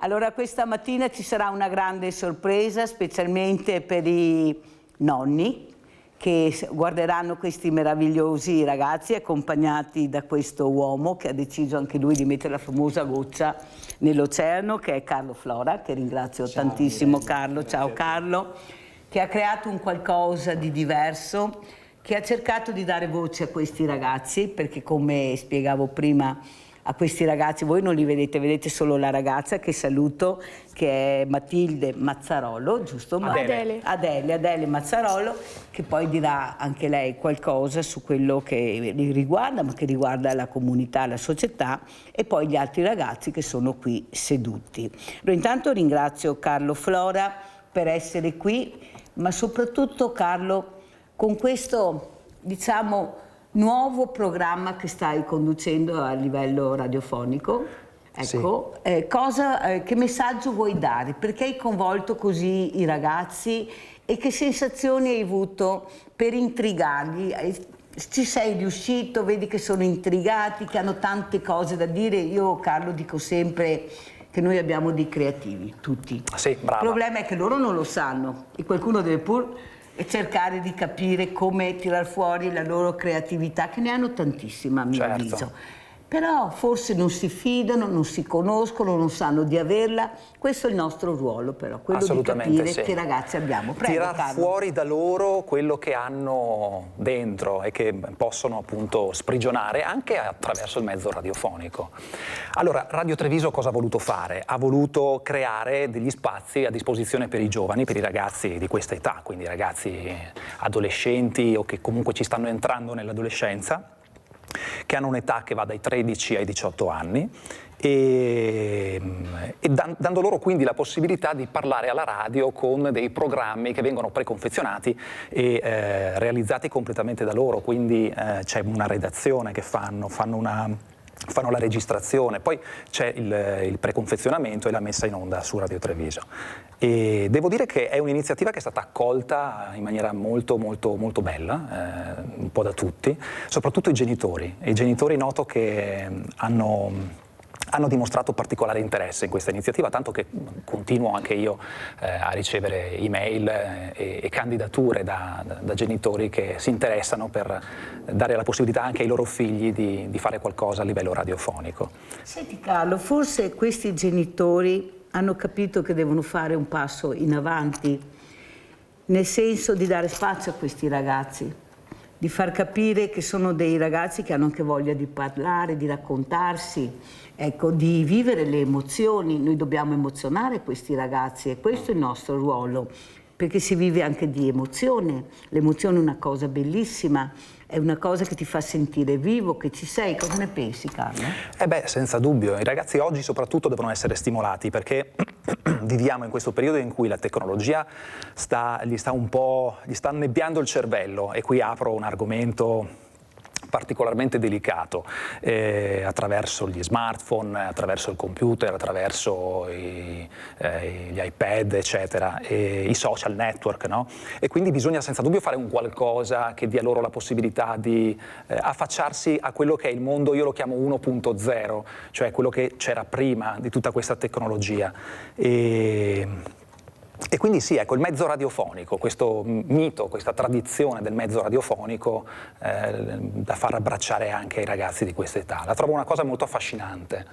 Allora questa mattina ci sarà una grande sorpresa, specialmente per i nonni che guarderanno questi meravigliosi ragazzi accompagnati da questo uomo che ha deciso anche lui di mettere la famosa goccia nell'oceano, che è Carlo Flora, che ringrazio tantissimo. Carlo, ciao Carlo, che ha creato un qualcosa di diverso, che ha cercato di dare voce a questi ragazzi, perché come spiegavo prima a questi ragazzi, voi non li vedete, vedete solo la ragazza che saluto, che è Matilde Mazzarolo, giusto? Adele Mazzarolo, che poi dirà anche lei qualcosa su quello che li riguarda, ma che riguarda la comunità, la società, e poi gli altri ragazzi che sono qui seduti. Allora, intanto ringrazio Carlo Flora per essere qui, ma soprattutto Carlo, con questo, diciamo, nuovo programma che stai conducendo a livello radiofonico, ecco, sì. Che messaggio vuoi dare? Perché hai coinvolto così i ragazzi e che sensazioni hai avuto per intrigarli? Ci sei riuscito? Vedi che sono intrigati, che hanno tante cose da dire. Io, Carlo, dico sempre che noi abbiamo dei creativi, tutti. Sì, brava. Il problema è che loro non lo sanno e qualcuno deve pur e cercare di capire come tirar fuori la loro creatività, che ne hanno tantissima a mio avviso. Però forse non si fidano, non si conoscono, non sanno di averla. Questo è il nostro ruolo, però, quello di capire che ragazzi abbiamo. Prego, tirar Carlo. fuori da loro quello che hanno dentro e che possono appunto sprigionare anche attraverso il mezzo radiofonico. Allora, Radio Treviso cosa ha voluto fare? Ha voluto creare degli spazi a disposizione per i giovani, per i ragazzi di questa età, quindi ragazzi adolescenti o che comunque ci stanno entrando nell'adolescenza, che hanno un'età che va dai 13 ai 18 anni e dando loro quindi la possibilità di parlare alla radio con dei programmi che vengono preconfezionati e realizzati completamente da loro, quindi c'è una redazione che fanno la registrazione, poi c'è il preconfezionamento e la messa in onda su Radio Treviso. E devo dire che è un'iniziativa che è stata accolta in maniera molto bella, un po' da tutti, soprattutto i genitori. I genitori noto che hanno dimostrato particolare interesse in questa iniziativa, tanto che continuo anche io a ricevere email e candidature da genitori che si interessano per dare la possibilità anche ai loro figli di fare qualcosa a livello radiofonico. Senti Carlo, forse questi genitori hanno capito che devono fare un passo in avanti, nel senso di dare spazio a questi ragazzi, di far capire che sono dei ragazzi che hanno anche voglia di parlare, di raccontarsi, ecco, di vivere le emozioni. Noi dobbiamo emozionare questi ragazzi e questo è il nostro ruolo, perché si vive anche di emozione. L'emozione è una cosa bellissima, è una cosa che ti fa sentire vivo, che ci sei. Cosa ne pensi, Carlo? Senza dubbio. I ragazzi oggi soprattutto devono essere stimolati perché viviamo in questo periodo in cui la tecnologia gli sta annebbiando il cervello, e qui apro un argomento particolarmente delicato, attraverso gli smartphone, attraverso il computer, attraverso gli iPad, eccetera, i social network, no? E quindi bisogna senza dubbio fare un qualcosa che dia loro la possibilità di affacciarsi a quello che è il mondo, io lo chiamo 1.0, cioè quello che c'era prima di tutta questa tecnologia. E quindi sì, ecco, il mezzo radiofonico, questo mito, questa tradizione del mezzo radiofonico da far abbracciare anche ai ragazzi di questa età. La trovo una cosa molto affascinante,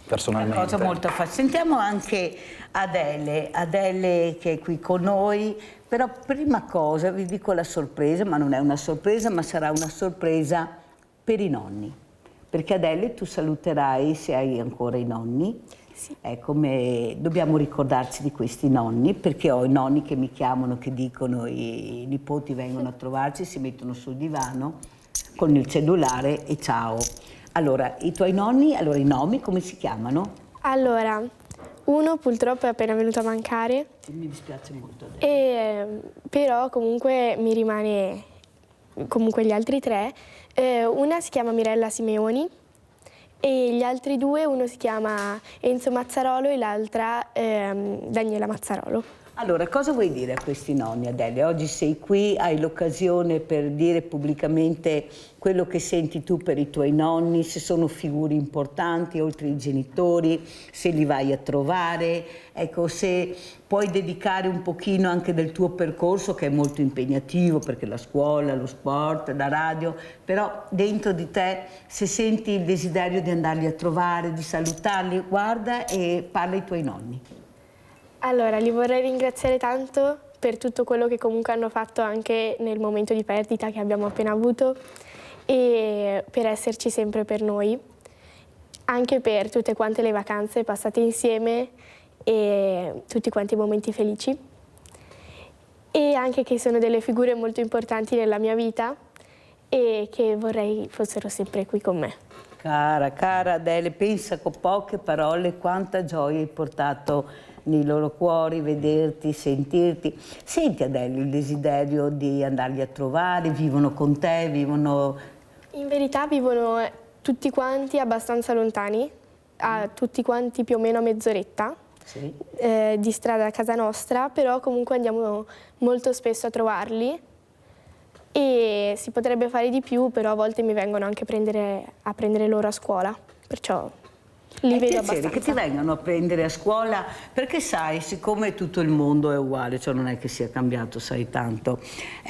personalmente. Una cosa molto affascinante. Sentiamo anche Adele che è qui con noi, però prima cosa vi dico la sorpresa, ma non è una sorpresa, ma sarà una sorpresa per i nonni. Perché Adele tu saluterai, se hai ancora i nonni, sì. Come dobbiamo ricordarci di questi nonni, perché ho i nonni che mi chiamano, che dicono i nipoti vengono a trovarci, si mettono sul divano con il cellulare e ciao. Allora, i tuoi nonni, allora i nomi come si chiamano? Allora, uno purtroppo è appena venuto a mancare. Mi dispiace molto. Però comunque mi rimane comunque gli altri tre. Una si chiama Mirella Simeoni. E gli altri due, uno si chiama Enzo Mazzarolo e l'altra Daniela Mazzarolo. Allora, cosa vuoi dire a questi nonni, Adele? Oggi sei qui, hai l'occasione per dire pubblicamente quello che senti tu per i tuoi nonni, se sono figure importanti oltre i genitori, se li vai a trovare, ecco, se puoi dedicare un pochino anche del tuo percorso, che è molto impegnativo, perché la scuola, lo sport, la radio, però dentro di te, se senti il desiderio di andarli a trovare, di salutarli, guarda e parla ai tuoi nonni. Allora, li vorrei ringraziare tanto per tutto quello che comunque hanno fatto anche nel momento di perdita che abbiamo appena avuto e per esserci sempre per noi, anche per tutte quante le vacanze passate insieme e tutti quanti i momenti felici, e anche che sono delle figure molto importanti nella mia vita e che vorrei fossero sempre qui con me. Cara Adele, pensa con poche parole quanta gioia hai portato nei loro cuori, vederti, sentirti. Senti, Adele, il desiderio di andarli a trovare, vivono con te, vivono... In verità vivono tutti quanti abbastanza lontani, tutti quanti più o meno a mezz'oretta Sì. di strada a casa nostra, però comunque andiamo molto spesso a trovarli e si potrebbe fare di più, però a volte mi vengono anche a prendere loro a scuola, perciò li vedo abbastanza. Che ti vengano a prendere a scuola, perché sai, siccome tutto il mondo è uguale, cioè non è che sia cambiato, sai tanto.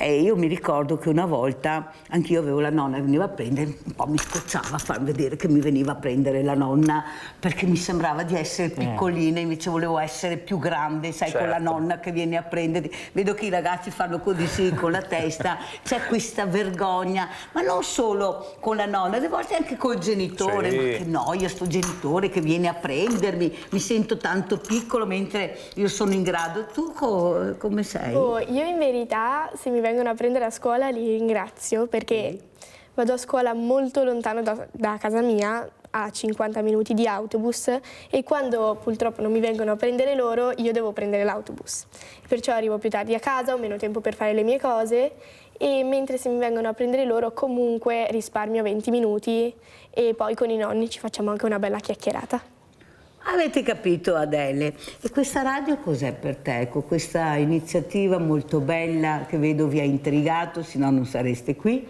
Io mi ricordo che una volta anch'io avevo la nonna che veniva a prendere, un po' mi scocciava a far vedere che mi veniva a prendere la nonna, perché mi sembrava di essere piccolina, invece volevo essere più grande, sai, con la nonna che viene a prenderti. Vedo che i ragazzi fanno così sì, con la testa, c'è questa vergogna, ma non solo con la nonna, alle volte anche col genitore, Sì. ma che noia sto genitore che viene a prendermi, mi sento tanto piccolo mentre io sono in grado. Tu come sei? Oh, io in verità se mi vengono a prendere a scuola li ringrazio perché vado a scuola molto lontano da casa mia, a 50 minuti di autobus, e quando purtroppo non mi vengono a prendere loro io devo prendere l'autobus. Perciò arrivo più tardi a casa, ho meno tempo per fare le mie cose, e mentre se mi vengono a prendere loro comunque risparmio 20 minuti e poi con i nonni ci facciamo anche una bella chiacchierata. Avete capito, Adele? E questa radio cos'è per te? Ecco, questa iniziativa molto bella che vedo vi ha intrigato, se no non sareste qui.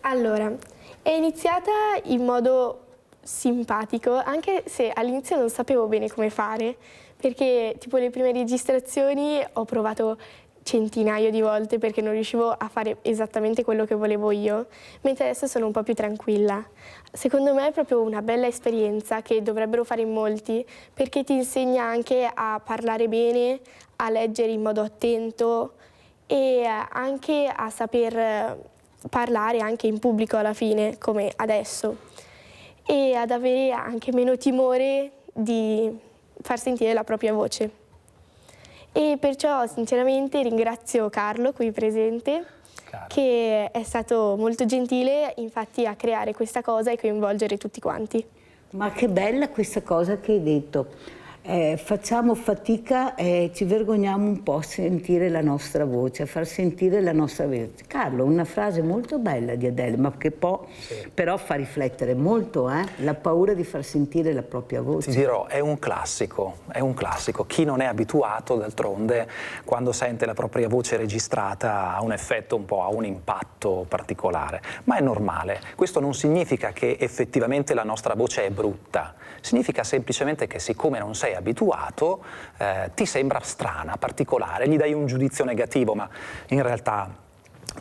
Allora, è iniziata in modo simpatico, anche se all'inizio non sapevo bene come fare, perché tipo le prime registrazioni ho provato centinaio di volte perché non riuscivo a fare esattamente quello che volevo io, mentre adesso sono un po' più tranquilla. Secondo me è proprio una bella esperienza che dovrebbero fare in molti, perché ti insegna anche a parlare bene, a leggere in modo attento e anche a saper parlare anche in pubblico alla fine, come adesso, e ad avere anche meno timore di far sentire la propria voce. E perciò sinceramente ringrazio Carlo qui presente, che è stato molto gentile infatti a creare questa cosa e coinvolgere tutti quanti. Ma che bella questa cosa che hai detto. Facciamo fatica e ci vergogniamo un po' a sentire la nostra voce, a far sentire la nostra voce. Carlo, una frase molto bella di Adele, ma che però fa riflettere molto, la paura di far sentire la propria voce. Ti dirò, è un classico, è un classico. Chi non è abituato, d'altronde, quando sente la propria voce registrata ha un effetto un po', ha un impatto particolare, ma è normale. Questo non significa che effettivamente la nostra voce è brutta, significa semplicemente che siccome non sei abituato, ti sembra strana, particolare, gli dai un giudizio negativo, ma in realtà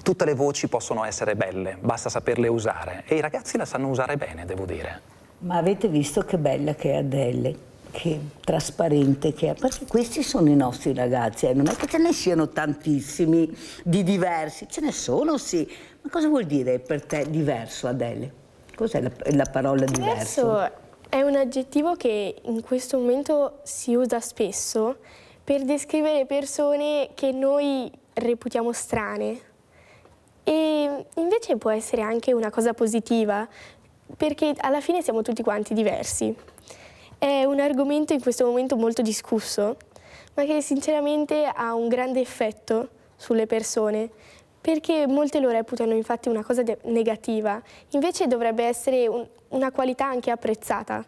tutte le voci possono essere belle, basta saperle usare, e i ragazzi la sanno usare bene, devo dire. Ma avete visto che bella che è Adele, che trasparente che è, perché questi sono i nostri ragazzi, non è che ce ne siano tantissimi di diversi, ce ne sono sì, ma cosa vuol dire per te diverso, Adele? Cos'è la parola diverso? È un aggettivo che in questo momento si usa spesso per descrivere persone che noi reputiamo strane, e invece può essere anche una cosa positiva, perché alla fine siamo tutti quanti diversi. È un argomento in questo momento molto discusso, ma che sinceramente ha un grande effetto sulle persone, perché molte lo reputano infatti una cosa negativa, invece dovrebbe essere una qualità anche apprezzata.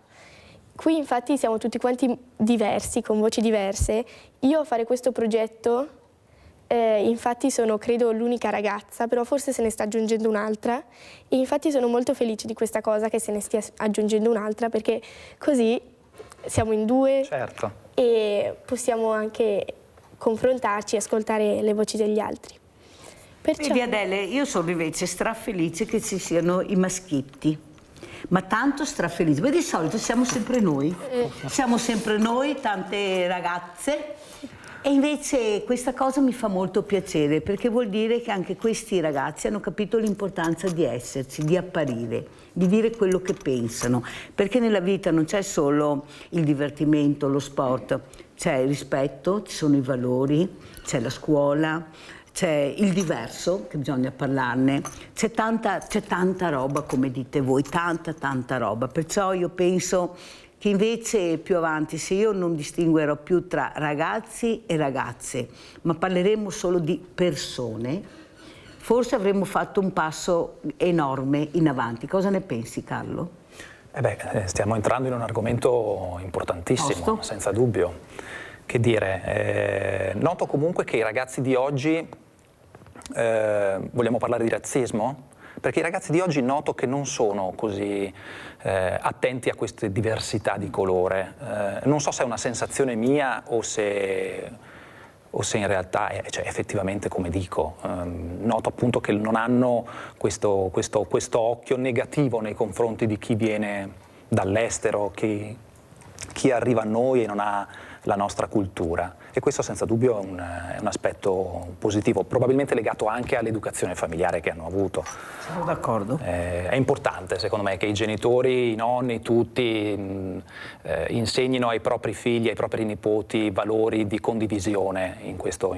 Qui infatti siamo tutti quanti diversi, con voci diverse. Io a fare questo progetto, infatti sono credo l'unica ragazza, però forse se ne sta aggiungendo un'altra, e infatti sono molto felice di questa cosa, che se ne stia aggiungendo un'altra, perché così siamo in due. Certo. E possiamo anche confrontarci e ascoltare le voci degli altri. Perciò... Vedi Adele, io sono invece strafelice che ci siano i maschietti, ma tanto strafelice, perché di solito siamo sempre noi, tante ragazze, e invece questa cosa mi fa molto piacere, perché vuol dire che anche questi ragazzi hanno capito l'importanza di esserci, di apparire, di dire quello che pensano, perché nella vita non c'è solo il divertimento, lo sport, c'è il rispetto, ci sono i valori, c'è la scuola, c'è il diverso, che bisogna parlarne, c'è tanta roba, come dite voi, tanta roba. Perciò io penso che invece più avanti, se io non distinguerò più tra ragazzi e ragazze, ma parleremo solo di persone, forse avremmo fatto un passo enorme in avanti. Cosa ne pensi, Carlo? Stiamo entrando in un argomento importantissimo, senza dubbio. Che dire, noto comunque che i ragazzi di oggi, vogliamo parlare di razzismo? Perché i ragazzi di oggi noto che non sono così attenti a queste diversità di colore. Non so se è una sensazione mia o se in realtà è effettivamente come dico. Noto appunto che non hanno questo occhio negativo nei confronti di chi viene dall'estero, chi arriva a noi e non ha la nostra cultura, e questo senza dubbio è un aspetto positivo, probabilmente legato anche all'educazione familiare che hanno avuto. Sono d'accordo. È importante secondo me che i genitori, i nonni, tutti insegnino ai propri figli, ai propri nipoti valori di condivisione in questo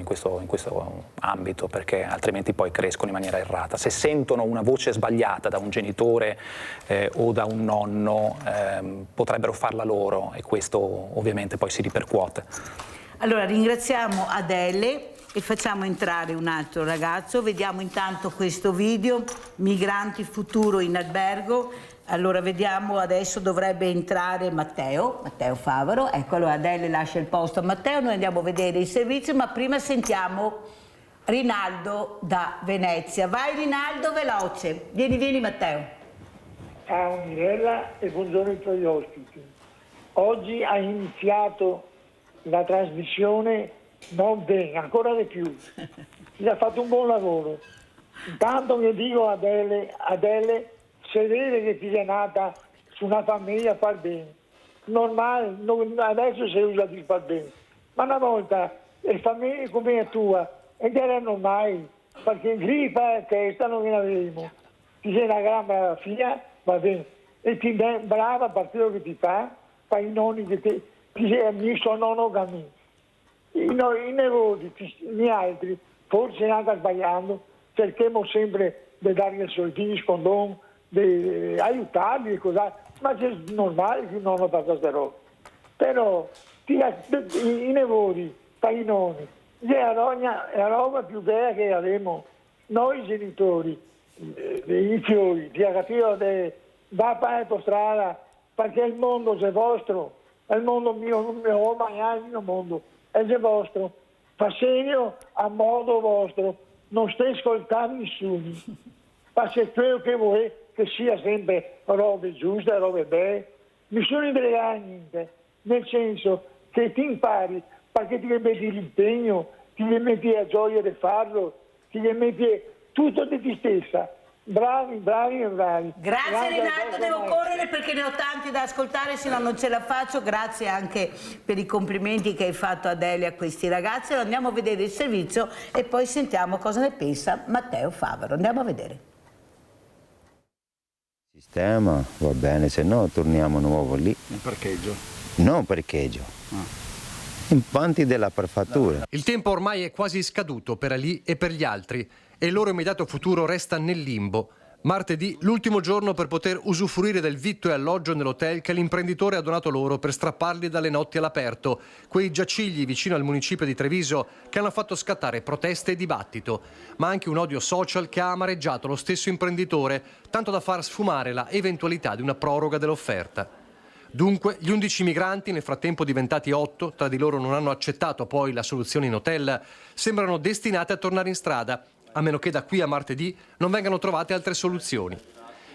ambito, perché altrimenti poi crescono in maniera errata. Se sentono una voce sbagliata da un genitore o da un nonno, potrebbero farla loro, e questo ovviamente poi si ripercuote. Allora ringraziamo Adele e facciamo entrare un altro ragazzo. Vediamo intanto questo video, Migranti Futuro in albergo. Allora vediamo, adesso dovrebbe entrare Matteo Favaro. Ecco, allora Adele lascia il posto a Matteo, noi andiamo a vedere il servizio, ma prima sentiamo Rinaldo da Venezia. Vai Rinaldo, veloce. Vieni Matteo. Ciao Mirella e buongiorno ai tuoi ospiti. Oggi hai iniziato la trasmissione non bene, ancora di più. Ti ha fatto un buon lavoro. Intanto mi dico Adele, se vede che ti è nata su una famiglia far bene. Normale, adesso si usa di far bene. Ma una volta le famiglie come la tua, ed era normale, perché gripa e testa non ne avremo. Ti sei una gran brava figlia, va bene. E ti sei brava a partire quello che ti fa i nonni che ti sei monogami. I nevoti, gli altri, forse anche sbagliando, cerchiamo sempre di dargli i soldini, scondoni, di aiutarli e così, ma è normale che non hanno fatto queste robe. Però i nevoti, i nonni, è la roba più bella che abbiamo noi genitori, i figli, di capire che va per la strada, perché il mondo è vostro, il mondo mio mondo è vostro, fa segno a modo vostro, non stai ascoltando nessuno, ma se quello che vuoi che sia sempre robe giuste, robe belle, nessuno interessa niente, nel senso che ti impari, perché ti metti l'impegno, ti metti la gioia di farlo, ti metti tutto di te stessa. Bravi. Grazie Rinaldo, devo correre perché ne ho tanti da ascoltare, se no non ce la faccio. Grazie anche per i complimenti che hai fatto Adele a questi ragazzi. Allora andiamo a vedere il servizio e poi sentiamo cosa ne pensa Matteo Favaro. Andiamo a vedere. Sistema, va bene, se no torniamo nuovo lì. In parcheggio? No, parcheggio. Impanti della prefettura. Il tempo ormai è quasi scaduto per Ali e per gli altri e il loro immediato futuro resta nel limbo. Martedì, l'ultimo giorno per poter usufruire del vitto e alloggio nell'hotel che l'imprenditore ha donato loro per strapparli dalle notti all'aperto, quei giacigli vicino al municipio di Treviso che hanno fatto scattare proteste e dibattito, ma anche un odio social che ha amareggiato lo stesso imprenditore, tanto da far sfumare la eventualità di una proroga dell'offerta. Dunque, gli 11 migranti, nel frattempo diventati 8, tra di loro non hanno accettato poi la soluzione in hotel, sembrano destinati a tornare in strada, a meno che da qui a martedì non vengano trovate altre soluzioni.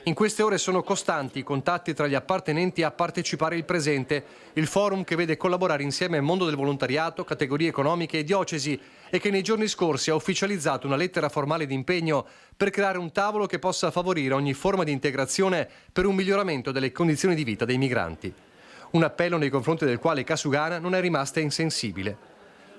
In queste ore sono costanti i contatti tra gli appartenenti a Partecipare il Presente, il forum che vede collaborare insieme mondo del volontariato, categorie economiche e diocesi e che nei giorni scorsi ha ufficializzato una lettera formale di impegno per creare un tavolo che possa favorire ogni forma di integrazione per un miglioramento delle condizioni di vita dei migranti. Un appello nei confronti del quale Casugana non è rimasta insensibile.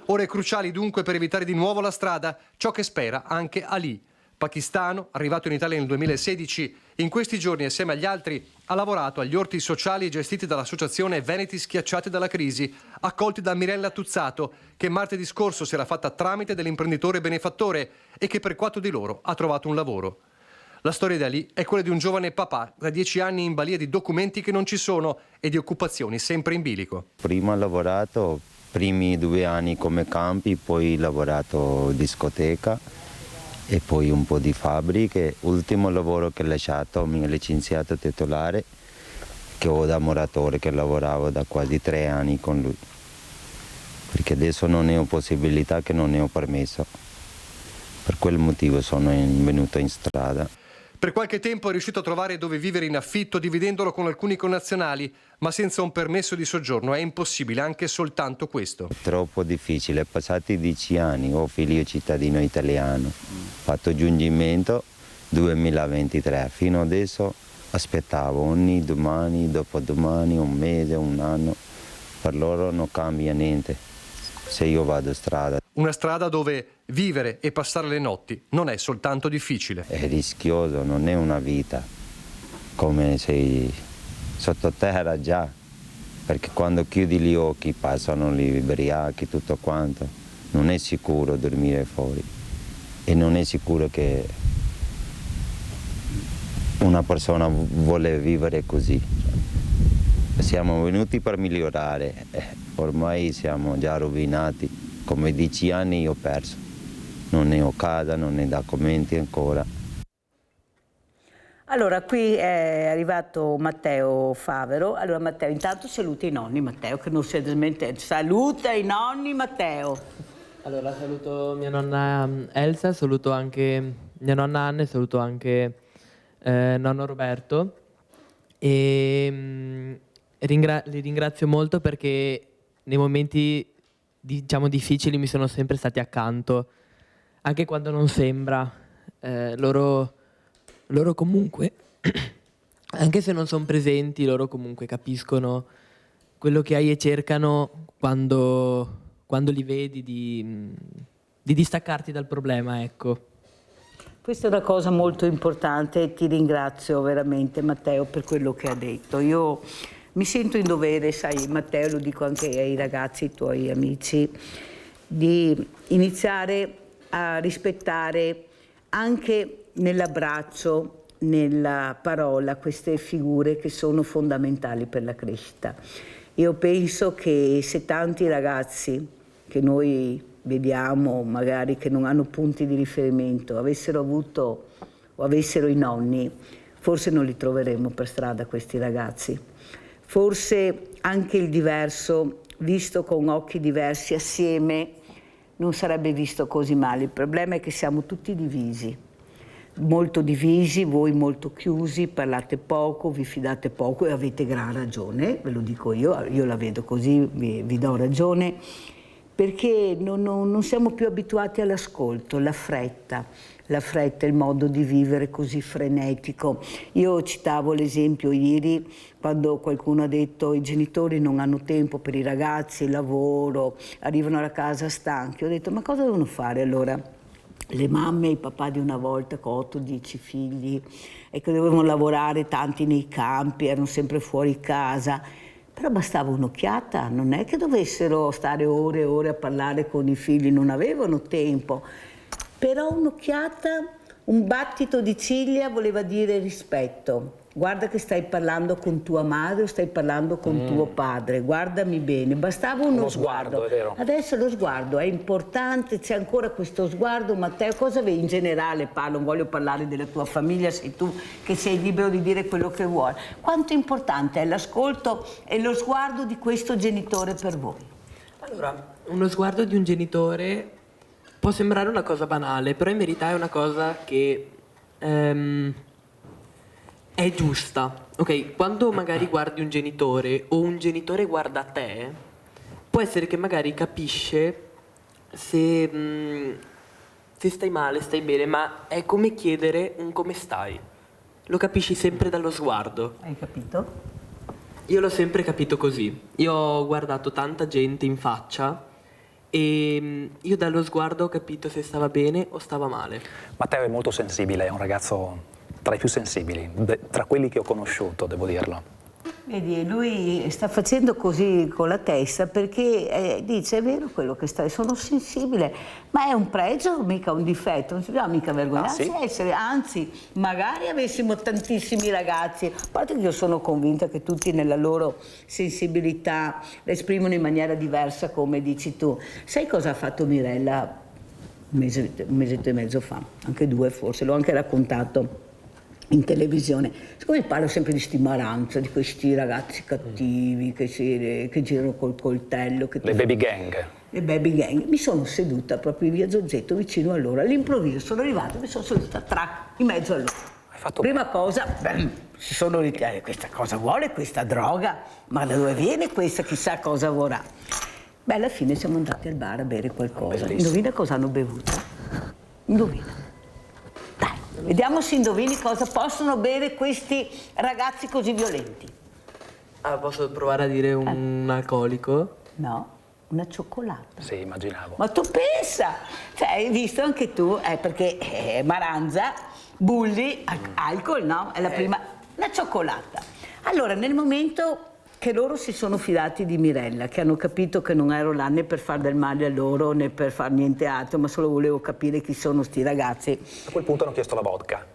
Ore cruciali dunque per evitare di nuovo la strada, ciò che spera anche Ali, pakistano, arrivato in Italia nel 2016, in questi giorni assieme agli altri ha lavorato agli orti sociali gestiti dall'associazione Veneti Schiacciati dalla Crisi, accolti da Mirella Tuzzato, che martedì scorso si era fatta tramite dell'imprenditore benefattore e che per 4 di loro ha trovato un lavoro. La storia di Ali è quella di un giovane papà da 10 anni in balia di documenti che non ci sono e di occupazioni sempre in bilico. Prima ho lavorato, primi 2 anni come campi, poi ho lavorato in discoteca e poi un po' di fabbriche. Ultimo lavoro che ho lasciato, mi ho licenziato titolare, che ho da muratore, che lavoravo da quasi 3 anni con lui, perché adesso non ne ho possibilità, che non ne ho permesso. Per quel motivo sono venuto in strada. Per qualche tempo è riuscito a trovare dove vivere in affitto dividendolo con alcuni connazionali, ma senza un permesso di soggiorno è impossibile anche soltanto questo. È troppo difficile, passati 10 anni, ho figlio cittadino italiano, fatto giungimento 2023, fino adesso aspettavo ogni domani, dopodomani, un mese, un anno, per loro non cambia niente se io vado in strada. Una strada dove vivere e passare le notti non è soltanto difficile. È rischioso, non è una vita, come sei sottoterra già, perché quando chiudi gli occhi passano gli ubriachi, tutto quanto. Non è sicuro dormire fuori e non è sicuro che una persona vuole vivere così. Siamo venuti per migliorare, ormai siamo già rovinati. Come 10 anni io ho perso, non ne ho casa, non ne ho documenti ancora. Allora, qui è arrivato Matteo Favero. Allora Matteo, intanto saluta i nonni, Matteo, che non si è smentito. Saluta i nonni, Matteo. Allora, saluto mia nonna Elsa, saluto anche mia nonna Anna e saluto anche nonno Roberto. E li ringrazio molto perché nei momenti diciamo difficili mi sono sempre stati accanto, anche quando non sembra. Loro comunque, anche se non sono presenti, loro comunque capiscono quello che hai e cercano quando li vedi di distaccarti dal problema, ecco. Questa è una cosa molto importante e ti ringrazio veramente, Matteo, per quello che ha detto. Io mi sento in dovere, sai Matteo, lo dico anche ai ragazzi, ai tuoi amici, di iniziare a rispettare anche nell'abbraccio, nella parola, queste figure che sono fondamentali per la crescita. Io penso che se tanti ragazzi che noi vediamo, magari che non hanno punti di riferimento, avessero avuto o avessero i nonni, forse non li troveremmo per strada questi ragazzi. Forse anche il diverso, visto con occhi diversi assieme, non sarebbe visto così male. Il problema è che siamo tutti divisi, molto divisi, voi molto chiusi, parlate poco, vi fidate poco e avete gran ragione, ve lo dico io la vedo così, vi do ragione, perché non siamo più abituati all'ascolto, la fretta, il modo di vivere così frenetico. Io citavo l'esempio ieri quando qualcuno ha detto i genitori non hanno tempo per i ragazzi, il lavoro, arrivano alla casa stanchi. Ho detto ma cosa devono fare allora? Le mamme e i papà di una volta con 8-10 figli e che dovevano lavorare tanti nei campi, erano sempre fuori casa. Però bastava un'occhiata, non è che dovessero stare ore e ore a parlare con i figli, non avevano tempo. Però un'occhiata, un battito di ciglia voleva dire rispetto, guarda che stai parlando con tua madre o stai parlando con tuo padre, guardami bene, bastava uno sguardo. È vero. Adesso lo sguardo è importante, c'è ancora questo sguardo. Matteo, cosa vedi in generale? Non voglio parlare della tua famiglia, sei tu che sei libero di dire quello che vuoi. Quanto importante è l'ascolto e lo sguardo di questo genitore per voi? Allora, uno sguardo di un genitore può sembrare una cosa banale, però in verità è una cosa che è giusta. Ok, quando magari guardi un genitore o un genitore guarda te, può essere che magari capisce se stai male, stai bene, ma è come chiedere un come stai. Lo capisci sempre dallo sguardo. Hai capito? Io l'ho sempre capito così. Io ho guardato tanta gente in faccia e io dallo sguardo ho capito se stava bene o stava male. Matteo è molto sensibile, è un ragazzo tra i più sensibili, tra quelli che ho conosciuto, devo dirlo. Vedi, lui sta facendo così con la testa perché dice: è vero quello che stai, sono sensibile, ma è un pregio, mica un difetto, non si deve mica vergognarsi sì? essere, anzi, magari avessimo tantissimi ragazzi, a parte che io sono convinta che tutti nella loro sensibilità la esprimono in maniera diversa, come dici tu. Sai cosa ha fatto Mirella un mesetto e mezzo fa? Anche 2 forse, l'ho anche raccontato in televisione. Siccome parlo sempre di sti maranza, di questi ragazzi cattivi che girano col coltello, Le baby gang. le baby gang, mi sono seduta proprio in via Zozzetto vicino a loro. All'improvviso sono arrivata, mi sono seduta in mezzo a loro. Hai fatto Prima cosa, si sono ritrovati: questa cosa vuole, questa droga, ma da dove viene questa, chissà cosa vorrà. Beh, alla fine siamo andati al bar a bere qualcosa. Bellissimo. Indovina cosa hanno bevuto? Indovina. Vediamo se indovini cosa possono bere questi ragazzi così violenti. Ah, posso provare a dire un alcolico? No, una cioccolata. Sì, immaginavo. Ma tu pensa, cioè hai visto anche tu, perché Maranza, bulli, alcol, no? È la prima, la cioccolata. Allora, nel momento che loro si sono fidati di Mirella, che hanno capito che non ero là né per far del male a loro né per far niente altro, ma solo volevo capire chi sono sti ragazzi. A quel punto hanno chiesto la vodka.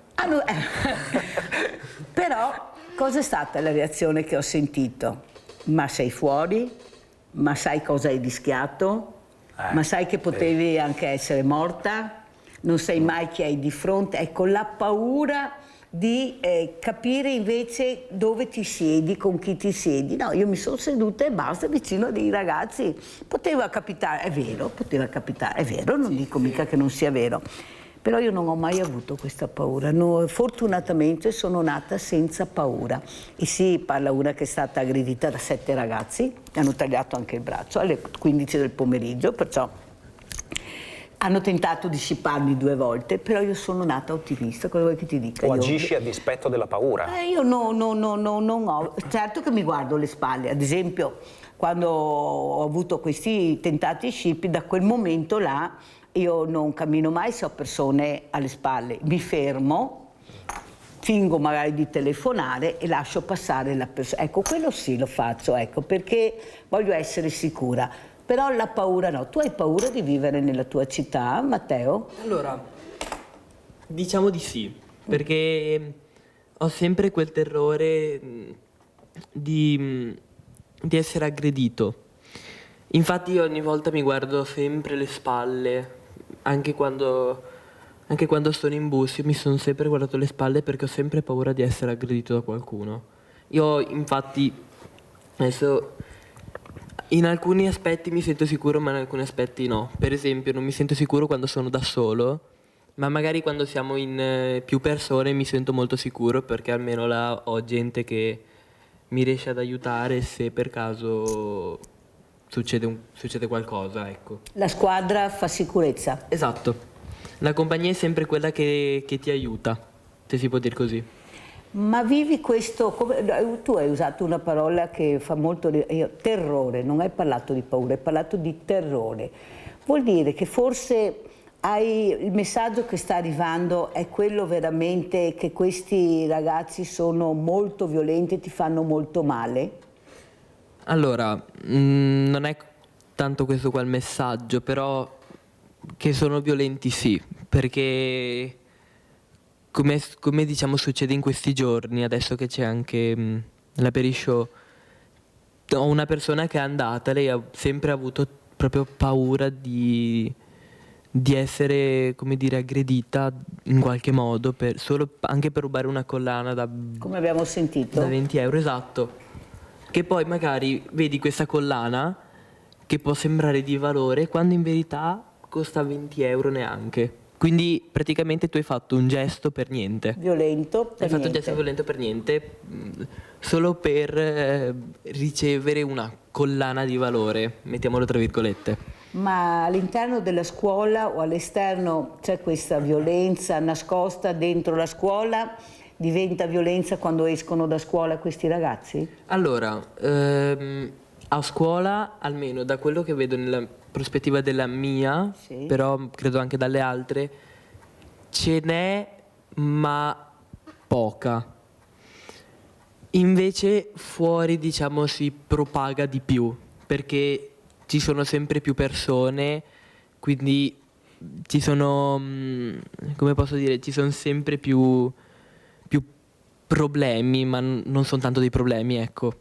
Però cosa è stata la reazione che ho sentito? Ma sei fuori? Ma sai cosa hai rischiato? Ma sai che potevi anche essere morta? Non sai mai chi hai di fronte? Ecco, la paura di capire invece dove ti siedi, con chi ti siedi. No, io mi sono seduta e basta vicino a dei ragazzi. Poteva capitare, è vero, poteva capitare, è vero, non dico mica che non sia vero. Però io non ho mai avuto questa paura. No, fortunatamente sono nata senza paura. E sì, parla una che è stata aggredita da 7 ragazzi, hanno tagliato anche il braccio alle 15 del pomeriggio, perciò hanno tentato di sciparmi 2 volte, però io sono nata ottimista, cosa vuoi che ti dica? O agisci a dispetto della paura? Io non ho, certo che mi guardo le spalle, ad esempio quando ho avuto questi tentati scippi, da quel momento là io non cammino mai se ho persone alle spalle, mi fermo, fingo magari di telefonare e lascio passare la persona. Ecco, quello sì lo faccio, ecco, perché voglio essere sicura. Però la paura no. Tu hai paura di vivere nella tua città, Matteo? Allora, diciamo di sì, perché ho sempre quel terrore di essere aggredito. Infatti io ogni volta mi guardo sempre le spalle, anche quando sono in bus, io mi sono sempre guardato le spalle perché ho sempre paura di essere aggredito da qualcuno. Io infatti adesso in alcuni aspetti mi sento sicuro, ma in alcuni aspetti no. Per esempio non mi sento sicuro quando sono da solo, ma magari quando siamo in più persone mi sento molto sicuro perché almeno là ho gente che mi riesce ad aiutare se per caso succede qualcosa, ecco. La squadra fa sicurezza. Esatto. La compagnia è sempre quella che ti aiuta, se si può dire così. Ma vivi questo, tu hai usato una parola che fa molto terrore, non hai parlato di paura, hai parlato di terrore. Vuol dire che forse il messaggio che sta arrivando è quello veramente che questi ragazzi sono molto violenti e ti fanno molto male? Allora, non è tanto questo qua il messaggio, però che sono violenti sì, perché come diciamo succede in questi giorni, adesso che c'è anche la Perishow, ho una persona che è andata, lei ha sempre avuto proprio paura di essere, come dire, aggredita in qualche modo, anche per rubare una collana Come abbiamo sentito. da 20 euro, esatto. Che poi magari vedi questa collana che può sembrare di valore quando in verità costa 20 euro neanche. Quindi praticamente tu hai fatto un gesto per niente. Violento per Hai fatto un niente. gesto violento per niente, solo per ricevere una collana di valore, mettiamolo tra virgolette. Ma all'interno della scuola o all'esterno c'è questa violenza nascosta dentro la scuola? Diventa violenza quando escono da scuola questi ragazzi? Allora, a scuola, almeno da quello che vedo nella prospettiva della mia, Sì. però credo anche dalle altre, ce n'è ma poca. Invece fuori, diciamo, si propaga di più, perché ci sono sempre più persone, quindi ci sono, come posso dire, ci sono sempre più problemi, ma non sono tanto dei problemi, ecco.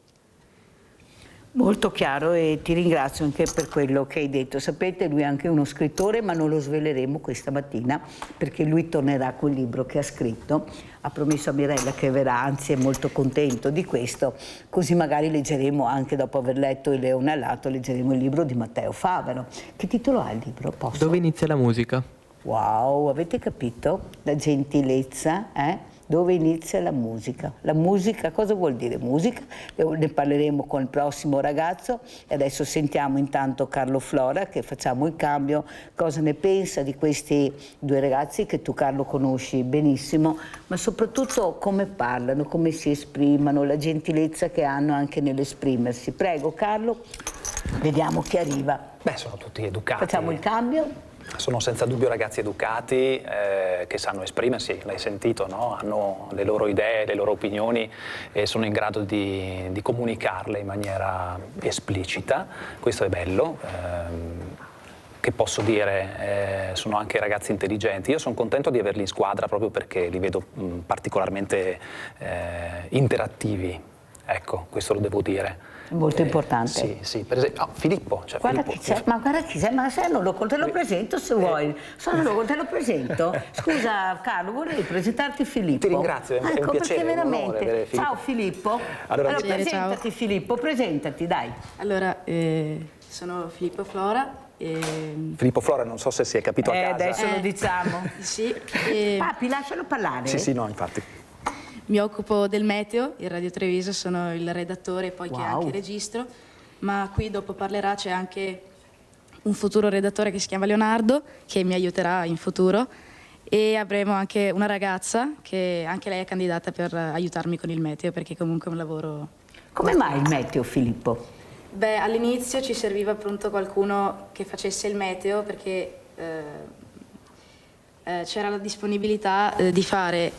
Molto chiaro e ti ringrazio anche per quello che hai detto. Sapete, lui è anche uno scrittore, ma non lo sveleremo questa mattina perché lui tornerà col libro che ha scritto. Ha promesso a Mirella che verrà, anzi è molto contento di questo, così magari leggeremo, anche dopo aver letto Il Leone Alato, leggeremo il libro di Matteo Favaro. Che titolo ha il libro? Posso? Dove inizia la musica? Wow, avete capito? La gentilezza, Dove inizia la musica? La musica, cosa vuol dire musica? Ne parleremo con il prossimo ragazzo e adesso sentiamo intanto Carlo Flora, che facciamo il cambio, cosa ne pensa di questi due ragazzi che tu, Carlo, conosci benissimo, ma soprattutto come parlano, come si esprimono, la gentilezza che hanno anche nell'esprimersi. Prego Carlo, vediamo chi arriva. Beh, sono tutti educati. Facciamo il cambio. Sono senza dubbio ragazzi educati che sanno esprimersi, l'hai sentito, no? Hanno le loro idee, le loro opinioni e sono in grado di comunicarle in maniera esplicita. Questo è bello. Che posso dire, sono anche ragazzi intelligenti. Io sono contento di averli in squadra proprio perché li vedo particolarmente interattivi. Ecco, questo lo devo dire. Molto importante. Sì, sì, per esempio, Filippo. Cioè Guarda Filippo, chi c'è, ma guarda chi c'è, ma se no te lo presento se vuoi. Te lo presento. Scusa Carlo, volevi presentarti Filippo? Ti ringrazio, è un ecco, piacere, perché è un onore veramente. avere Filippo. Ciao Filippo. Allora, Presentati ciao. Filippo, presentati, dai. Allora, sono Filippo Flora. Filippo Flora, non so se si è capito a casa. Adesso lo diciamo. Sì, Papi, lascialo parlare. Sì, no, infatti. mi occupo del meteo, in Radio Treviso sono il redattore e poi che Wow. anche registro, ma qui dopo parlerà c'è anche un futuro redattore che si chiama Leonardo, che mi aiuterà in futuro, e avremo anche una ragazza che anche lei è candidata per aiutarmi con il meteo, perché comunque è un lavoro... Come mai il meteo, Filippo? Beh, all'inizio ci serviva appunto qualcuno che facesse il meteo, perché c'era la disponibilità di fare,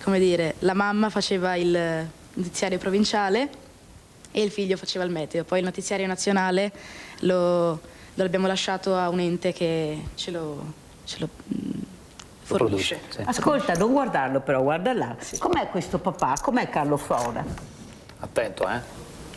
come dire, la mamma faceva il notiziario provinciale e il figlio faceva il meteo. Poi il notiziario nazionale lo abbiamo lasciato a un ente che ce lo fornisce. Produce, sì. Ascolta, non guardarlo però, guarda là. Com'è questo papà? Com'è Carlo Flora? Attento,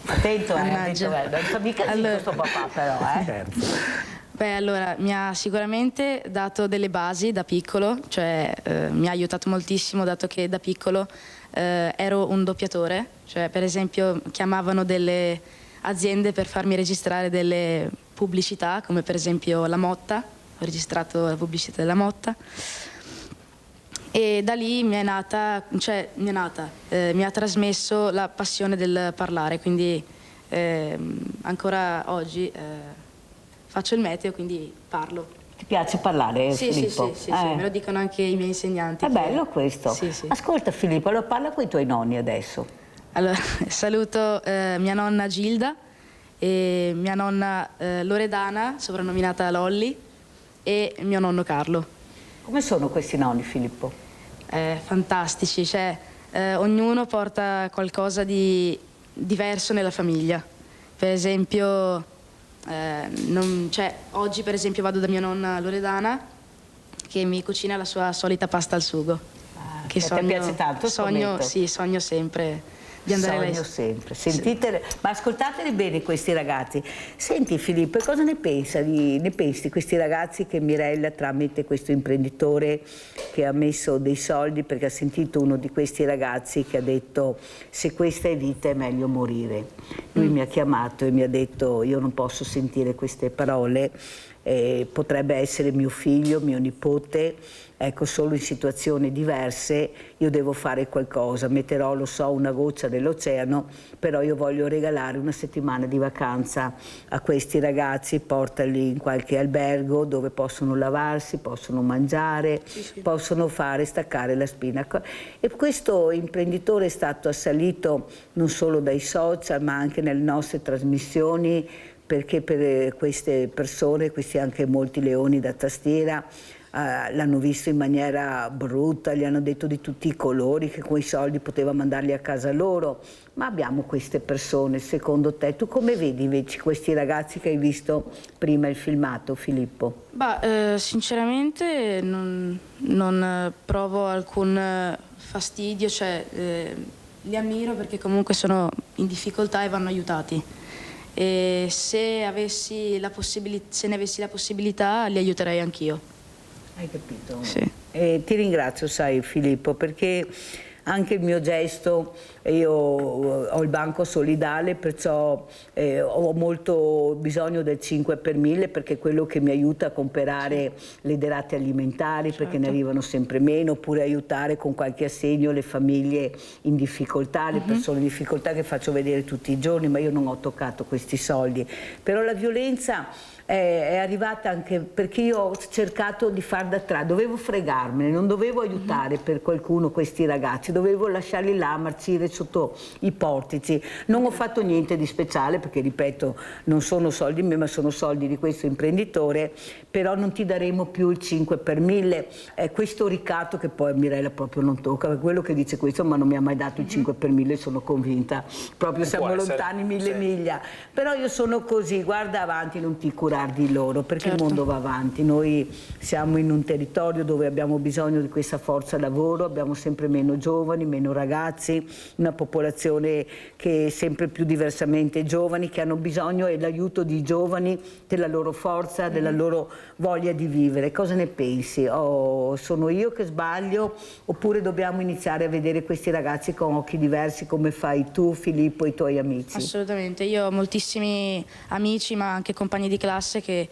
Attento, Mannaggia. non fa mica sì Allora- questo papà però, Scherzo. Beh, allora, mi ha sicuramente dato delle basi da piccolo, cioè mi ha aiutato moltissimo, dato che da piccolo ero un doppiatore, cioè per esempio chiamavano delle aziende per farmi registrare delle pubblicità, come per esempio la Motta, ho registrato la pubblicità della Motta, e da lì mi ha trasmesso la passione del parlare, quindi ancora oggi faccio il meteo, quindi parlo. Ti piace parlare, Sì, Filippo? sì, me lo dicono anche i miei insegnanti. È che- bello questo. Sì, sì. Ascolta Filippo, allora parla con i tuoi nonni adesso. Allora, saluto mia nonna Gilda e mia nonna Loredana, soprannominata Lolli, e mio nonno Carlo. Come sono questi nonni, Filippo? Fantastici, cioè ognuno porta qualcosa di diverso nella famiglia. Per esempio, oggi per esempio vado da mia nonna Loredana, che mi cucina la sua solita pasta al sugo. Che ti piace tanto, sogno sempre di andare Sogno sempre. Sentite, ma ascoltateli bene questi ragazzi. Senti Filippo, e cosa ne pensi di questi ragazzi che Mirella, tramite questo imprenditore che ha messo dei soldi, perché ha sentito uno di questi ragazzi che ha detto: se questa è vita è meglio morire. Lui mi ha chiamato e mi ha detto: io non posso sentire queste parole, potrebbe essere mio figlio, mio nipote, ecco, solo in situazioni diverse io devo fare qualcosa, metterò, lo so, una goccia nell'oceano, però io voglio regalare una settimana di vacanza a questi ragazzi, portarli in qualche albergo dove possono lavarsi, possono mangiare, possono staccare la spina. E questo imprenditore è stato assalito non solo dai social ma anche nelle nostre trasmissioni, perché per queste persone, questi anche molti leoni da tastiera, l'hanno visto in maniera brutta, gli hanno detto di tutti i colori che con i soldi poteva mandarli a casa loro. Ma abbiamo queste persone, secondo te, tu come vedi invece questi ragazzi che hai visto prima il filmato, Filippo? Sinceramente non provo alcun fastidio, cioè li ammiro perché comunque sono in difficoltà e vanno aiutati. E se ne avessi la possibilità li aiuterei anch'io. Hai capito? Sì. Ti ringrazio, sai Filippo, perché anche il mio gesto, io ho il banco solidale, perciò ho molto bisogno del 5 per 1000, perché è quello che mi aiuta a comprare le derrate alimentari, perché ne arrivano sempre meno, oppure aiutare con qualche assegno le famiglie in difficoltà, le persone in difficoltà che faccio vedere tutti i giorni, ma io non ho toccato questi soldi. Però la violenza è arrivata anche perché io ho cercato di far da tra, dovevo fregarmene, non dovevo aiutare per qualcuno questi ragazzi, dovevo lasciarli là a marcire sotto i portici. Non ho fatto niente di speciale perché, ripeto, non sono soldi miei ma sono soldi di questo imprenditore, però non ti daremo più il 5 per 1000, questo ricatto che poi Mirella proprio non tocca, perché quello che dice questo ma non mi ha mai dato il 5 per 1000, sono convinta, proprio siamo lontani mille miglia, però io sono così, guarda avanti, non ti curare di loro, perché il mondo va avanti. Noi siamo in un territorio dove abbiamo bisogno di questa forza lavoro, abbiamo sempre meno giovani, meno ragazzi, una popolazione che è sempre più diversamente giovani, che hanno bisogno dell'aiuto di giovani, della loro forza, della loro voglia di vivere. Cosa ne pensi? Sono io che sbaglio oppure dobbiamo iniziare a vedere questi ragazzi con occhi diversi come fai tu, Filippo, e i tuoi amici? Assolutamente, io ho moltissimi amici ma anche compagni di classe che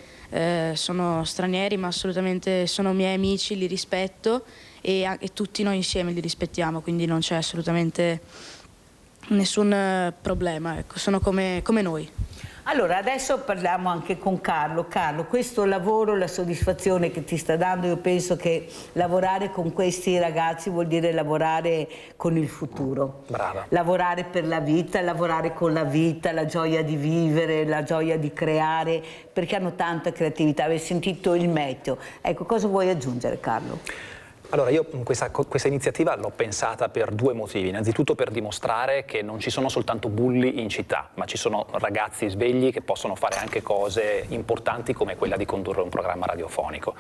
sono stranieri ma assolutamente sono miei amici, li rispetto e tutti noi insieme li rispettiamo, quindi non c'è assolutamente nessun problema, ecco, sono come noi. Allora, adesso parliamo anche con Carlo. Carlo, questo lavoro, la soddisfazione che ti sta dando, io penso che lavorare con questi ragazzi vuol dire lavorare con il futuro. Brava. Lavorare per la vita, lavorare con la vita, la gioia di vivere, la gioia di creare, perché hanno tanta creatività. Avete sentito il meteo. Ecco, cosa vuoi aggiungere, Carlo? Allora, io questa iniziativa l'ho pensata per due motivi. Innanzitutto per dimostrare che non ci sono soltanto bulli in città, ma ci sono ragazzi svegli che possono fare anche cose importanti come quella di condurre un programma radiofonico.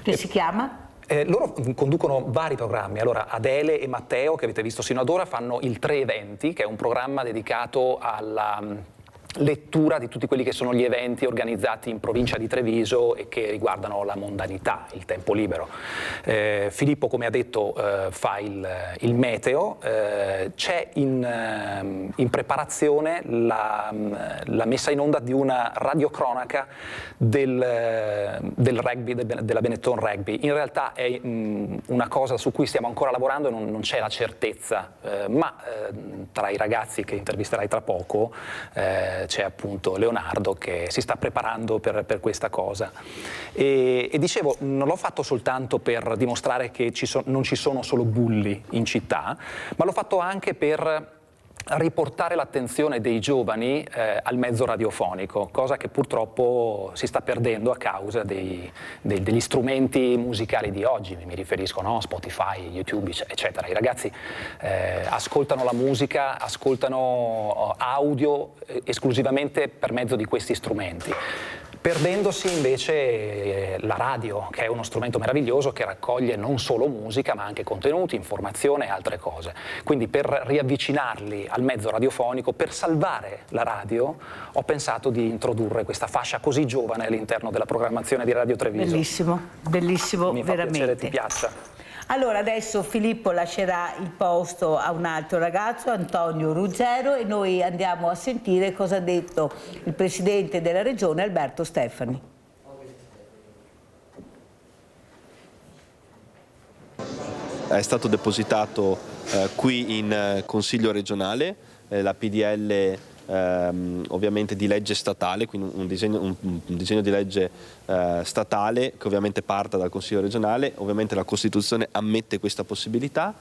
Che si chiama? Loro conducono vari programmi. Allora, Adele e Matteo, che avete visto sino ad ora, fanno il 3Eventi, che è un programma dedicato alla lettura di tutti quelli che sono gli eventi organizzati in provincia di Treviso e che riguardano la mondanità, il tempo libero. Filippo, come ha detto, fa il meteo, c'è in preparazione la messa in onda di una radiocronaca del rugby, della Benetton Rugby. In realtà è una cosa su cui stiamo ancora lavorando e non c'è la certezza, ma tra i ragazzi che intervisterai tra poco c'è appunto Leonardo che si sta preparando per questa cosa. E dicevo, non l'ho fatto soltanto per dimostrare che non ci sono solo bulli in città, ma l'ho fatto anche per riportare l'attenzione dei giovani al mezzo radiofonico, cosa che purtroppo si sta perdendo a causa degli strumenti musicali di oggi. Mi riferisco a Spotify, YouTube, eccetera. I ragazzi ascoltano la musica, ascoltano audio esclusivamente per mezzo di questi strumenti. perdendosi invece la radio, che è uno strumento meraviglioso che raccoglie non solo musica ma anche contenuti, informazione e altre cose. Quindi per riavvicinarli al mezzo radiofonico, per salvare la radio, ho pensato di introdurre questa fascia così giovane all'interno della programmazione di Radio Treviso. Bellissimo, bellissimo, Mi fa veramente. piacere ti piaccia. Allora adesso Filippo lascerà il posto a un altro ragazzo, Antonio Ruggero, e noi andiamo a sentire cosa ha detto il presidente della regione Alberto Stefani. È stato depositato qui in Consiglio regionale la PDL ovviamente di legge statale, quindi un disegno di legge statale che ovviamente parta dal Consiglio regionale. Ovviamente la Costituzione ammette questa possibilità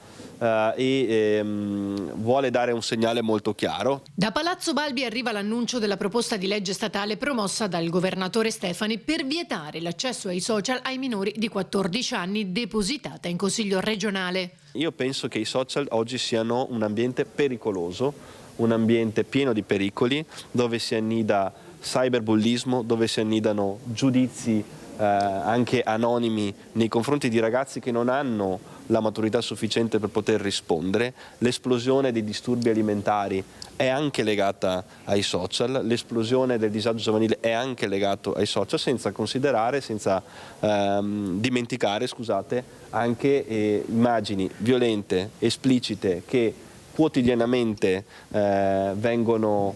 e vuole dare un segnale molto chiaro. Da Palazzo Balbi arriva l'annuncio della proposta di legge statale promossa dal governatore Stefani per vietare l'accesso ai social ai minori di 14 anni, depositata in Consiglio regionale. Io penso che i social oggi siano un ambiente pericoloso, un ambiente pieno di pericoli, dove si annida cyberbullismo, dove si annidano giudizi anche anonimi nei confronti di ragazzi che non hanno la maturità sufficiente per poter rispondere. L'esplosione dei disturbi alimentari è anche legata ai social, l'esplosione del disagio giovanile è anche legato ai social, senza considerare, senza dimenticare, scusate, anche immagini violente, esplicite, che quotidianamente vengono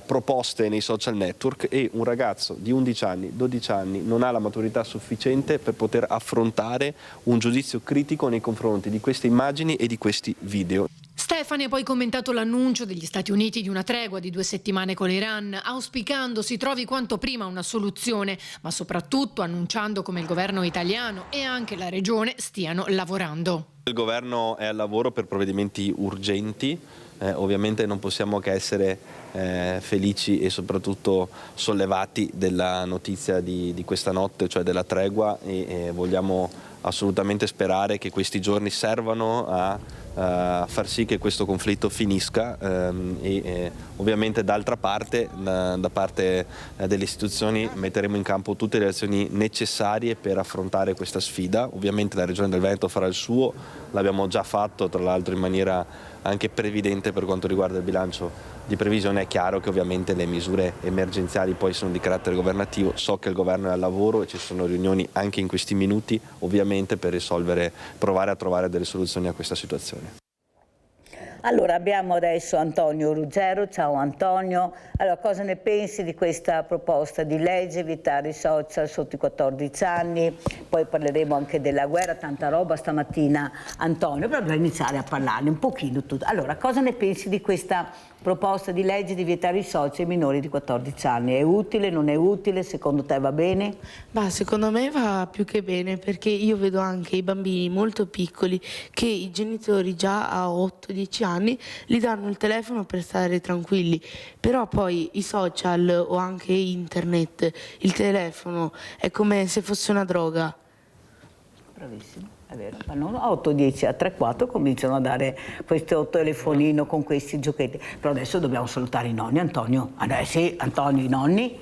proposte nei social network, e un ragazzo di 11 anni, 12 anni non ha la maturità sufficiente per poter affrontare un giudizio critico nei confronti di queste immagini e di questi video. Stefani ha poi commentato l'annuncio degli Stati Uniti di una tregua di 2 settimane con l'Iran, auspicando si trovi quanto prima una soluzione, ma soprattutto annunciando come il governo italiano e anche la regione stiano lavorando. Il governo è al lavoro per provvedimenti urgenti, ovviamente non possiamo che essere felici e soprattutto sollevati della notizia di questa notte, cioè della tregua, e vogliamo assolutamente sperare che questi giorni servano a far sì che questo conflitto finisca e ovviamente d'altra parte, da parte delle istituzioni, metteremo in campo tutte le azioni necessarie per affrontare questa sfida. Ovviamente la Regione del Veneto farà il suo, l'abbiamo già fatto tra l'altro in maniera anche previdente per quanto riguarda il bilancio di previsione. È chiaro che ovviamente le misure emergenziali poi sono di carattere governativo, so che il governo è al lavoro e ci sono riunioni anche in questi minuti ovviamente per provare a trovare delle soluzioni a questa situazione. Allora abbiamo adesso Antonio Ruggero. Ciao Antonio. Allora, cosa ne pensi di questa proposta di legge, vietare i social sotto i 14 anni? Poi parleremo anche della guerra, tanta roba stamattina Antonio, però dobbiamo iniziare a parlarne un pochino tutto. Allora, cosa ne pensi di questa proposta di legge di vietare i social ai minori di 14 anni? È utile, non è utile? Secondo te va bene? Bah, secondo me va più che bene, perché io vedo anche i bambini molto piccoli che i genitori già a 8-10 anni gli danno il telefono per stare tranquilli, però poi i social o anche internet, il telefono è come se fosse una droga. Bravissimo. È vero, ma non 8-10 a 3-4 cominciano a dare questo telefonino con questi giochetti. Però adesso dobbiamo salutare i nonni, Antonio. Sì, Antonio, i nonni.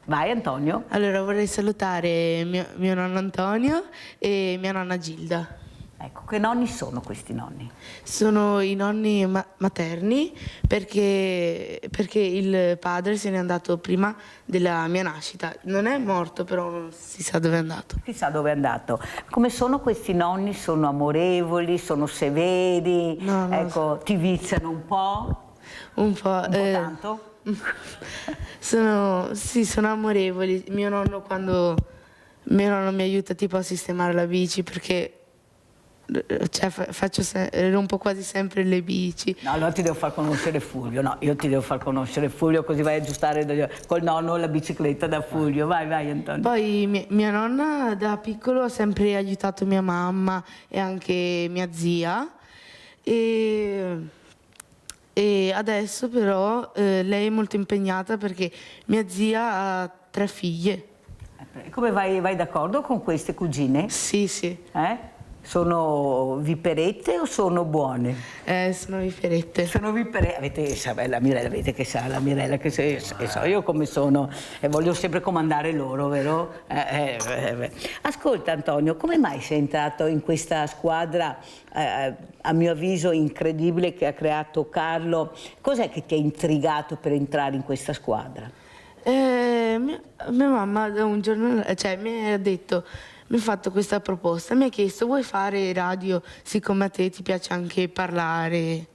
Vai Antonio. Allora vorrei salutare mio nonno Antonio e mia nonna Gilda. Ecco, che nonni sono questi nonni? Sono i nonni materni perché il padre se n'è andato prima della mia nascita. Non è morto, però non si sa dove è andato. Chissà dove è andato. Come sono questi nonni? Sono amorevoli? Sono severi? No, ecco, ti viziano un po'? Un po'. Un po' tanto? Sono amorevoli. Mio nonno mi aiuta tipo a sistemare la bici, perché rompo quasi sempre le bici. No, allora ti devo far conoscere Fulvio. No, io ti devo far conoscere Fulvio, così vai a aggiustare col nonno la bicicletta da Fulvio. Vai Antonio. Poi mia nonna da piccolo ha sempre aiutato mia mamma e anche mia zia, e adesso però lei è molto impegnata perché mia zia ha 3 figlie. Come vai d'accordo con queste cugine? Sì. Sono viperette o sono buone? Sono viperette. Sono viperette. Avete la Mirella, vedete che sa la Mirella, che so io come sono e voglio sempre comandare loro, vero? Ascolta Antonio, come mai sei entrato in questa squadra, a mio avviso incredibile, che ha creato Carlo? Cos'è che ti ha intrigato per entrare in questa squadra? Mia mamma un giorno, mi ha detto, mi ha fatto questa proposta, mi ha chiesto: vuoi fare radio, siccome a te ti piace anche parlare?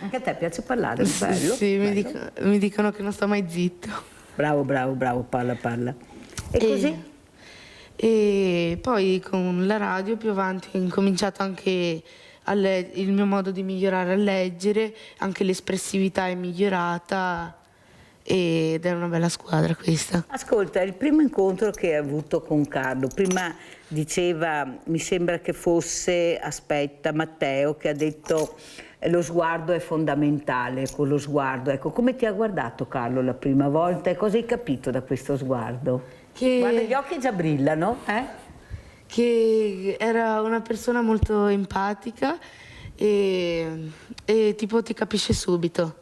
Anche a te piace parlare? Bello. Sì, bello. Mi dicono che non sto mai zitto. Bravo, parla. E così? E poi con la radio più avanti ho incominciato anche il mio modo di migliorare a leggere, anche l'espressività è migliorata. Ed è una bella squadra questa. Ascolta, il primo incontro che hai avuto con Carlo, prima diceva, mi sembra che fosse, Matteo, che ha detto lo sguardo è fondamentale, con lo sguardo. Ecco, come ti ha guardato Carlo la prima volta e cosa hai capito da questo sguardo? Guarda, gli occhi già brillano, Che era una persona molto empatica e tipo ti capisce subito.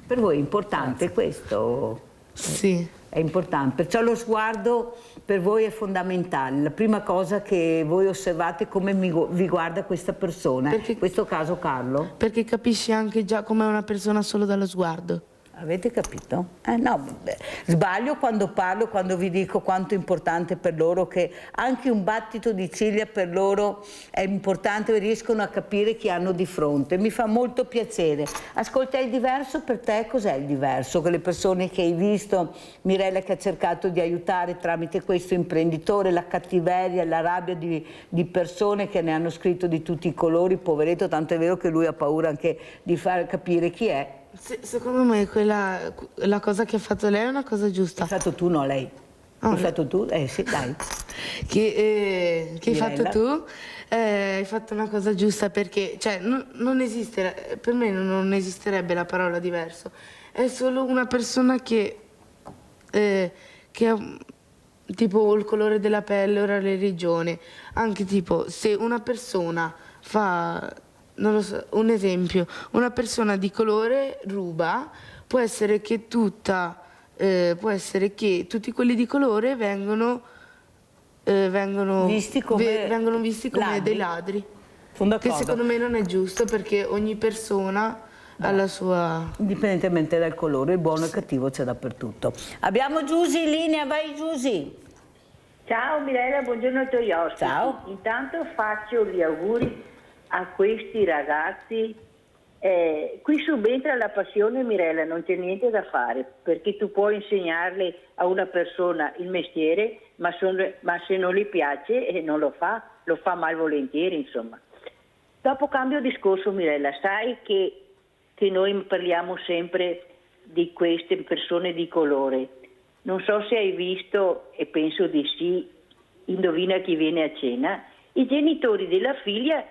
Per voi è importante questo? Sì. È importante, perciò lo sguardo per voi è fondamentale. La prima cosa che voi osservate è come vi guarda questa persona, in questo caso Carlo. Perché capisci anche già com'è una persona solo dallo sguardo. Avete capito? No, sbaglio quando parlo, quando vi dico quanto è importante per loro, che anche un battito di ciglia per loro è importante, riescono a capire chi hanno di fronte. Mi fa molto piacere. Ascolta, il diverso per te cos'è il diverso? Con le persone che hai visto, Mirella che ha cercato di aiutare tramite questo imprenditore, la cattiveria, la rabbia di persone che ne hanno scritto di tutti i colori, poveretto, tanto è vero che lui ha paura anche di far capire chi è. Secondo me la cosa che ha fatto lei è una cosa giusta. Hai fatto tu, no lei. Hai fatto tu? Sì, dai. Che hai fatto tu? Hai fatto una cosa giusta perché, non esiste, per me non esisterebbe la parola diverso. È solo una persona che ha tipo il colore della pelle o la religione. Anche tipo, se una persona fa... non lo so, un esempio, una persona di colore ruba, può essere che tutti quelli di colore vengono visti come dei ladri. Che secondo me non è giusto, perché ogni persona ha la sua... Indipendentemente dal colore, il buono e il cattivo c'è dappertutto. Abbiamo Giusy in linea, vai Giusy. Ciao Mirella, buongiorno ai tuoi ospiti. Ciao. Intanto faccio gli auguri a questi ragazzi. Qui subentra la passione, Mirella, non c'è niente da fare, perché tu puoi insegnarle a una persona il mestiere, ma se non gli piace non lo fa malvolentieri, insomma. Dopo cambio discorso, Mirella, sai che noi parliamo sempre di queste persone di colore. Non so se hai visto, e penso di sì, Indovina chi viene a cena. I genitori della figlia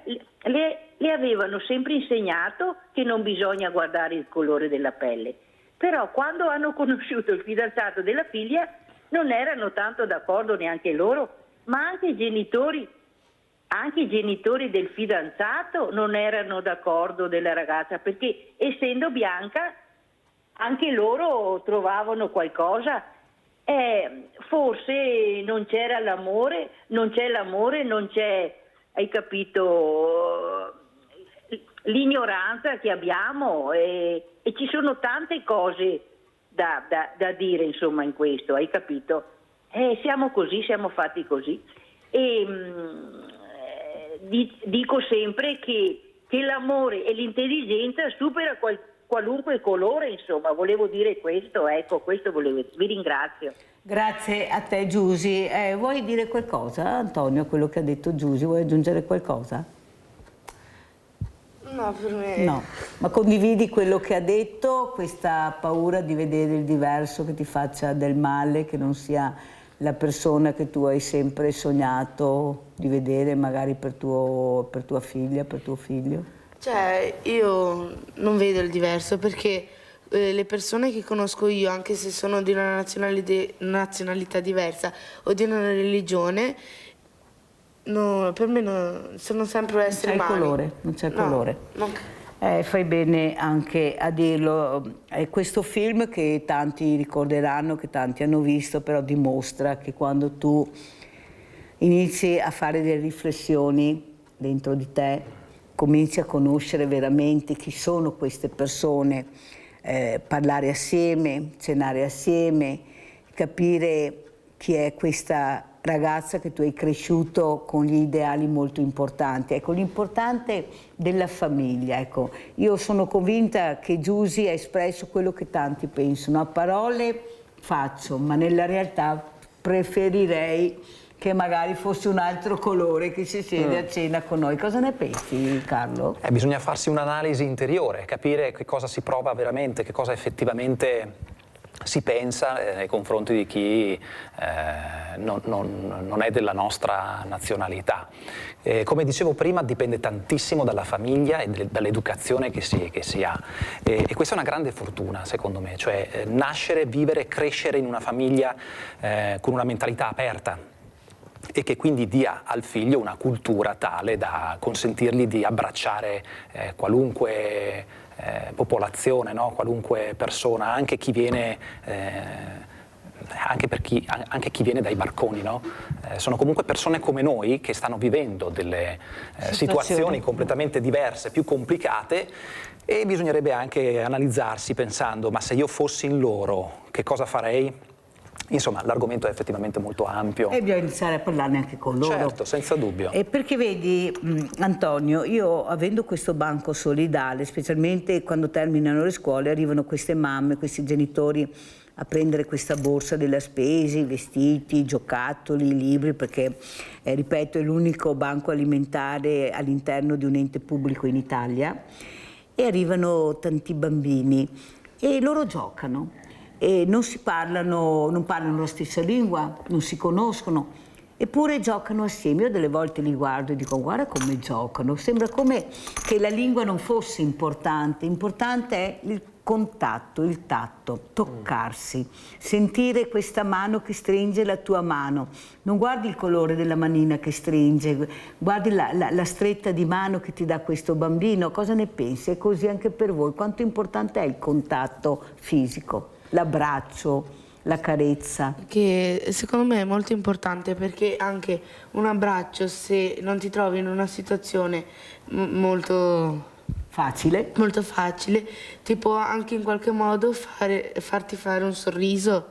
le avevano sempre insegnato che non bisogna guardare il colore della pelle, però quando hanno conosciuto il fidanzato della figlia non erano tanto d'accordo neanche loro, ma anche i genitori del fidanzato non erano d'accordo della ragazza, perché essendo bianca anche loro trovavano qualcosa. Forse non c'era l'amore, non c'è, hai capito, l'ignoranza che abbiamo, e ci sono tante cose da dire, insomma, in questo, hai capito? Siamo così, siamo fatti così. E dico sempre che l'amore e l'intelligenza supera qualunque colore, insomma, volevo dire questo, ecco, questo volevo dire. Vi ringrazio. Grazie a te Giusy. Vuoi dire qualcosa, Antonio, a quello che ha detto Giusy? Vuoi aggiungere qualcosa? No, per me... No, ma condividi quello che ha detto, questa paura di vedere il diverso che ti faccia del male, che non sia la persona che tu hai sempre sognato di vedere, magari per tua figlia, per tuo figlio? Io non vedo il diverso, perché le persone che conosco io, anche se sono di una nazionalità diversa o di una religione, no, per me sono sempre esseri umani. Non c'è colore. Fai bene anche a dirlo. È questo film che tanti ricorderanno, che tanti hanno visto, però dimostra che quando tu inizi a fare delle riflessioni dentro di te, cominci a conoscere veramente chi sono queste persone, parlare assieme, cenare assieme, capire chi è questa ragazza che tu hai cresciuto con gli ideali molto importanti. Ecco, l'importante della famiglia. Ecco, io sono convinta che Giusy ha espresso quello che tanti pensano. A parole faccio, ma nella realtà preferirei che magari fosse un altro colore che si siede a cena con noi. Cosa ne pensi, Carlo? Bisogna farsi un'analisi interiore, capire che cosa si prova veramente, che cosa effettivamente si pensa nei confronti di chi non è della nostra nazionalità. Come dicevo prima, dipende tantissimo dalla famiglia e dall'educazione che si ha. E questa è una grande fortuna, secondo me, cioè nascere, vivere, crescere in una famiglia con una mentalità aperta e che quindi dia al figlio una cultura tale da consentirgli di abbracciare qualunque popolazione, no? Qualunque persona, anche chi viene, anche chi viene dai barconi, no? Sono comunque persone come noi che stanno vivendo delle situazioni completamente diverse, più complicate, e bisognerebbe anche analizzarsi pensando: ma se io fossi in loro, che cosa farei? Insomma, l'argomento è effettivamente molto ampio. E bisogna iniziare a parlarne anche con loro. Certo, senza dubbio. E perché vedi, Antonio, io avendo questo banco solidale, specialmente quando terminano le scuole, arrivano queste mamme, questi genitori a prendere questa borsa della spesa, i vestiti, i giocattoli, i libri, perché, ripeto, è l'unico banco alimentare all'interno di un ente pubblico in Italia, e arrivano tanti bambini e loro giocano. E non parlano la stessa lingua, non si conoscono, eppure giocano assieme. Io delle volte li guardo e dico: guarda come giocano, sembra come che la lingua non fosse importante è il contatto, il tatto, toccarsi, sentire questa mano che stringe la tua mano. Non guardi il colore della manina che stringe, guardi la stretta di mano che ti dà questo bambino. Cosa ne pensi? È così anche per voi? Quanto importante è il contatto fisico? L'abbraccio, la carezza. Che secondo me è molto importante, perché anche un abbraccio, se non ti trovi in una situazione molto facile, ti può anche in qualche modo farti fare un sorriso.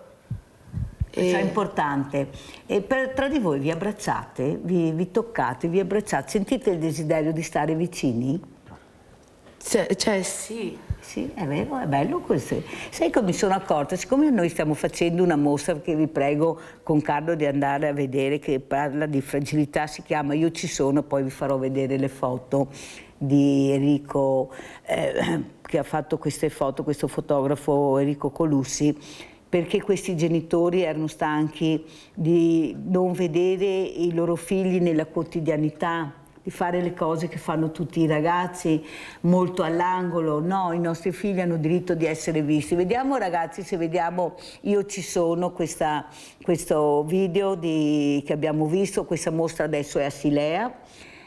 È importante. E tra di voi vi abbracciate, vi toccate, vi abbracciate, sentite il desiderio di stare vicini? Cioè sì. Sì, è vero, è bello questo. Sai che mi sono accorta, siccome noi stiamo facendo una mostra che vi prego con Carlo di andare a vedere, che parla di fragilità, si chiama Io ci sono, poi vi farò vedere le foto di Enrico, che ha fatto queste foto, questo fotografo Enrico Colussi, perché questi genitori erano stanchi di non vedere i loro figli nella quotidianità, di fare le cose che fanno tutti i ragazzi, molto all'angolo. No, i nostri figli hanno diritto di essere visti. Vediamo, ragazzi, se vediamo Io ci sono, questo video che abbiamo visto. Questa mostra adesso è a Silea,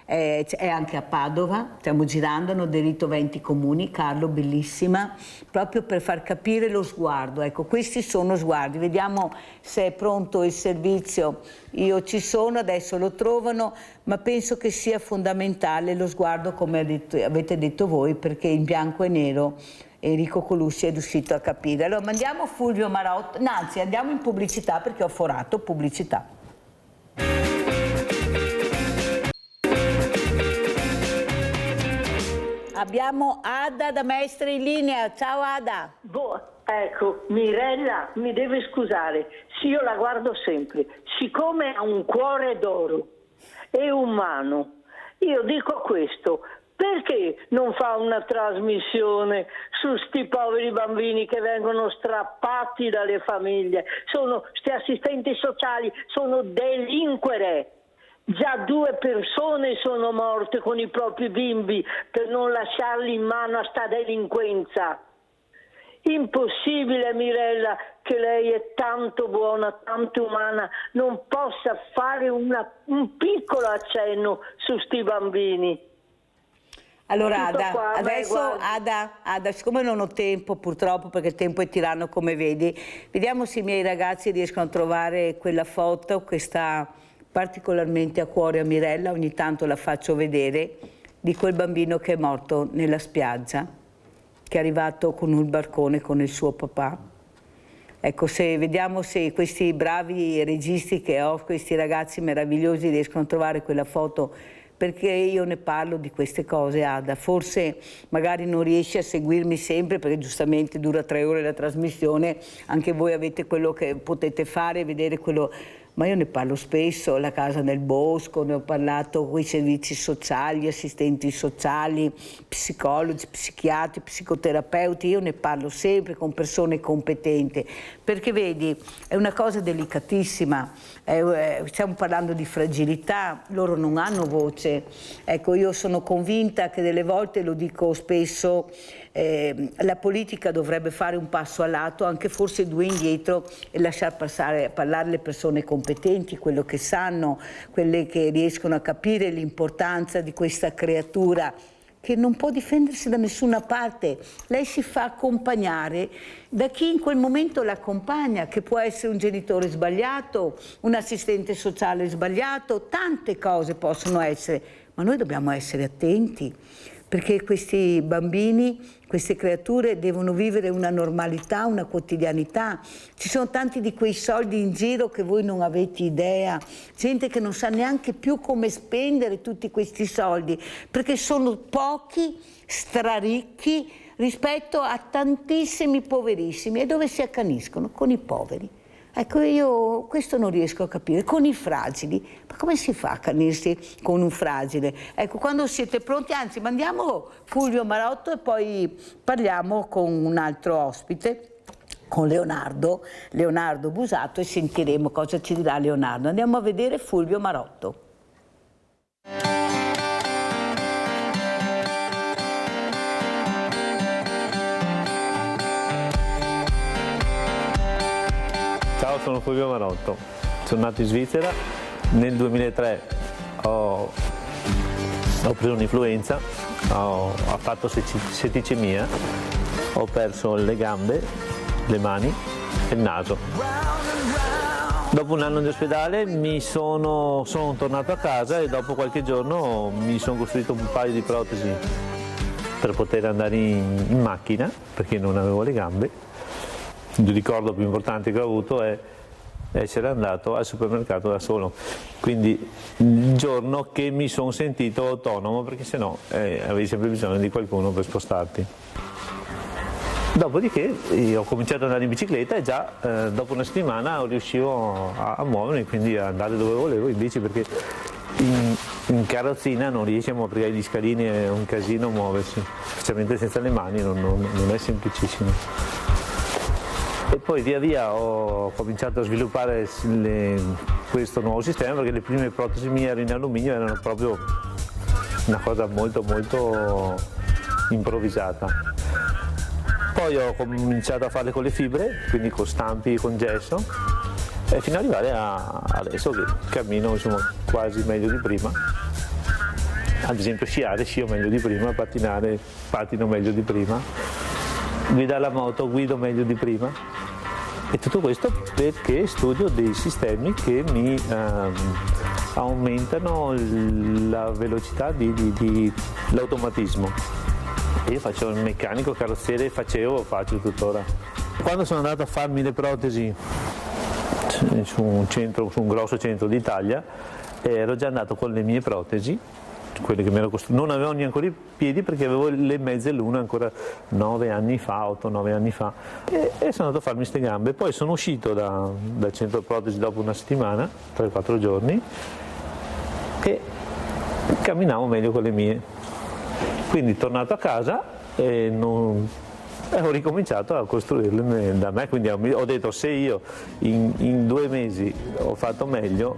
è anche a Padova, stiamo girando, hanno aderito 20 comuni, Carlo, bellissima, proprio per far capire lo sguardo. Ecco, questi sono sguardi, vediamo se è pronto il servizio. Io ci sono, adesso lo trovano, ma penso che sia fondamentale lo sguardo, come avete detto voi, perché in bianco e nero Enrico Colussi è riuscito a capire. Allora mandiamo Fulvio Marotto, anzi andiamo in pubblicità, perché ho forato pubblicità. Abbiamo Ada da Mestre in linea. Ciao Ada. Ecco, Mirella mi deve scusare, sì, io la guardo sempre. Siccome ha un cuore d'oro, è umano, io dico questo: perché non fa una trasmissione su sti poveri bambini che vengono strappati dalle famiglie? Sti assistenti sociali sono delinquere. Già 2 persone sono morte con i propri bimbi per non lasciarli in mano a sta delinquenza. Impossibile, Mirella, che lei è tanto buona, tanto umana, non possa fare un piccolo accenno su sti bambini. Allora Tutto Ada, qua, adesso Ada, siccome non ho tempo purtroppo, perché il tempo è tiranno come vedi, vediamo se i miei ragazzi riescono a trovare quella foto che sta particolarmente a cuore a Mirella, ogni tanto la faccio vedere, di quel bambino che è morto nella spiaggia, che è arrivato con un barcone con il suo papà. Ecco, vediamo se questi bravi registi che ho, questi ragazzi meravigliosi, riescono a trovare quella foto, perché io ne parlo di queste cose, Ada. Forse magari non riesci a seguirmi sempre, perché giustamente dura 3 ore la trasmissione, anche voi avete quello che potete fare, vedere quello... Ma io ne parlo spesso, la casa nel bosco, ne ho parlato con i servizi sociali, assistenti sociali, psicologi, psichiatri, psicoterapeuti, io ne parlo sempre con persone competenti, perché vedi, è una cosa delicatissima, stiamo parlando di fragilità, loro non hanno voce. Ecco, io sono convinta che delle volte, lo dico spesso, la politica dovrebbe fare un passo a lato, anche forse 2 indietro, e lasciar parlare le persone competenti, quello che sanno, quelle che riescono a capire l'importanza di questa creatura che non può difendersi da nessuna parte. Lei si fa accompagnare da chi in quel momento l'accompagna, che può essere un genitore sbagliato, un assistente sociale sbagliato, tante cose possono essere, ma noi dobbiamo essere attenti, perché questi bambini, queste creature devono vivere una normalità, una quotidianità. Ci sono tanti di quei soldi in giro che voi non avete idea, gente che non sa neanche più come spendere tutti questi soldi, perché sono pochi, straricchi, rispetto a tantissimi poverissimi. E dove si accaniscono? Con i poveri. Ecco, io questo non riesco a capire, con i fragili, ma come si fa a accanirsi con un fragile? Ecco, quando siete pronti, anzi mandiamo Fulvio Marotto e poi parliamo con un altro ospite, con Leonardo Busato, e sentiremo cosa ci dirà Leonardo. Andiamo a vedere Fulvio Marotto. Ciao, sono Fulvio Marotto, sono nato in Svizzera, nel 2003 ho preso un'influenza, ho fatto setticemia, ho perso le gambe, le mani e il naso. Dopo un anno di ospedale sono tornato a casa e dopo qualche giorno mi sono costruito un paio di protesi per poter andare in macchina, perché non avevo le gambe. Il ricordo più importante che ho avuto è essere andato al supermercato da solo, quindi il giorno che mi sono sentito autonomo, perché sennò avevi sempre bisogno di qualcuno per spostarti. Dopodiché ho cominciato ad andare in bicicletta e già dopo una settimana riuscivo a muovermi, quindi a andare dove volevo in bici, perché in carrozzina non riesci a muovere, gli scalini è un casino muoversi, specialmente senza le mani non è semplicissimo. E poi via via ho cominciato a sviluppare questo nuovo sistema, perché le prime protesi mie in alluminio erano proprio una cosa molto molto improvvisata. Poi ho cominciato a farle con le fibre, quindi con stampi, con gesso, e fino ad arrivare adesso che cammino insomma quasi meglio di prima. Ad esempio scio meglio di prima, pattino meglio di prima, guidare la moto guido meglio di prima. E tutto questo perché studio dei sistemi che mi aumentano la velocità dell'automatismo. Io faccio il meccanico, carrozziere, faccio tuttora. Quando sono andato a farmi le protesi su un grosso centro d'Italia, ero già andato con le mie protesi, quelle che mi ero costruito. Non avevo neanche i piedi perché avevo le mezze lune ancora 8-9 anni fa, e sono andato a farmi queste gambe. Poi sono uscito dal centro protesi dopo una settimana, 3-4 giorni, e camminavo meglio con le mie. Quindi tornato a casa e ho ricominciato a costruirle da me, quindi ho detto se io in 2 mesi ho fatto meglio,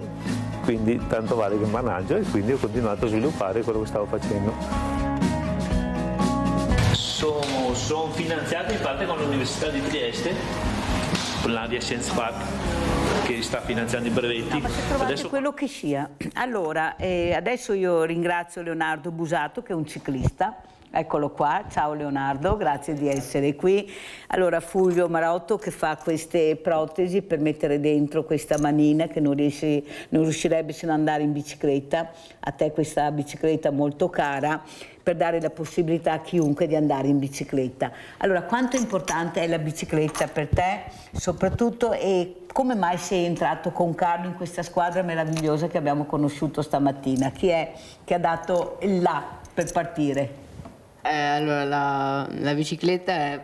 quindi tanto vale che managgio, e quindi ho continuato a sviluppare quello che stavo facendo. sono finanziati in parte con l'Università di Trieste, con l'Adia Science Park, che sta finanziando i brevetti. Adesso quello che sia. Allora, adesso io ringrazio Leonardo Busato, che è un ciclista. Eccolo qua, ciao Leonardo, grazie di essere qui. Allora Fulvio Marotto che fa queste protesi per mettere dentro questa manina che non riuscirebbe se non andare in bicicletta, a te questa bicicletta molto cara, per dare la possibilità a chiunque di andare in bicicletta. Allora, quanto importante è la bicicletta per te, soprattutto, e come mai sei entrato con Carlo in questa squadra meravigliosa che abbiamo conosciuto stamattina? Chi è che ha dato il là per partire? Allora, la bicicletta è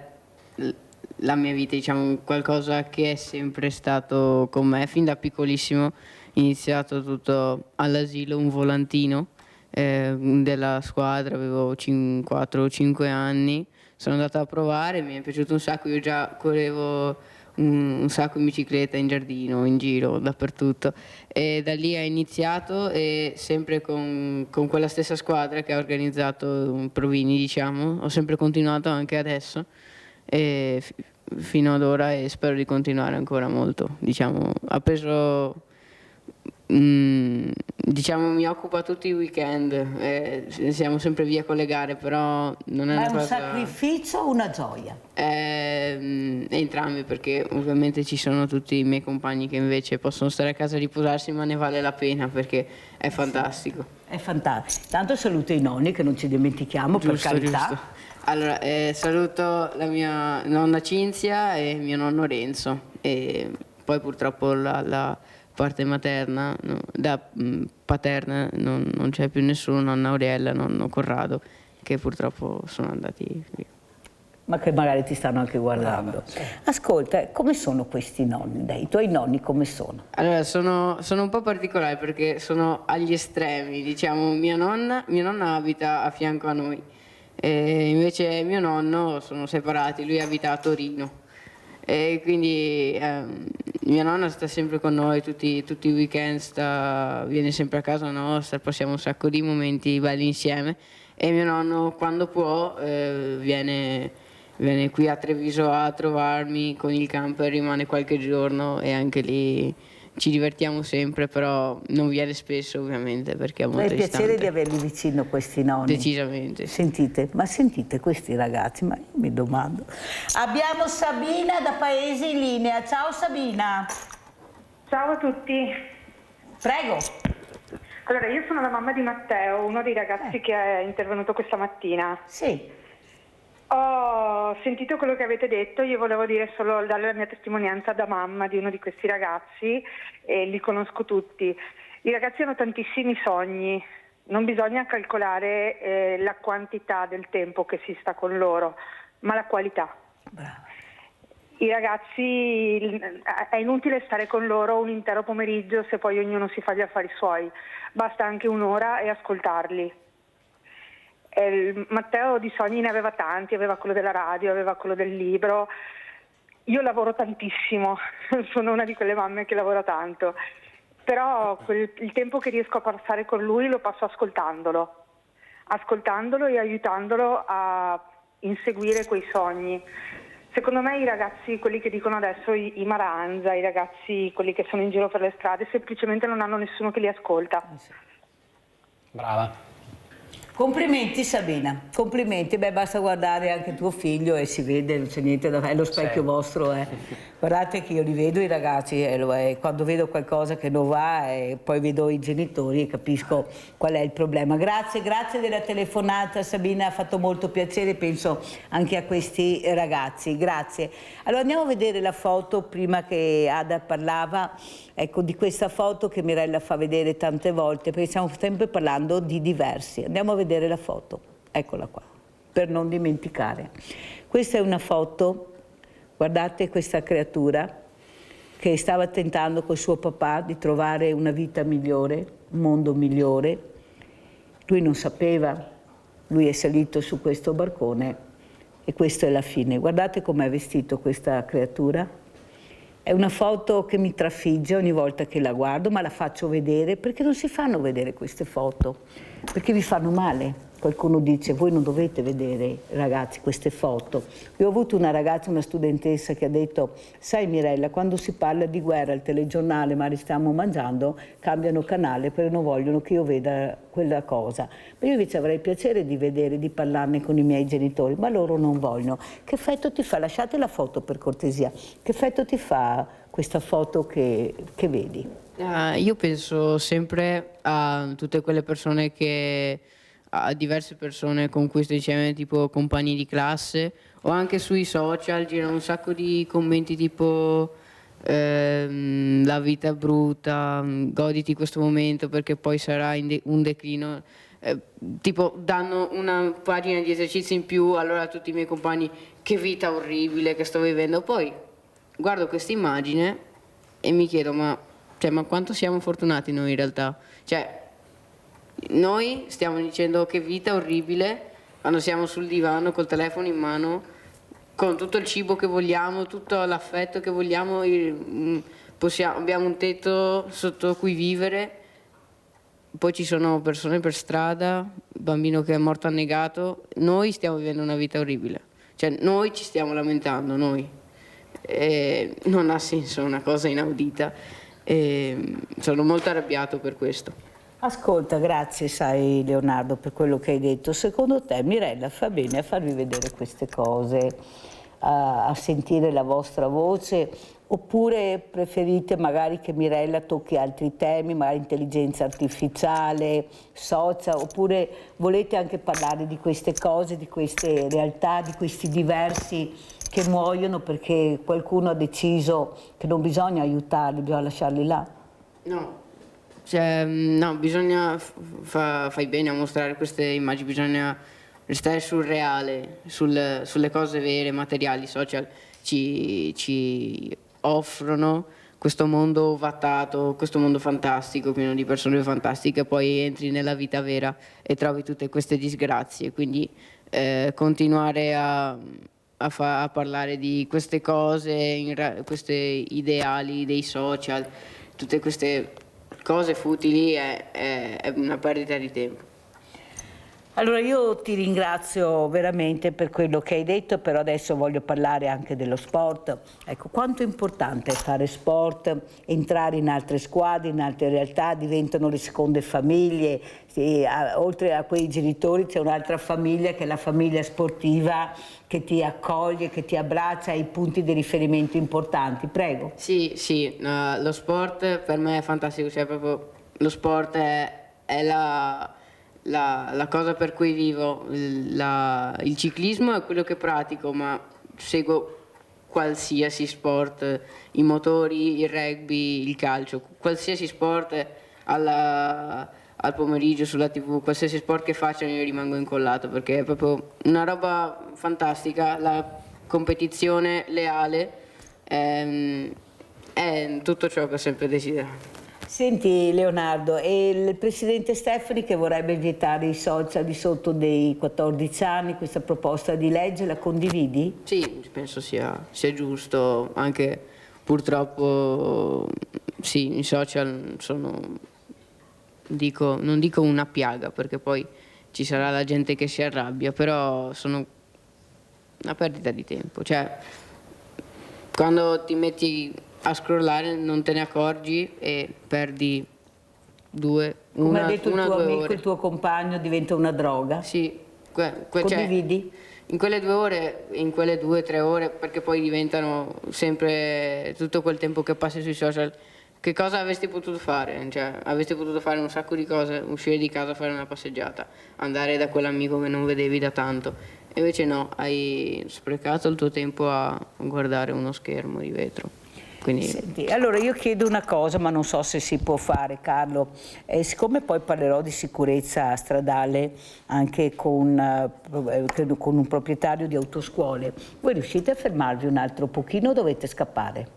la mia vita, diciamo, qualcosa che è sempre stato con me fin da piccolissimo. Ho iniziato tutto all'asilo, un volantino della squadra, avevo 4 o 5 anni, sono andata a provare, mi è piaciuto un sacco, io già correvo un sacco in bicicletta, in giardino, in giro, dappertutto, e da lì è iniziato, e sempre con quella stessa squadra che ha organizzato Provini, diciamo, ho sempre continuato anche adesso e fino ad ora, e spero di continuare ancora molto, diciamo. Ha preso, diciamo, mi occupa tutti i weekend, siamo sempre via con le gare, però non è Ma una è un cosa... sacrificio o una gioia? Entrambi, perché ovviamente ci sono tutti i miei compagni che invece possono stare a casa a riposarsi, ma ne vale la pena perché è fantastico. È fantastico. Tanto saluto i nonni, che non ci dimentichiamo, Giusto, per carità. giusto. Allora, saluto la mia nonna Cinzia e mio nonno Renzo, e poi purtroppo la parte materna, no, paterna non c'è più nessuno, nonna Aurella, nonno Corrado, che purtroppo sono andati via. Ma che magari ti stanno anche guardando. Ascolta, come sono questi nonni? Dai, i tuoi nonni come sono? Allora, sono un po' particolari perché sono agli estremi, diciamo. Mia nonna abita a fianco a noi, e invece mio nonno sono separati, lui abita a Torino. E quindi mia nonna sta sempre con noi tutti i weekend, viene sempre a casa nostra, passiamo un sacco di momenti belli insieme, e mio nonno quando può viene qui a Treviso a trovarmi con il camper, rimane qualche giorno e anche lì ci divertiamo sempre, però non viene spesso ovviamente perché è molto distante. È piacere di averli vicino questi nonni. Decisamente. Sentite questi ragazzi, ma io mi domando. Abbiamo Sabina da Paesi in linea. Ciao Sabina. Ciao a tutti. Prego. Allora, io sono la mamma di Matteo, uno dei ragazzi che è intervenuto questa mattina. Sì. Ho sentito quello che avete detto, io volevo dire solo, dare la mia testimonianza da mamma di uno di questi ragazzi, e li conosco tutti. I ragazzi hanno tantissimi sogni, non bisogna calcolare la quantità del tempo che si sta con loro, ma la qualità. Brava. I ragazzi, è inutile stare con loro un intero pomeriggio se poi ognuno si fa gli affari suoi, basta anche un'ora e ascoltarli. Matteo di sogni ne aveva tanti, aveva quello della radio, aveva quello del libro. Io lavoro tantissimo, sono una di quelle mamme che lavora tanto, però il tempo che riesco a passare con lui lo passo ascoltandolo e aiutandolo a inseguire quei sogni. Secondo me i ragazzi, quelli che dicono adesso i Maranza, i ragazzi, quelli che sono in giro per le strade, semplicemente non hanno nessuno che li ascolta. Brava. Complimenti Sabina, complimenti. Beh, basta guardare anche tuo figlio e si vede, non c'è niente da fare, è lo specchio vostro. Guardate che io li vedo i ragazzi, quando vedo qualcosa che non va, poi vedo i genitori e capisco qual è il problema. Grazie della telefonata Sabina, ha fatto molto piacere, penso anche a questi ragazzi, grazie. Allora andiamo a vedere la foto, prima che Ada parlava, ecco, di questa foto che Mirella fa vedere tante volte, perché stiamo sempre parlando di diversi. Andiamo a vedere la foto, eccola qua, per non dimenticare. Questa è una foto, guardate questa creatura che stava tentando col suo papà di trovare una vita migliore, un mondo migliore. Lui non sapeva, lui è salito su questo barcone e questa è la fine. Guardate com'è vestito questa creatura. È una foto che mi trafigge ogni volta che la guardo, ma la faccio vedere perché non si fanno vedere queste foto, perché vi fanno male. qualcuno dice voi non dovete vedere, ragazzi, queste foto. Io ho avuto una ragazza, una studentessa che ha detto sai Mirella, quando si parla di guerra al telegiornale ma stiamo mangiando, cambiano canale perché non vogliono che io veda quella cosa. Ma io invece avrei piacere di vedere, di parlarne con i miei genitori, ma loro non vogliono. Che effetto ti fa? Lasciate la foto per cortesia. Che effetto ti fa questa foto che vedi? Io penso sempre a tutte quelle persone a diverse persone con cui sto insieme, tipo compagni di classe, o anche sui social girano un sacco di commenti tipo la vita è brutta, goditi questo momento perché poi sarà un declino. Tipo danno una pagina di esercizi in più, allora a tutti i miei compagni che vita orribile che sto vivendo. Poi guardo questa immagine e mi chiedo ma quanto siamo fortunati noi in realtà? Cioè, noi stiamo dicendo che vita orribile quando siamo sul divano col telefono in mano, con tutto il cibo che vogliamo, tutto l'affetto che vogliamo, abbiamo un tetto sotto cui vivere, poi ci sono persone per strada, bambino che è morto annegato, noi stiamo vivendo una vita orribile, cioè noi ci stiamo lamentando, noi. Non ha senso, è una cosa inaudita. Sono molto arrabbiato per questo. Ascolta, grazie sai Leonardo per quello che hai detto. Secondo te Mirella fa bene a farvi vedere queste cose, a sentire la vostra voce, oppure preferite magari che Mirella tocchi altri temi, magari intelligenza artificiale, social, oppure volete anche parlare di queste cose, di queste realtà, di questi diversi che muoiono perché qualcuno ha deciso che non bisogna aiutarli, bisogna lasciarli là? No, no, bisogna, fai bene a mostrare queste immagini, bisogna restare sul reale, sulle cose vere, materiali. Social ci offrono questo mondo ovattato, questo mondo fantastico, pieno di persone fantastiche, poi entri nella vita vera e trovi tutte queste disgrazie, quindi continuare a parlare di queste cose, questi ideali dei social, tutte queste cose futili è una perdita di tempo. Allora io ti ringrazio veramente per quello che hai detto, però adesso voglio parlare anche dello sport. Ecco, quanto è importante fare sport, entrare in altre squadre, in altre realtà, diventano le seconde famiglie. Oltre a quei genitori c'è un'altra famiglia che è la famiglia sportiva che ti accoglie, che ti abbraccia, hai punti di riferimento importanti. Prego. Sì, lo sport per me è fantastico, cioè proprio lo sport è la cosa per cui vivo. Il ciclismo è quello che pratico, ma seguo qualsiasi sport, i motori, il rugby, il calcio, qualsiasi sport al pomeriggio sulla TV, qualsiasi sport che facciano io rimango incollato perché è proprio una roba fantastica, la competizione leale è tutto ciò che ho sempre desiderato. Senti Leonardo, e il presidente Stefani che vorrebbe vietare i social di sotto dei 14 anni, questa proposta di legge la condividi? Sì, penso sia giusto, anche purtroppo sì, i social sono, non dico una piaga perché poi ci sarà la gente che si arrabbia, però sono una perdita di tempo, cioè quando ti metti a scrollare non te ne accorgi e perdi come ha detto il tuo amico, il tuo compagno, diventa una droga? Sì. Condividi? In quelle 2 ore, in quelle 2-3 ore, perché poi diventano sempre tutto quel tempo che passi sui social. Che cosa avresti potuto fare? Cioè, avresti potuto fare un sacco di cose, uscire di casa, fare una passeggiata, andare da quell'amico che non vedevi da tanto. E invece no, hai sprecato il tuo tempo a guardare uno schermo di vetro. Quindi... Senti, allora io chiedo una cosa, ma non so se si può fare, Carlo. Siccome poi parlerò di sicurezza stradale anche con un proprietario di autoscuole, voi riuscite a fermarvi un altro pochino o dovete scappare?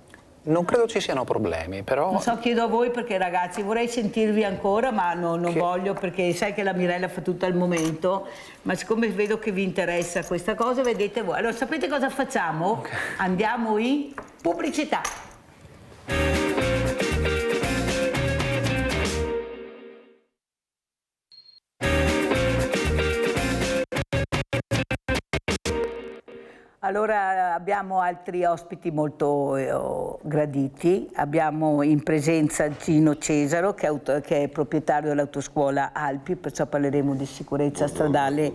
Non credo ci siano problemi, però... Non so, chiedo a voi perché ragazzi vorrei sentirvi ancora, ma non voglio perché sai che la Mirella fa tutto al momento, ma siccome vedo che vi interessa questa cosa, vedete voi. Allora sapete cosa facciamo? Okay. Andiamo in pubblicità. Allora abbiamo altri ospiti molto graditi, abbiamo in presenza Gino Cesaro che è proprietario dell'autoscuola Alpi, perciò parleremo di sicurezza stradale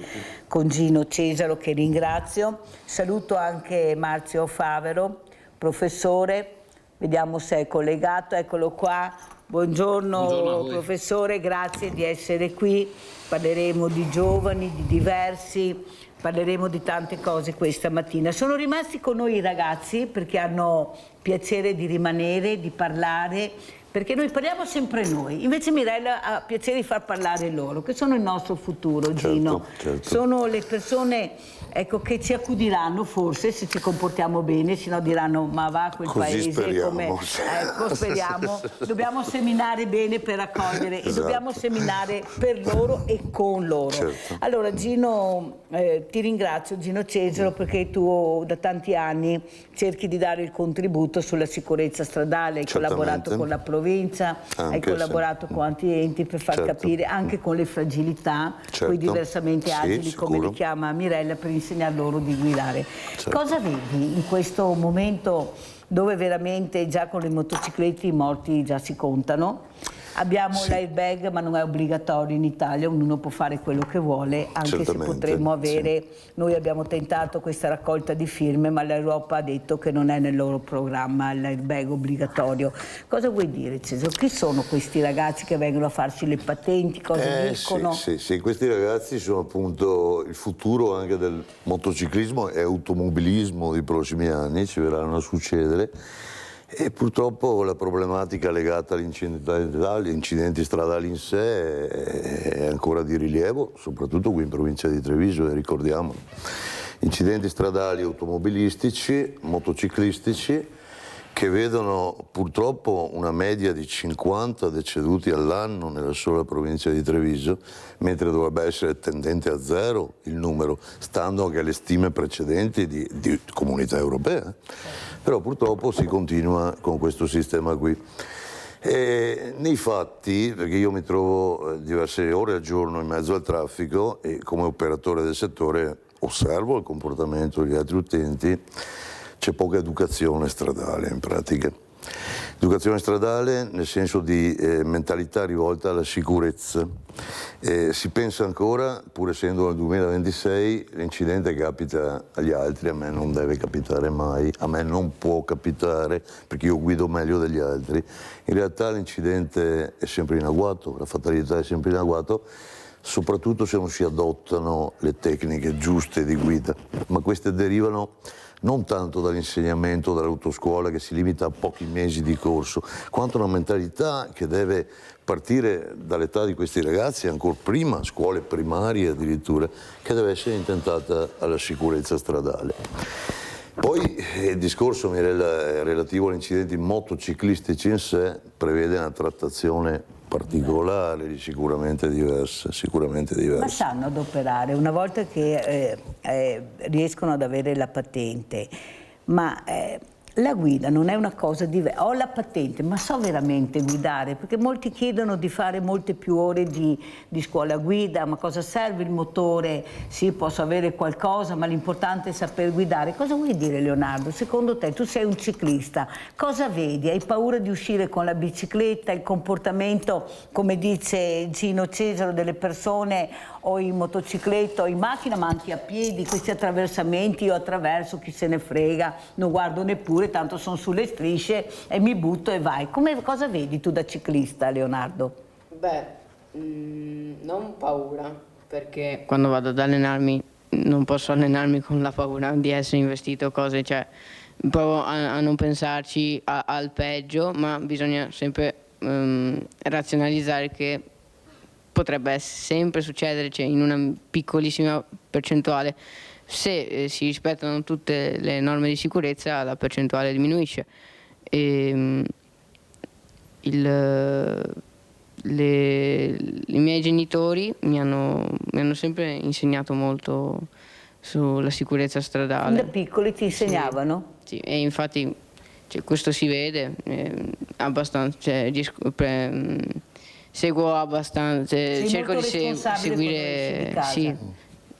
con Gino Cesaro che ringrazio. Saluto anche Marzio Favero, professore, vediamo se è collegato, eccolo qua. Buongiorno professore, grazie di essere qui, parleremo di giovani, di diversi, parleremo di tante cose questa mattina. Sono rimasti con noi i ragazzi perché hanno piacere di rimanere, di parlare, perché noi parliamo sempre noi, invece Mirella ha piacere di far parlare loro, che sono il nostro futuro, Gino. Certo. Sono le persone, ecco, che ci accudiranno forse se ci comportiamo bene, sennò diranno ma va quel Così paese speriamo. come... Ecco, speriamo. Dobbiamo seminare bene per raccogliere e dobbiamo seminare per loro e con loro. Certo. Allora Gino, ti ringrazio Gino Cesaro perché tu da tanti anni cerchi di dare il contributo sulla sicurezza stradale, hai collaborato con la provincia, hai collaborato con altri enti per far capire anche con le fragilità, quei diversamente agili come li chiama Mirella, per insegnare loro di guidare. Cosa vedi in questo momento dove veramente già con le motociclette i morti già si contano? Abbiamo l'airbag ma non è obbligatorio in Italia, ognuno può fare quello che vuole, anche se potremmo avere, noi abbiamo tentato questa raccolta di firme ma l'Europa ha detto che non è nel loro programma l'airbag obbligatorio. Cosa vuoi dire Cesaro? Chi sono questi ragazzi che vengono a farsi le patenti, cosa dicono? Sì, questi ragazzi sono appunto il futuro anche del motociclismo e automobilismo dei prossimi anni, ci verranno a succedere. E purtroppo la problematica legata agli incidenti stradali in sé è ancora di rilievo, soprattutto qui in provincia di Treviso, e ricordiamo incidenti stradali automobilistici, motociclistici, che vedono purtroppo una media di 50 deceduti all'anno nella sola provincia di Treviso, mentre dovrebbe essere tendente a zero il numero, stando anche alle stime precedenti di comunità europea. Però purtroppo si continua con questo sistema qui. E nei fatti, perché io mi trovo diverse ore al giorno in mezzo al traffico e come operatore del settore osservo il comportamento degli altri utenti, c'è poca educazione stradale in pratica. Educazione stradale nel senso di mentalità rivolta alla sicurezza. Si pensa ancora, pur essendo nel 2026, l'incidente capita agli altri, a me non deve capitare mai, a me non può capitare perché io guido meglio degli altri. In realtà l'incidente è sempre in agguato, la fatalità è sempre in agguato, soprattutto se non si adottano le tecniche giuste di guida, ma queste derivano non tanto dall'insegnamento dell'autoscuola che si limita a pochi mesi di corso, quanto una mentalità che deve partire dall'età di questi ragazzi, ancora prima, scuole primarie addirittura, che deve essere intentata alla sicurezza stradale. Poi il discorso relativo agli incidenti motociclistici in sé prevede una trattazione particolare, sicuramente diversa. Ma sanno adoperare, una volta che riescono ad avere la patente, ma la guida non è una cosa diversa. Ho la patente, ma so veramente guidare? Perché molti chiedono di fare molte più ore di scuola guida, ma cosa serve il motore? Sì, posso avere qualcosa, ma l'importante è saper guidare. Cosa vuoi dire Leonardo? Secondo te, tu sei un ciclista, cosa vedi? Hai paura di uscire con la bicicletta, il comportamento, come dice Gino Cesaro, delle persone o in motocicletta o in macchina, ma anche a piedi, questi attraversamenti, io attraverso, chi se ne frega, non guardo neppure, tanto sono sulle strisce e mi butto e vai. Cosa vedi tu da ciclista, Leonardo? Beh, non paura, perché quando vado ad allenarmi non posso allenarmi con la paura di essere investito cose, cioè provo a non pensarci al peggio, ma bisogna sempre razionalizzare che potrebbe sempre succedere, cioè in una piccolissima percentuale. Se si rispettano tutte le norme di sicurezza la percentuale diminuisce. I miei genitori mi hanno sempre insegnato molto sulla sicurezza stradale. Da piccoli ti insegnavano? Sì, e infatti questo si vede abbastanza, seguo abbastanza, cerco di seguire, sì,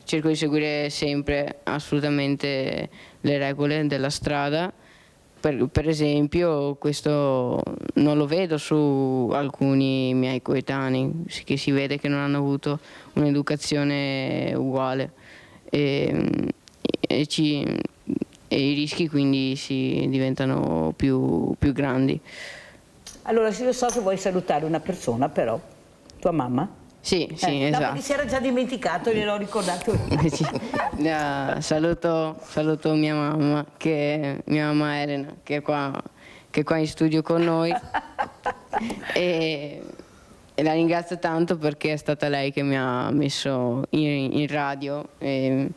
cerco di seguire sempre assolutamente le regole della strada. Per esempio, questo non lo vedo su alcuni miei coetanei, che si vede che non hanno avuto un'educazione uguale e i rischi quindi si diventano più grandi. Allora, io so che vuoi salutare una persona, però, tua mamma? Sì, No, esatto. perché si era già dimenticato, gliel'ho ricordato io. Saluto mia mamma Elena, che è qua in studio con noi e la ringrazio tanto perché è stata lei che mi ha messo in radio e,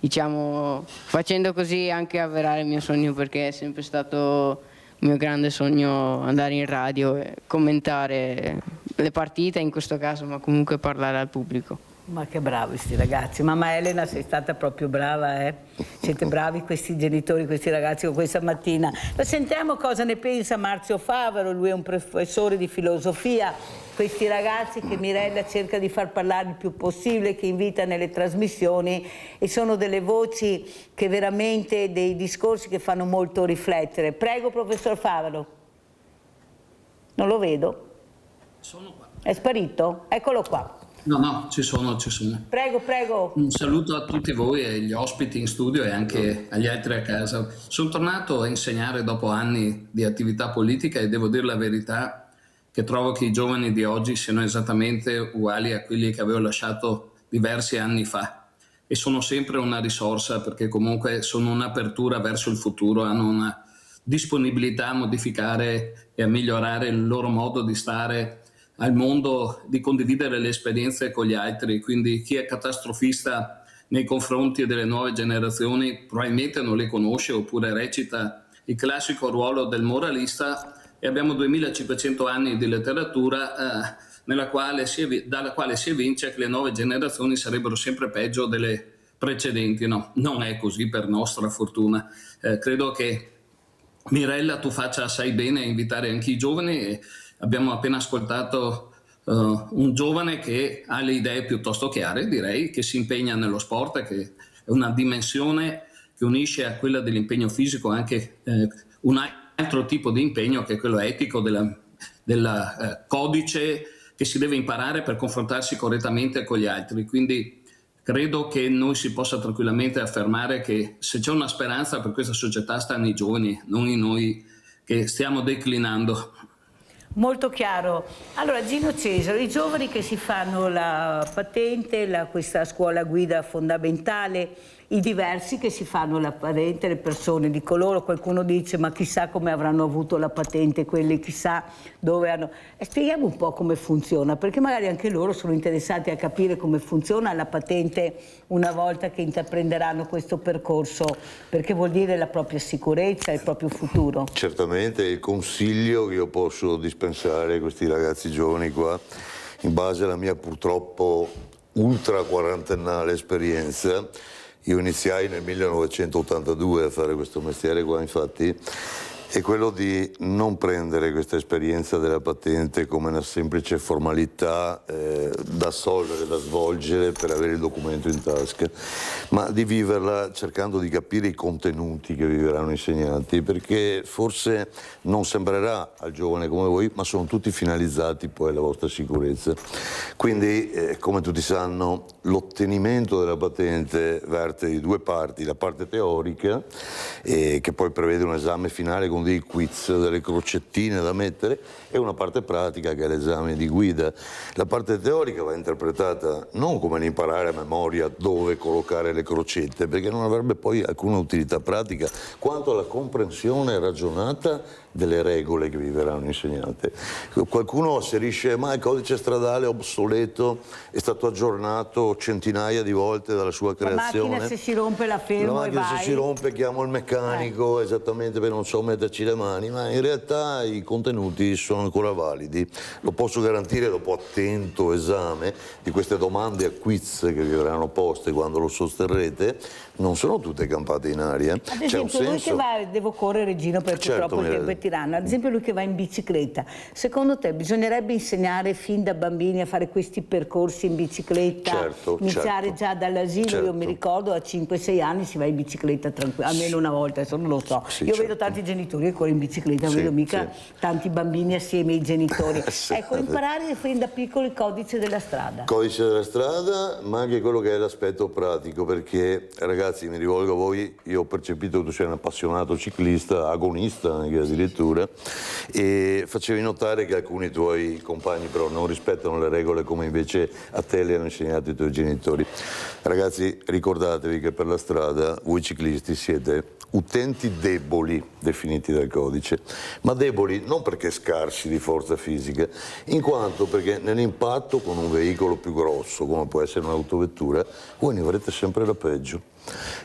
diciamo, facendo così anche avverare il mio sogno, perché è sempre stato il mio grande sogno andare in radio e commentare le partite in questo caso, ma comunque parlare al pubblico. Ma che bravi sti ragazzi, mamma Elena sei stata proprio brava, siete bravi questi genitori, questi ragazzi con questa mattina. Lo sentiamo cosa ne pensa Marzio Favaro, lui è un professore di filosofia, questi ragazzi che Mirella cerca di far parlare il più possibile, che invita nelle trasmissioni e sono delle voci che veramente, dei discorsi che fanno molto riflettere. Prego professor Favaro. Non lo vedo. Sono qua. È sparito? Eccolo qua. No, ci sono. Prego, prego. Un saluto a tutti voi e agli ospiti in studio e anche agli altri a casa. Sono tornato a insegnare dopo anni di attività politica e devo dire la verità che trovo che i giovani di oggi siano esattamente uguali a quelli che avevo lasciato diversi anni fa e sono sempre una risorsa perché comunque sono un'apertura verso il futuro, hanno una disponibilità a modificare e a migliorare il loro modo di stare al mondo, di condividere le esperienze con gli altri, quindi chi è catastrofista nei confronti delle nuove generazioni probabilmente non le conosce oppure recita il classico ruolo del moralista e abbiamo 2500 anni di letteratura dalla quale si evince che le nuove generazioni sarebbero sempre peggio delle precedenti. No, non è così per nostra fortuna. Credo che Mirella tu faccia assai bene a invitare anche i giovani e abbiamo appena ascoltato un giovane che ha le idee piuttosto chiare, direi, che si impegna nello sport, che è una dimensione che unisce a quella dell'impegno fisico anche un altro tipo di impegno che è quello etico del codice che si deve imparare per confrontarsi correttamente con gli altri. Quindi credo che noi si possa tranquillamente affermare che se c'è una speranza per questa società sta nei giovani, non in noi che stiamo declinando. Molto chiaro. Allora Gino Cesare, i giovani che si fanno la patente, questa scuola guida fondamentale, i diversi che si fanno la patente, le persone di coloro, qualcuno dice ma chissà come avranno avuto la patente, quelli chissà dove hanno... Spieghiamo un po' come funziona, perché magari anche loro sono interessati a capire come funziona la patente una volta che intraprenderanno questo percorso, perché vuol dire la propria sicurezza, il proprio futuro. Certamente il consiglio che io posso dispensare a questi ragazzi giovani qua, in base alla mia purtroppo ultra quarantennale esperienza, io iniziai nel 1982 a fare questo mestiere qua, infatti, è quello di non prendere questa esperienza della patente come una semplice formalità da assolvere, da svolgere per avere il documento in tasca, ma di viverla cercando di capire i contenuti che vi verranno insegnati, perché forse non sembrerà al giovane come voi, ma sono tutti finalizzati poi alla vostra sicurezza. Quindi, come tutti sanno, l'ottenimento della patente verte di due parti, la parte teorica, che poi prevede un esame finale con dei quiz, delle crocettine da mettere, e una parte pratica che è l'esame di guida. La parte teorica va interpretata non come l'imparare a memoria dove collocare le crocette, perché non avrebbe poi alcuna utilità pratica, quanto alla comprensione ragionata delle regole che vi verranno insegnate. Qualcuno asserisce ma il codice stradale è obsoleto, è stato aggiornato centinaia di volte dalla sua creazione. La macchina se si rompe la fermo e vai. La macchina se si rompe chiamo il meccanico, esattamente, perché non so metterci metterci le mani, ma in realtà i contenuti sono ancora validi. Lo posso garantire dopo attento esame di queste domande a quiz che vi verranno poste quando lo sosterrete. Non sono tutte campate in aria. Ad esempio, lui che va, devo correre Gino perché purtroppo il tempo è tiranno, ad esempio lui che va in bicicletta, secondo te bisognerebbe insegnare fin da bambini a fare questi percorsi in bicicletta, iniziare già dall'asilo? Io mi ricordo a 5-6 anni si va in bicicletta tranquillo, almeno una volta, adesso non lo so. Io vedo tanti genitori che corrono in bicicletta, non vedo mica tanti bambini assieme ai genitori. Ecco, imparare fin da piccolo il codice della strada. Codice della strada, ma anche quello che è l'aspetto pratico, perché ragazzi, mi rivolgo a voi, io ho percepito che tu sei un appassionato ciclista, agonista anche addirittura, e facevi notare che alcuni tuoi compagni però non rispettano le regole come invece a te le hanno insegnato i tuoi genitori. Ragazzi, ricordatevi che per la strada voi ciclisti siete utenti deboli definiti dal codice, ma deboli non perché scarsi di forza fisica, in quanto perché nell'impatto con un veicolo più grosso, come può essere un'autovettura, voi ne avrete sempre la peggio.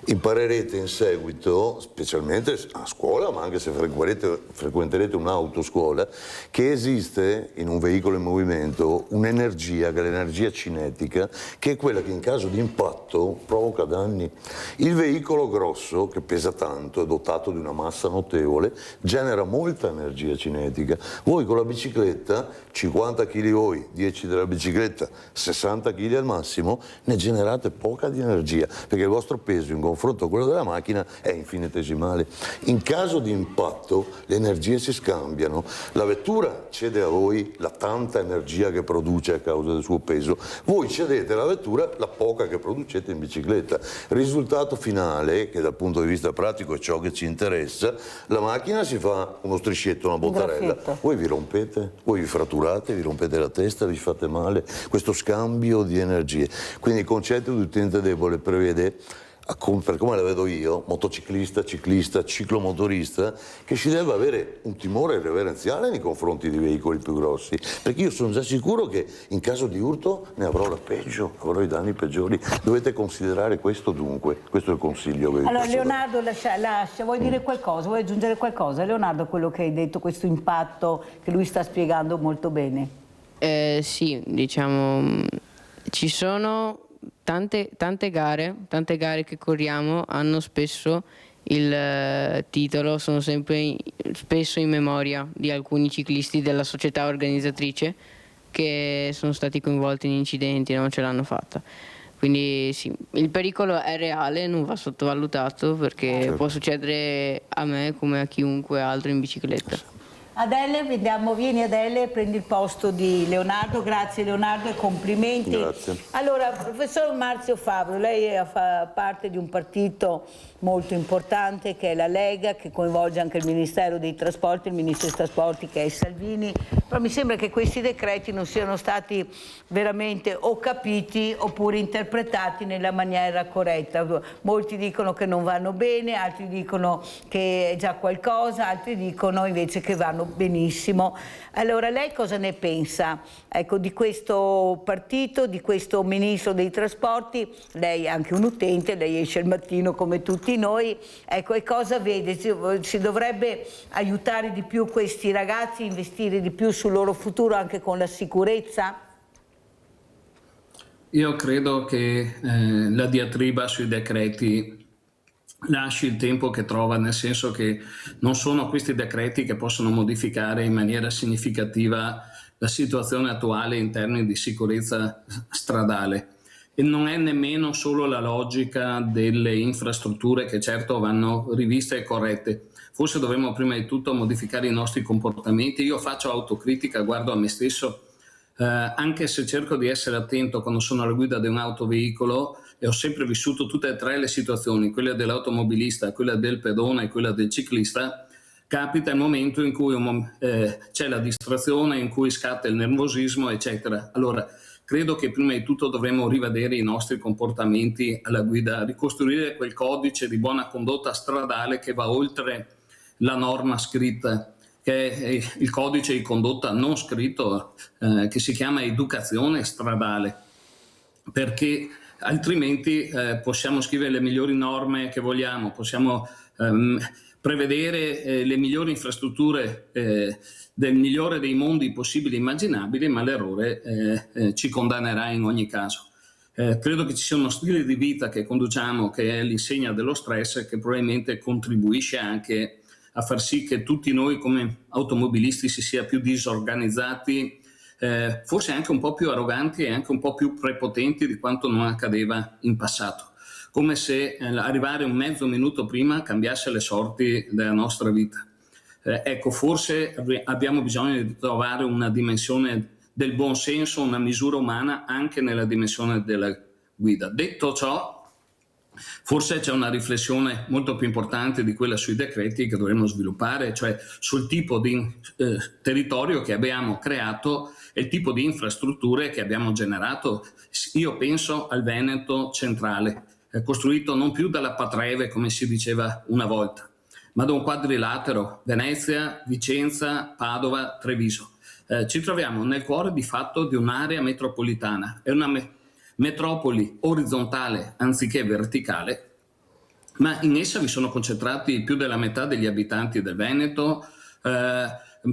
Imparerete in seguito, specialmente a scuola, ma anche se frequenterete un'autoscuola, che esiste in un veicolo in movimento un'energia, che è l'energia cinetica, che è quella che in caso di impatto provoca danni. Il veicolo grosso, che pesa tanto, è dotato di una massa notevole, genera molta energia cinetica. Voi con la bicicletta, 50 kg voi, 10 della bicicletta, 60 kg al massimo, ne generate poca di energia, perché il vostro peso in confronto a quello della macchina è infinitesimale. In caso di impatto le energie si scambiano, la vettura cede a voi la tanta energia che produce a causa del suo peso, voi cedete alla vettura la poca che producete in bicicletta. Risultato finale, che dal punto di vista pratico è ciò che ci interessa, la macchina si fa uno striscietto, una bottarella, voi vi rompete, voi vi fratturate, vi rompete la testa, vi fate male, questo scambio di energie. Quindi il concetto di utente debole prevede, per come la vedo io, motociclista, ciclista, ciclomotorista, che si deve avere un timore reverenziale nei confronti di veicoli più grossi, perché io sono già sicuro che in caso di urto ne avrò la peggio, avrò i danni peggiori. Dovete considerare questo dunque, questo è il consiglio che vi Allora posso Leonardo, lascia, vuoi dire qualcosa? Vuoi aggiungere qualcosa? Leonardo, quello che hai detto, questo impatto che lui sta spiegando molto bene. Sì, diciamo, ci sono tante gare che corriamo hanno spesso il titolo, sono spesso in memoria di alcuni ciclisti della società organizzatrice che sono stati coinvolti in incidenti e non ce l'hanno fatta. Quindi sì, il pericolo è reale, non va sottovalutato, perché può succedere a me come a chiunque altro in bicicletta. Adele, vieni Adele, prendi il posto di Leonardo. Grazie Leonardo e complimenti. Grazie. Allora, professor Marzio Fabro, lei fa parte di un partito molto importante che è la Lega, che coinvolge anche il Ministero dei Trasporti, il Ministro dei Trasporti che è Salvini, però mi sembra che questi decreti non siano stati veramente o capiti oppure interpretati nella maniera corretta. Molti dicono che non vanno bene, altri dicono che è già qualcosa, altri dicono invece che vanno benissimo. Allora lei cosa ne pensa? Ecco, di questo partito, di questo Ministro dei Trasporti? Lei è anche un utente, lei esce al mattino come tutti noi, ecco, e cosa vede? Si dovrebbe aiutare di più questi ragazzi, investire di più sul loro futuro anche con la sicurezza? Io credo che la diatriba sui decreti lasci il tempo che trova, nel senso che non sono questi decreti che possono modificare in maniera significativa la situazione attuale in termini di sicurezza stradale. E non è nemmeno solo la logica delle infrastrutture, che certo vanno riviste e corrette. Forse dovremmo prima di tutto modificare i nostri comportamenti. Io faccio autocritica, guardo a me stesso, anche se cerco di essere attento quando sono alla guida di un autoveicolo, e ho sempre vissuto tutte e tre le situazioni, quella dell'automobilista, quella del pedone e quella del ciclista. Capita il momento in cui c'è la distrazione, in cui scatta il nervosismo, eccetera. Allora, credo che prima di tutto dovremmo rivedere i nostri comportamenti alla guida, ricostruire quel codice di buona condotta stradale che va oltre la norma scritta, che è il codice di condotta non scritto, che si chiama educazione stradale, perché altrimenti possiamo scrivere le migliori norme che vogliamo, possiamo prevedere le migliori infrastrutture del migliore dei mondi possibili e immaginabili, ma l'errore ci condannerà in ogni caso. Credo che ci sia uno stile di vita che conduciamo che è l'insegna dello stress, che probabilmente contribuisce anche a far sì che tutti noi come automobilisti si sia più disorganizzati, forse anche un po' più arroganti e anche un po' più prepotenti di quanto non accadeva in passato, come se arrivare un mezzo minuto prima cambiasse le sorti della nostra vita. Ecco, forse abbiamo bisogno di trovare una dimensione del buon senso, una misura umana anche nella dimensione della guida. Detto ciò, forse c'è una riflessione molto più importante di quella sui decreti che dovremmo sviluppare, cioè sul tipo di territorio che abbiamo creato e il tipo di infrastrutture che abbiamo generato. Io penso al Veneto centrale, costruito non più dalla Patreve come si diceva una volta, ma da un quadrilatero: Venezia, Vicenza, Padova, Treviso. Ci troviamo nel cuore di fatto di un'area metropolitana, è una metropoli orizzontale anziché verticale, ma in essa vi sono concentrati più della metà degli abitanti del Veneto,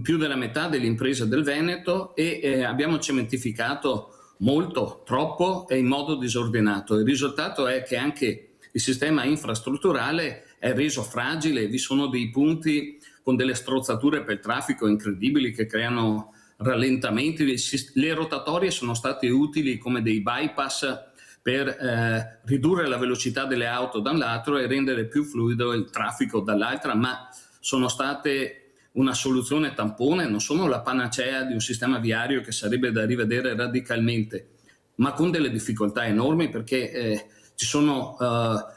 più della metà delle imprese del Veneto e abbiamo cementificato molto, troppo e in modo disordinato. Il risultato è che anche il sistema infrastrutturale è reso fragile, vi sono dei punti con delle strozzature per il traffico incredibili che creano rallentamenti. Le rotatorie sono state utili come dei bypass per ridurre la velocità delle auto da un lato e rendere più fluido il traffico dall'altra, ma sono state una soluzione tampone, non sono la panacea di un sistema viario che sarebbe da rivedere radicalmente, ma con delle difficoltà enormi perché ci sono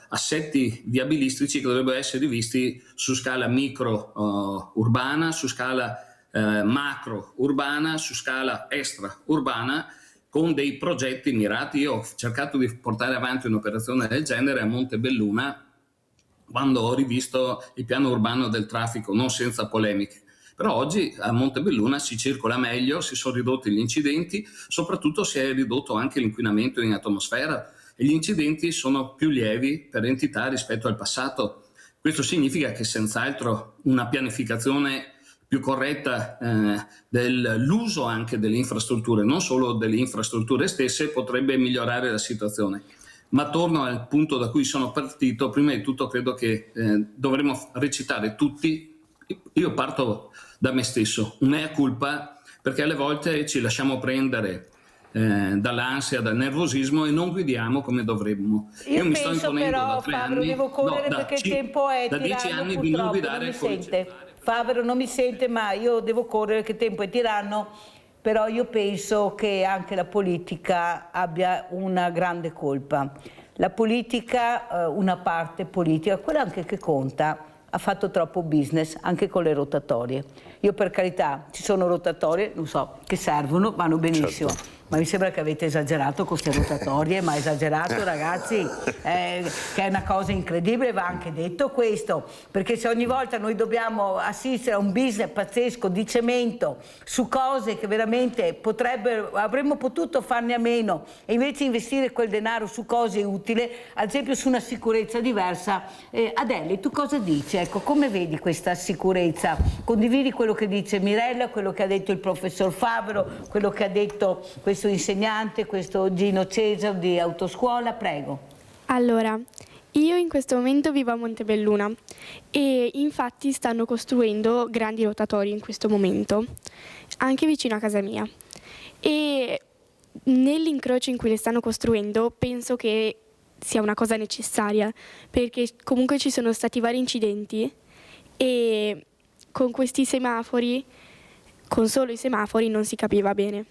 assetti viabilistici che dovrebbero essere rivisti su scala micro urbana, su scala macro urbana, su scala extra urbana, con dei progetti mirati. Io ho cercato di portare avanti un'operazione del genere a Montebelluna quando ho rivisto il piano urbano del traffico, non senza polemiche. Però oggi a Montebelluna si circola meglio, si sono ridotti gli incidenti, soprattutto si è ridotto anche l'inquinamento in atmosfera e gli incidenti sono più lievi per entità rispetto al passato. Questo significa che senz'altro una pianificazione più corretta dell'uso anche delle infrastrutture, non solo delle infrastrutture stesse, potrebbe migliorare la situazione. Ma torno al punto da cui sono partito. Prima di tutto credo che dovremmo recitare tutti, io parto da me stesso, un mea culpa, perché alle volte ci lasciamo prendere dall'ansia, dal nervosismo e non guidiamo come dovremmo. Io mi sto penso imponendo però, da 3 Fabio, anni, devo correre perché il tempo è da 10 tiranno, anni di non guidare non mi con il sente. Fabio non mi sente, ma io devo correre perché il tempo è tiranno, però io penso che anche la politica abbia una grande colpa. La politica, una parte politica, quella anche che conta, ha fatto troppo business anche con le rotatorie. Io per carità, ci sono rotatorie, non so, che servono, vanno benissimo. Certo. Ma mi sembra che avete esagerato con queste rotatorie, ma esagerato ragazzi, che è una cosa incredibile, va anche detto questo, perché se ogni volta noi dobbiamo assistere a un business pazzesco di cemento su cose che veramente avremmo potuto farne a meno e invece investire quel denaro su cose utili, ad esempio su una sicurezza diversa. Adele, tu cosa dici? Ecco, come vedi questa sicurezza? Condividi quello che dice Mirella, quello che ha detto il professor Favero, quello che ha detto questo insegnante, questo Gino Cesar di autoscuola, prego. Allora, io in questo momento vivo a Montebelluna e infatti stanno costruendo grandi rotatori in questo momento, anche vicino a casa mia. E nell'incrocio in cui le stanno costruendo penso che sia una cosa necessaria, perché comunque ci sono stati vari incidenti e con questi semafori, con solo i semafori non si capiva bene.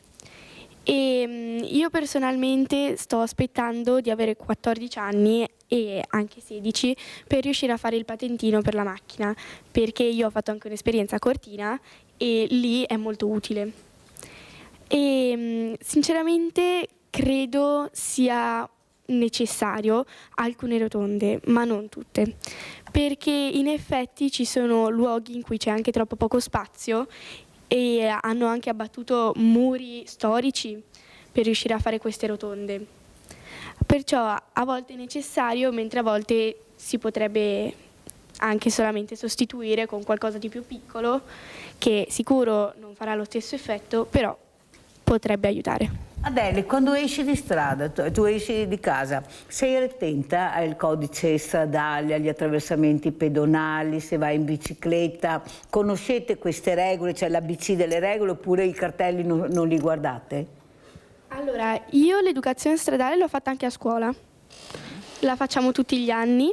E io personalmente sto aspettando di avere 14 anni e anche 16 per riuscire a fare il patentino per la macchina, perché io ho fatto anche un'esperienza a Cortina e lì è molto utile. E sinceramente credo sia necessario alcune rotonde, ma non tutte, perché in effetti ci sono luoghi in cui c'è anche troppo poco spazio e hanno anche abbattuto muri storici per riuscire a fare queste rotonde. Perciò a volte è necessario, mentre a volte si potrebbe anche solamente sostituire con qualcosa di più piccolo, che sicuro non farà lo stesso effetto, però potrebbe aiutare. Adele, quando esci di strada, tu esci di casa, sei attenta al codice stradale, agli attraversamenti pedonali, se vai in bicicletta, conoscete queste regole, cioè l'ABC delle regole, oppure i cartelli non li guardate? Allora, io l'educazione stradale l'ho fatta anche a scuola, la facciamo tutti gli anni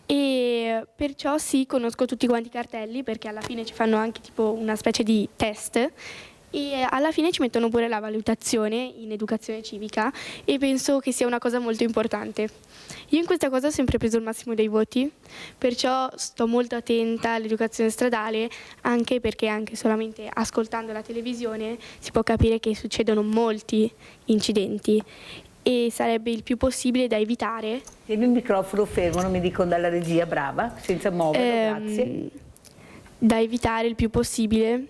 e perciò sì, conosco tutti quanti i cartelli, perché alla fine ci fanno anche tipo una specie di test e alla fine ci mettono pure la valutazione in educazione civica e penso che sia una cosa molto importante. Io in questa cosa ho sempre preso il massimo dei voti, perciò sto molto attenta all'educazione stradale, anche perché anche solamente ascoltando la televisione si può capire che succedono molti incidenti e sarebbe il più possibile da evitare. Tieni il microfono fermo, non mi dicono dalla regia, brava, senza muoverlo, grazie. Da evitare il più possibile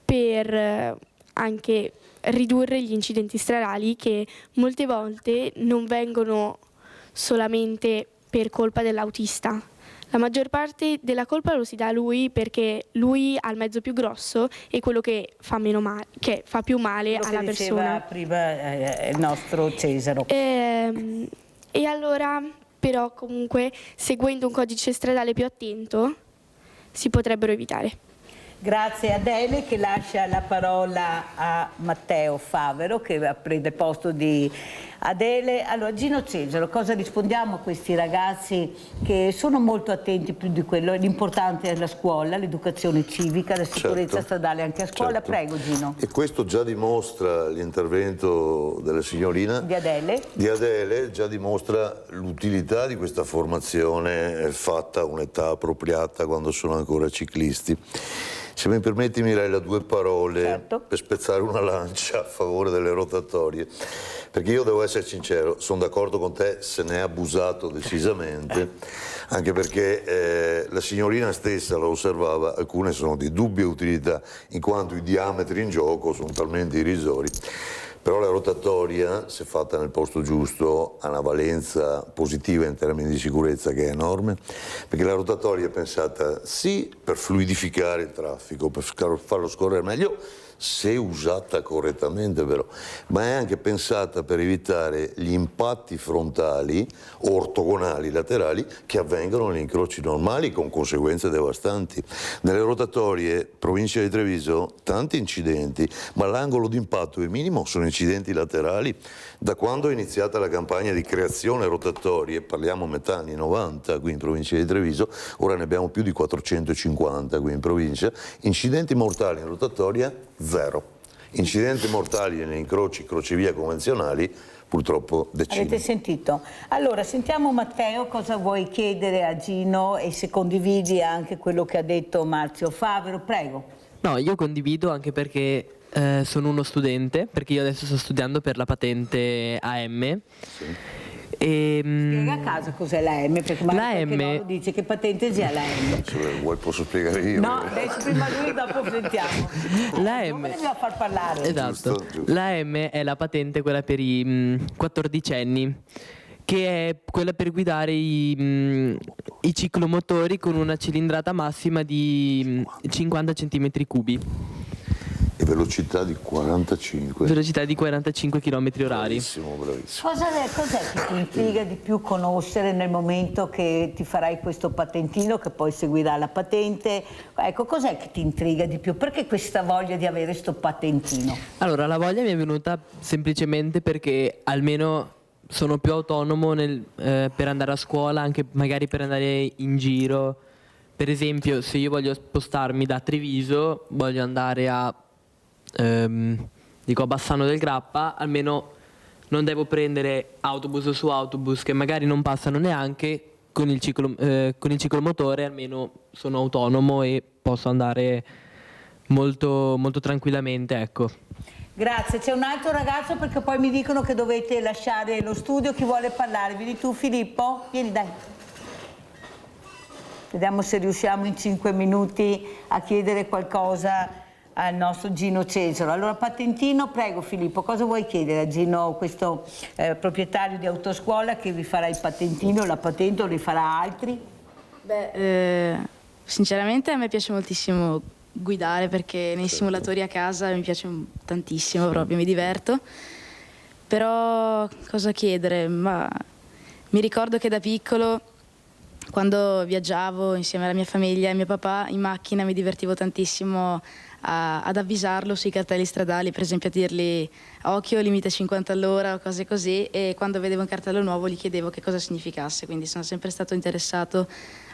per anche ridurre gli incidenti stradali, che molte volte non vengono solamente per colpa dell'autista. La maggior parte della colpa lo si dà a lui, perché lui ha il mezzo più grosso e quello che fa meno male, che fa più male alla persona. Prima il nostro Cesaro. E allora, però, comunque, seguendo un codice stradale più attento, si potrebbero evitare. Grazie Adele, che lascia la parola a Matteo Favero, che prende il posto di Adele. Allora, Gino Cesaro, cosa rispondiamo a questi ragazzi che sono molto attenti più di quello? L'importante è la scuola, l'educazione civica, la sicurezza stradale anche a scuola. Certo. Prego Gino. E questo già dimostra l'intervento della signorina Di Adele, già dimostra l'utilità di questa formazione fatta a un'età appropriata, quando sono ancora ciclisti. Se mi permetti, Mirella, due parole per spezzare una lancia a favore delle rotatorie, perché io devo essere sincero, sono d'accordo con te, se ne è abusato decisamente, anche perché la signorina stessa lo osservava, alcune sono di dubbia utilità, in quanto i diametri in gioco sono talmente irrisori. Però la rotatoria, se fatta nel posto giusto, ha una valenza positiva in termini di sicurezza che è enorme, perché la rotatoria è pensata sì per fluidificare il traffico, per farlo scorrere meglio, se usata correttamente però, ma è anche pensata per evitare gli impatti frontali o ortogonali laterali che avvengono negli incroci normali con conseguenze devastanti. Nelle rotatorie, provincia di Treviso, tanti incidenti, ma l'angolo di impatto è minimo, sono incidenti laterali. Da quando è iniziata la campagna di creazione rotatorie, parliamo metà anni 90 qui in provincia di Treviso, ora ne abbiamo più di 450 qui in provincia, incidenti mortali in rotatoria zero. Incidenti mortali negli incroci, crocevia convenzionali, purtroppo decine. Avete sentito? Allora, sentiamo Matteo cosa vuoi chiedere a Gino e se condividi anche quello che ha detto Marzio Favero. Prego. No, io condivido anche perché sono uno studente, perché io adesso sto studiando per la patente AM. Sì. Spiega a casa cos'è la M, perché magari dice che patente sia la M. Se vuoi posso spiegare io. No, adesso prima lui, dopo sentiamo. La M. Non me ne devo far parlare. Esatto. Giusto. La M è la patente, quella per i 14enni, che è quella per guidare i ciclomotori con una cilindrata massima di 50 cm3. E velocità di 45. Velocità di 45 km/h. Bravissimo, bravissimo. Cos'è che ti intriga di più conoscere nel momento che ti farai questo patentino, che poi seguirà la patente? Ecco, cos'è che ti intriga di più? Perché questa voglia di avere sto patentino? Allora, la voglia mi è venuta semplicemente perché almeno sono più autonomo per andare a scuola, anche magari per andare in giro. Per esempio, se io voglio spostarmi da Treviso, voglio andare a Bassano del Grappa, almeno non devo prendere autobus su autobus che magari non passano neanche. Con il ciclomotore almeno sono autonomo e posso andare molto, molto tranquillamente, ecco. Grazie, c'è un altro ragazzo perché poi mi dicono che dovete lasciare lo studio. Chi vuole parlare? Vieni tu Filippo? Vieni dai. Vediamo se riusciamo in 5 minuti a chiedere qualcosa al nostro Gino Cesaro. Allora, patentino, prego Filippo, cosa vuoi chiedere a Gino, questo proprietario di autoscuola che vi farà il patentino, la patente o li farà altri? Sinceramente a me piace moltissimo guidare, perché nei simulatori a casa mi piace tantissimo, proprio mi diverto. Però cosa chiedere? Ma mi ricordo che da piccolo, quando viaggiavo insieme alla mia famiglia e mio papà in macchina, mi divertivo tantissimo ad avvisarlo sui cartelli stradali, per esempio a dirgli occhio, limite 50 all'ora o cose così, e quando vedevo un cartello nuovo gli chiedevo che cosa significasse, quindi sono sempre stato interessato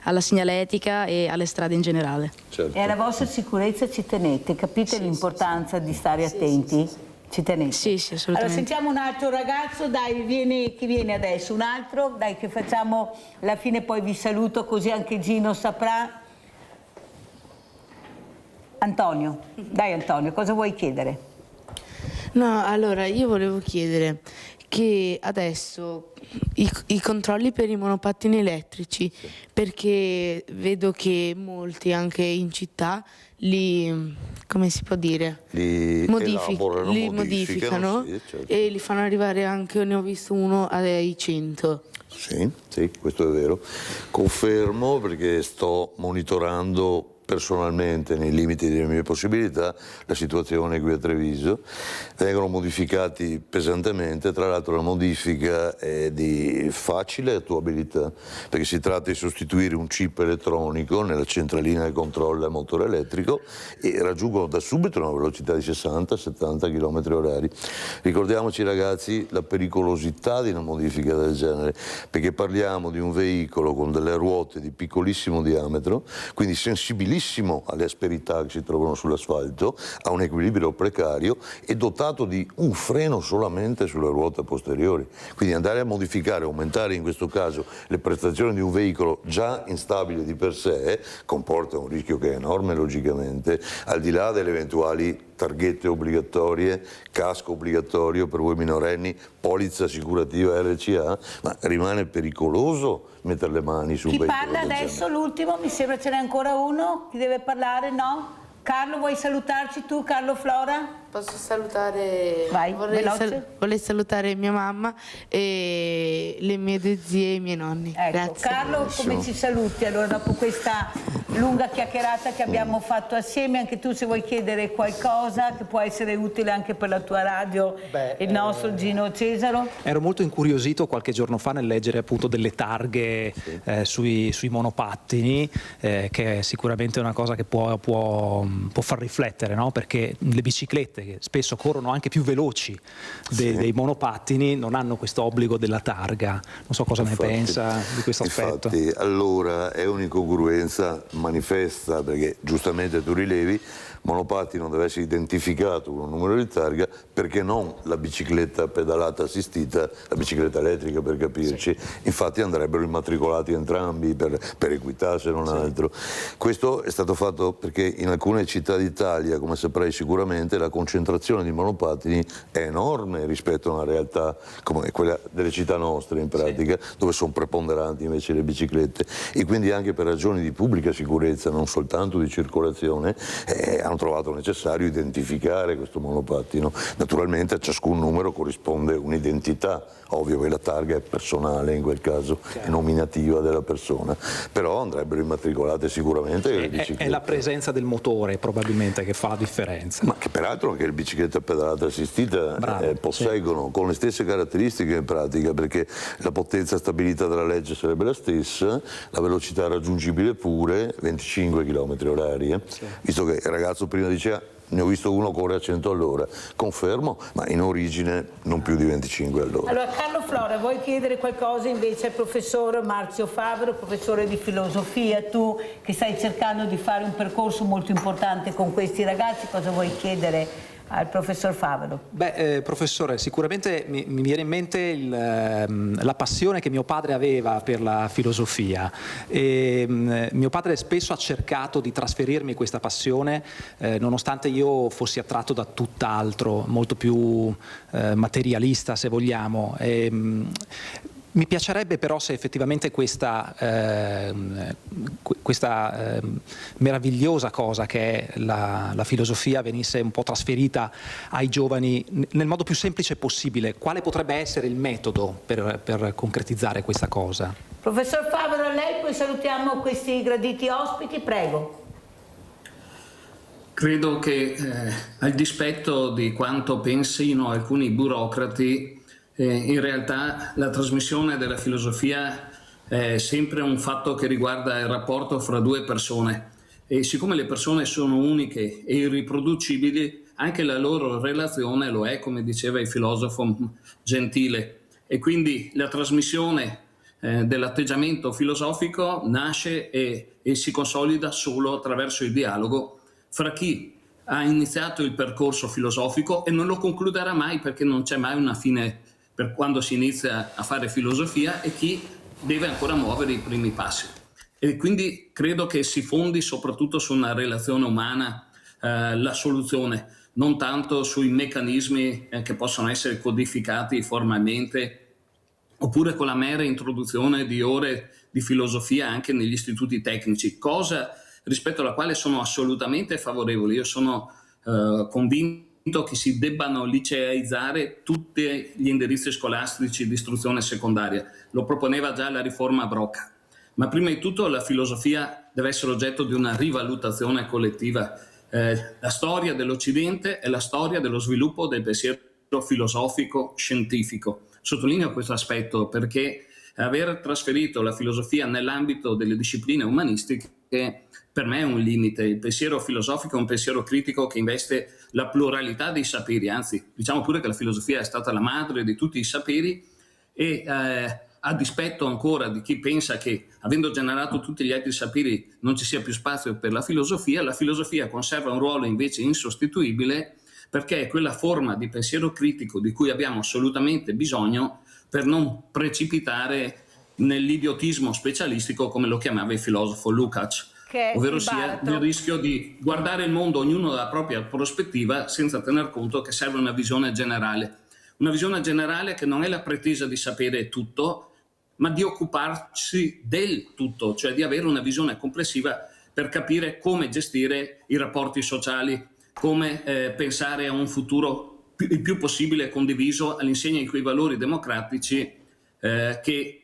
alla segnaletica e alle strade in generale. E alla vostra sicurezza ci tenete, capite l'importanza di stare attenti? Ci tenete? Sì, assolutamente. Allora sentiamo un altro ragazzo, dai, chi viene adesso? Un altro? Dai, che facciamo alla fine, poi vi saluto così anche Gino saprà. Antonio, dai Antonio, cosa vuoi chiedere? No, allora io volevo chiedere che adesso i controlli per i monopattini elettrici, perché vedo che molti anche in città li, come si può dire, li modificano sì, certo. E li fanno arrivare anche, ne ho visto uno ai 100. Sì, questo è vero. Confermo, perché sto monitorando personalmente, nei limiti delle mie possibilità, la situazione qui a Treviso. Vengono modificati pesantemente, tra l'altro la modifica è di facile attuabilità, perché si tratta di sostituire un chip elettronico nella centralina che controlla il motore elettrico e raggiungono da subito una velocità di 60-70 km/h. Ricordiamoci ragazzi la pericolosità di una modifica del genere, perché parliamo di un veicolo con delle ruote di piccolissimo diametro, quindi sensibilissimo alle asperità che si trovano sull'asfalto, ha un equilibrio precario e dotato di un freno solamente sulle ruote posteriori. Quindi andare a modificare, aumentare in questo caso le prestazioni di un veicolo già instabile di per sé comporta un rischio che è enorme logicamente, al di là delle eventuali targhette obbligatorie, casco obbligatorio per voi minorenni, polizza assicurativa RCA, ma rimane pericoloso mettere le mani su un veicolo. Chi parla adesso? L'ultimo, mi sembra ce n'è ancora uno. Chi deve parlare? No? Carlo, vuoi salutarci tu, Carlo Flora? Posso salutare? Vai, vorrei salutare mia mamma e le mie due zie e i miei nonni. Ecco, Grazie. Carlo, come ci saluti allora dopo questa lunga chiacchierata che abbiamo fatto assieme? Anche tu, se vuoi chiedere qualcosa che può essere utile anche per la tua radio, il nostro Gino Cesaro. Ero molto incuriosito qualche giorno fa nel leggere appunto delle targhe sui monopattini, che è sicuramente una cosa che può far riflettere, no? Perché le biciclette, che spesso corrono anche più veloci dei monopattini, non hanno questo obbligo della targa. Non so cosa ne pensa di questo aspetto. Infatti, allora è un'incongruenza manifesta, perché giustamente tu rilevi, monopattino deve essere identificato con un numero di targa, perché non la bicicletta pedalata assistita, la bicicletta elettrica per capirci. Infatti andrebbero immatricolati entrambi per equità, se non altro. Questo è stato fatto perché in alcune città d'Italia, come saprai sicuramente, la concentrazione di monopattini è enorme rispetto a una realtà come quella delle città nostre in pratica, dove sono preponderanti invece le biciclette, e quindi anche per ragioni di pubblica sicurezza, non soltanto di circolazione, hanno trovato necessario identificare questo monopattino. Naturalmente a ciascun numero corrisponde un'identità, ovvio che la targa è personale in quel caso, è nominativa della persona, però andrebbero immatricolate sicuramente le biciclette. È la presenza del motore probabilmente che fa la differenza. Ma che peraltro anche le biciclette pedalate assistita posseggono con le stesse caratteristiche in pratica, perché la potenza stabilita dalla legge sarebbe la stessa, la velocità raggiungibile pure 25 km/h, visto che il ragazzo prima diceva ne ho visto uno corre a 100 all'ora, confermo, ma in origine non più di 25 all'ora. Allora Carlo Flora, vuoi chiedere qualcosa invece al professor Marzio Favero, professore di filosofia, tu che stai cercando di fare un percorso molto importante con questi ragazzi, cosa vuoi chiedere al professor Favero? Professore, sicuramente mi viene in mente la passione che mio padre aveva per la filosofia, e mio padre spesso ha cercato di trasferirmi questa passione, nonostante io fossi attratto da tutt'altro, molto più materialista se vogliamo. Mi piacerebbe però se effettivamente questa meravigliosa cosa che è la filosofia venisse un po' trasferita ai giovani nel modo più semplice possibile. Quale potrebbe essere il metodo per concretizzare questa cosa? Professor Favero, a lei, poi salutiamo questi graditi ospiti, prego. Credo che al dispetto di quanto pensino alcuni burocrati, in realtà la trasmissione della filosofia è sempre un fatto che riguarda il rapporto fra due persone, e siccome le persone sono uniche e irriproducibili, anche la loro relazione lo è, come diceva il filosofo Gentile, e quindi la trasmissione dell'atteggiamento filosofico nasce e si consolida solo attraverso il dialogo fra chi ha iniziato il percorso filosofico e non lo concluderà mai, perché non c'è mai una fine per quando si inizia a fare filosofia, e chi deve ancora muovere i primi passi. E quindi credo che si fondi soprattutto su una relazione umana la soluzione, non tanto sui meccanismi che possono essere codificati formalmente, oppure con la mera introduzione di ore di filosofia anche negli istituti tecnici, cosa rispetto alla quale sono assolutamente favorevole. Io sono convinto che si debbano liceaizzare tutti gli indirizzi scolastici di istruzione secondaria. Lo proponeva già la riforma Brocca. Ma prima di tutto la filosofia deve essere oggetto di una rivalutazione collettiva. La storia dell'Occidente è la storia dello sviluppo del pensiero filosofico scientifico. Sottolineo questo aspetto perché aver trasferito la filosofia nell'ambito delle discipline umanistiche per me è un limite. Il pensiero filosofico è un pensiero critico che investe la pluralità dei saperi, anzi diciamo pure che la filosofia è stata la madre di tutti i saperi, e a dispetto ancora di chi pensa che avendo generato tutti gli altri saperi non ci sia più spazio per la filosofia conserva un ruolo invece insostituibile, perché è quella forma di pensiero critico di cui abbiamo assolutamente bisogno per non precipitare nell'idiotismo specialistico, come lo chiamava il filosofo Lukács, ovvero sia il rischio di guardare il mondo ognuno dalla propria prospettiva senza tener conto che serve una visione generale. Una visione generale che non è la pretesa di sapere tutto, ma di occuparsi del tutto, cioè di avere una visione complessiva per capire come gestire i rapporti sociali, come pensare a un futuro il più possibile condiviso all'insegna di quei valori democratici che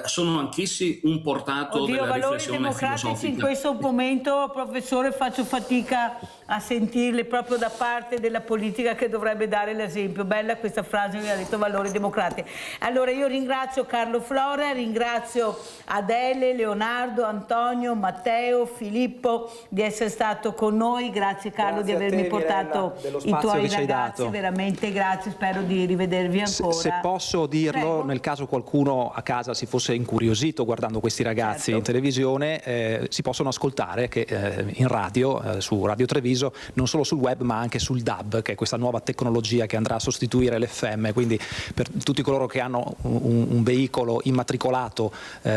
sono anch'essi un portato della riflessione filosofica. In questo momento, professore, faccio fatica a sentirle proprio da parte della politica che dovrebbe dare l'esempio. Bella questa frase che ha detto, valori democratici. Allora io ringrazio Carlo Flora, ringrazio Adele, Leonardo, Antonio, Matteo, Filippo di essere stato con noi. Grazie Carlo di avermi portato i tuoi ragazzi, veramente grazie, spero di rivedervi ancora. Se posso dirlo, prego. Nel caso qualcuno a casa si fosse incuriosito guardando questi ragazzi in televisione, si possono ascoltare che in radio, su Radio Treviso, non solo sul web ma anche sul DAB, che è questa nuova tecnologia che andrà a sostituire l'FM, quindi per tutti coloro che hanno un veicolo immatricolato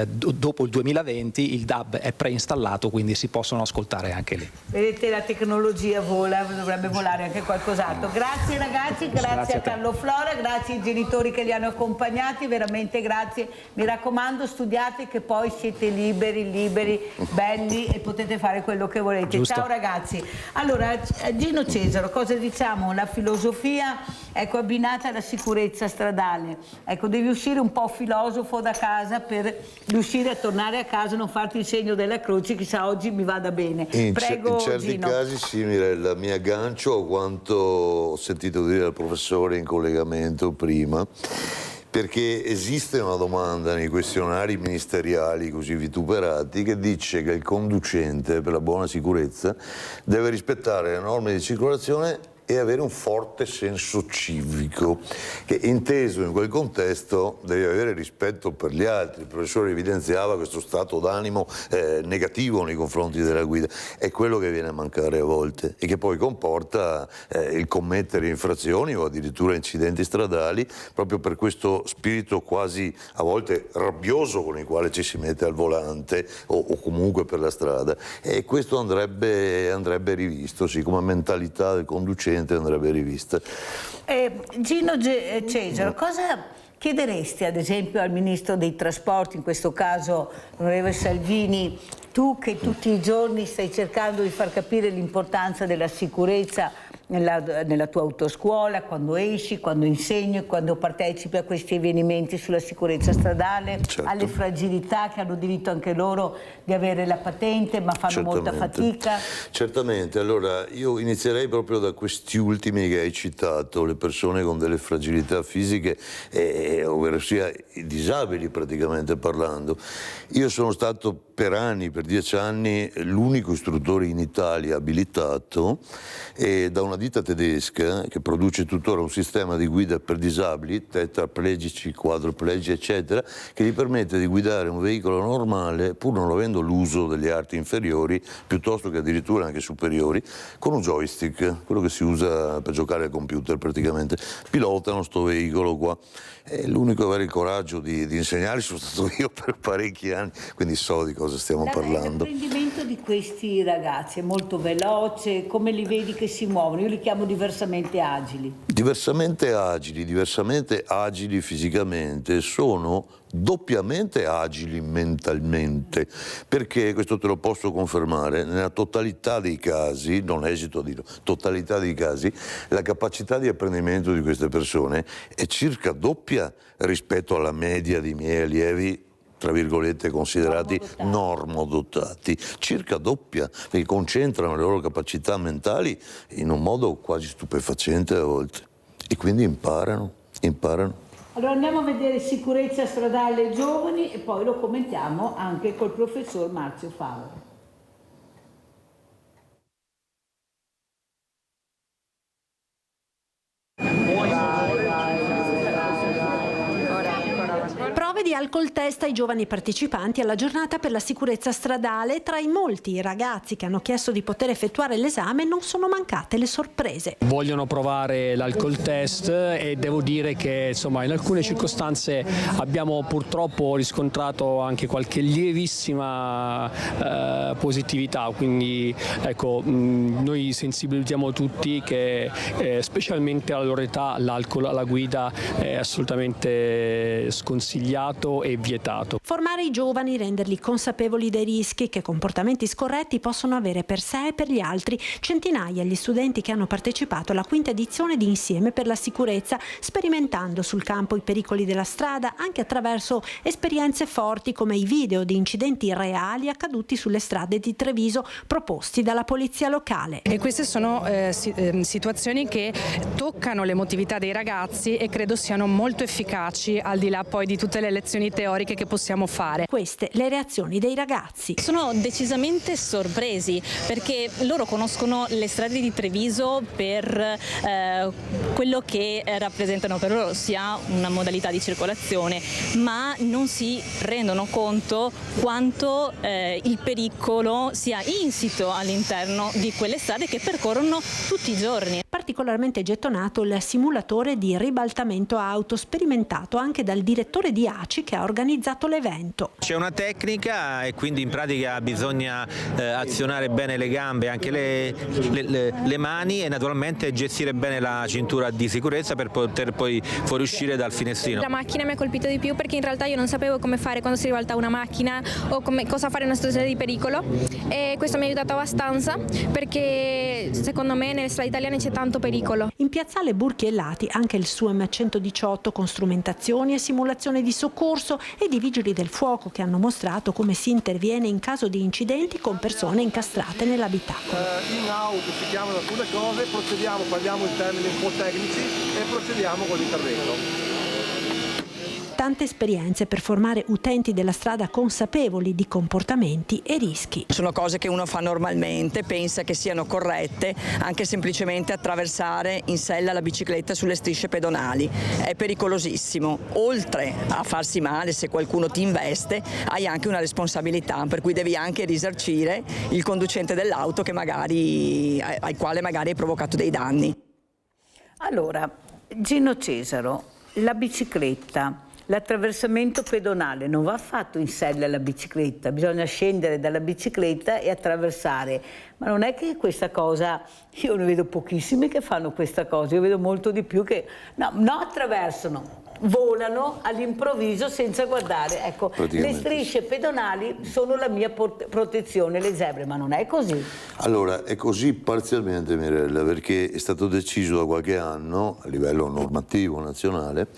dopo il 2020 il DAB è preinstallato, quindi si possono ascoltare anche lì. Vedete, la tecnologia vola, dovrebbe volare anche qualcos'altro. Grazie ragazzi, grazie a Carlo Flora, grazie ai genitori che li hanno accompagnati, veramente grazie. Mi raccomando, studiate che poi siete liberi, belli e potete fare quello che volete. Giusto. Ciao ragazzi. Allora, Gino Cesaro, cosa diciamo? La filosofia, ecco, abbinata alla sicurezza stradale. Ecco, devi uscire un po' filosofo da casa per riuscire a tornare a casa, non farti il segno della croce, chissà oggi mi vada bene. Prego, in certi Gino. casi sì, Mirella, mi aggancio a quanto ho sentito dire dal professore in collegamento prima, perché esiste una domanda nei questionari ministeriali così vituperati che dice che il conducente per la buona sicurezza deve rispettare le norme di circolazione e avere un forte senso civico, che inteso in quel contesto deve avere rispetto per gli altri. Il professore evidenziava questo stato d'animo negativo nei confronti della guida, è quello che viene a mancare a volte e che poi comporta il commettere infrazioni o addirittura incidenti stradali, proprio per questo spirito quasi a volte rabbioso con il quale ci si mette al volante o comunque per la strada, e questo andrebbe rivisto, sì, come mentalità del conducente andrebbe rivista. Gino Cesaro, cosa chiederesti ad esempio al Ministro dei Trasporti, in questo caso l'onorevole Salvini, tu che tutti i giorni stai cercando di far capire l'importanza della sicurezza nella tua autoscuola, quando esci, quando insegni, quando partecipi a questi avvenimenti sulla sicurezza stradale, alle fragilità che hanno diritto anche loro di avere la patente ma fanno molta fatica? Certamente, allora io inizierei proprio da questi ultimi che hai citato, le persone con delle fragilità fisiche, ovvero sia i disabili praticamente parlando. Io sono stato per anni, per 10 anni, l'unico istruttore in Italia abilitato da una ditta tedesca che produce tuttora un sistema di guida per disabili, tetraplegici, quadriplegici, eccetera, che gli permette di guidare un veicolo normale pur non avendo l'uso delle arti inferiori, piuttosto che addirittura anche superiori, con un joystick, quello che si usa per giocare al computer praticamente. Pilotano sto veicolo qua. L'unico ad avere il coraggio di insegnare sono stato io per parecchi anni, quindi so di cosa stiamo parlando. L'apprendimento di questi ragazzi è molto veloce, come li vedi che si muovono? Io li chiamo diversamente agili. Diversamente agili fisicamente, sono doppiamente agili mentalmente, perché, questo te lo posso confermare, nella totalità dei casi, non esito a dirlo, totalità dei casi, la capacità di apprendimento di queste persone è circa doppia rispetto alla media dei miei allievi, tra virgolette considerati normodotati, circa doppia, perché concentrano le loro capacità mentali in un modo quasi stupefacente a volte e quindi imparano. Allora andiamo a vedere sicurezza stradale ai giovani e poi lo commentiamo anche col professor Marzio Favaro. Prove di alcol test ai giovani partecipanti alla giornata per la sicurezza stradale. Tra i molti ragazzi che hanno chiesto di poter effettuare l'esame non sono mancate le sorprese. Vogliono provare l'alcol test e devo dire che insomma in alcune circostanze abbiamo purtroppo riscontrato anche qualche lievissima positività, quindi ecco, noi sensibilizziamo tutti che specialmente alla loro età l'alcol alla guida è assolutamente sconsigliato e vietato. Formare i giovani, renderli consapevoli dei rischi che comportamenti scorretti possono avere per sé e per gli altri. Centinaia gli studenti che hanno partecipato alla 5ª edizione di Insieme per la sicurezza, sperimentando sul campo i pericoli della strada anche attraverso esperienze forti come i video di incidenti reali accaduti sulle strade di Treviso proposti dalla polizia locale. E queste sono situazioni che toccano l'emotività dei ragazzi e credo siano molto efficaci al di là poi di tutte le lezioni teoriche che possiamo fare. Queste le reazioni dei ragazzi. Sono decisamente sorpresi perché loro conoscono le strade di Treviso per quello che rappresentano per loro, sia una modalità di circolazione, ma non si rendono conto quanto il pericolo sia insito all'interno di quelle strade che percorrono tutti i giorni. Particolarmente gettonato il simulatore di ribaltamento auto, sperimentato anche dal direttore di ACI che ha organizzato l'evento. C'è una tecnica e quindi in pratica bisogna azionare bene le gambe, anche le mani e naturalmente gestire bene la cintura di sicurezza per poter poi fuoriuscire dal finestrino. La macchina mi ha colpito di più perché in realtà io non sapevo come fare quando si ribalta una macchina o cosa fare in una situazione di pericolo, e questo mi ha aiutato abbastanza perché secondo me nelle strade italiane c'è tanto pericolo. In piazzale Burchi e Lati anche il SUEM 118 con strumentazioni e simulazione di soccorso, e di vigili del fuoco che hanno mostrato come si interviene in caso di incidenti con persone incastrate nell'abitacolo. In auto si chiamano alcune cose, procediamo, parliamo in termini un po' tecnici e procediamo con l'intervento. Tante esperienze per formare utenti della strada consapevoli di comportamenti e rischi. Sono cose che uno fa normalmente, pensa che siano corrette, anche semplicemente attraversare in sella la bicicletta sulle strisce pedonali. È pericolosissimo. Oltre a farsi male se qualcuno ti investe, hai anche una responsabilità, per cui devi anche risarcire il conducente dell'auto al quale magari hai provocato dei danni. Allora, Gino Cesaro, la bicicletta l'attraversamento pedonale non va fatto in sella alla bicicletta, bisogna scendere dalla bicicletta e attraversare. Ma non è che questa cosa, io ne vedo pochissimi che fanno questa cosa, io vedo molto di più che no attraversano, volano all'improvviso senza guardare. Ecco, le strisce pedonali sono la mia protezione, le zebre, ma non è così. Allora, è così parzialmente, Mirella, perché è stato deciso da qualche anno, a livello normativo nazionale,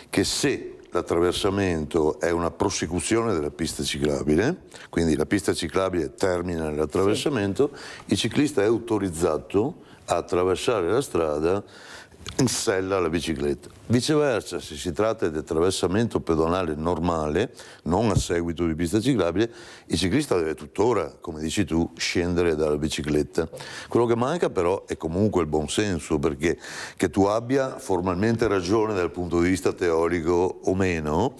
che se l'attraversamento è una prosecuzione della pista ciclabile, quindi la pista ciclabile termina nell'attraversamento, il ciclista è autorizzato a attraversare la strada in sella alla bicicletta. Viceversa, se si tratta di attraversamento pedonale normale, non a seguito di pista ciclabile, il ciclista deve tuttora, come dici tu, scendere dalla bicicletta. Quello che manca però è comunque il buonsenso, perché che tu abbia formalmente ragione dal punto di vista teorico o meno,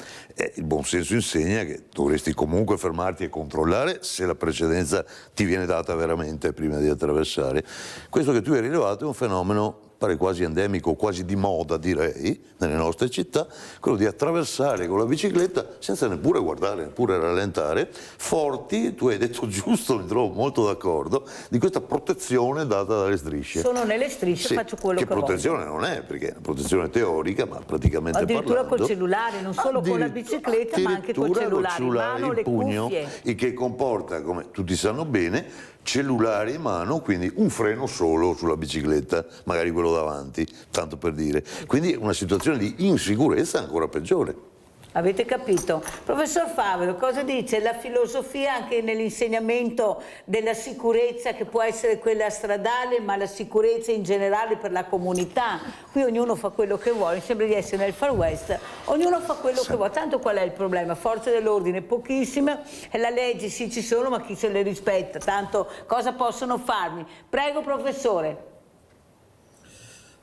il buonsenso insegna che dovresti comunque fermarti e controllare se la precedenza ti viene data veramente prima di attraversare. Questo che tu hai rilevato è un fenomeno pare quasi endemico, quasi di moda direi, nelle nostre città, quello di attraversare con la bicicletta senza neppure guardare, neppure rallentare, forti, tu hai detto giusto, mi trovo molto d'accordo, di questa protezione data dalle strisce. Sono nelle strisce, sì, faccio quello che voglio. Che protezione non è, perché è una protezione teorica, ma praticamente addirittura parlando. Col cellulare, non solo con la bicicletta, ma anche col cellulare in mano, le cuffie. Il che comporta, come tutti sanno bene, cellulare in mano, quindi un freno solo sulla bicicletta, magari quello davanti, tanto per dire. Quindi una situazione di insicurezza ancora peggiore. Avete capito? Professor Favero, cosa dice? La filosofia anche nell'insegnamento della sicurezza, che può essere quella stradale, ma la sicurezza in generale per la comunità. Qui ognuno fa quello che vuole, sembra di essere nel Far West, ognuno fa quello che vuole. Tanto qual è il problema? Forze dell'ordine pochissime, e la legge sì ci sono, ma chi se le rispetta? Tanto cosa possono farmi? Prego, professore.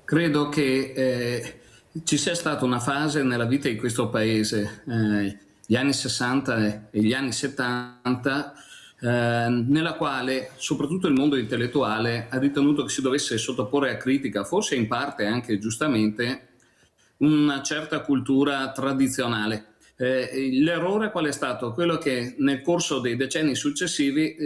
Credo che ci sia stata una fase nella vita di questo paese, gli anni 60 e gli anni 70, nella quale soprattutto il mondo intellettuale ha ritenuto che si dovesse sottoporre a critica, forse in parte anche giustamente, una certa cultura tradizionale. L'errore qual è stato? Quello che nel corso dei decenni successivi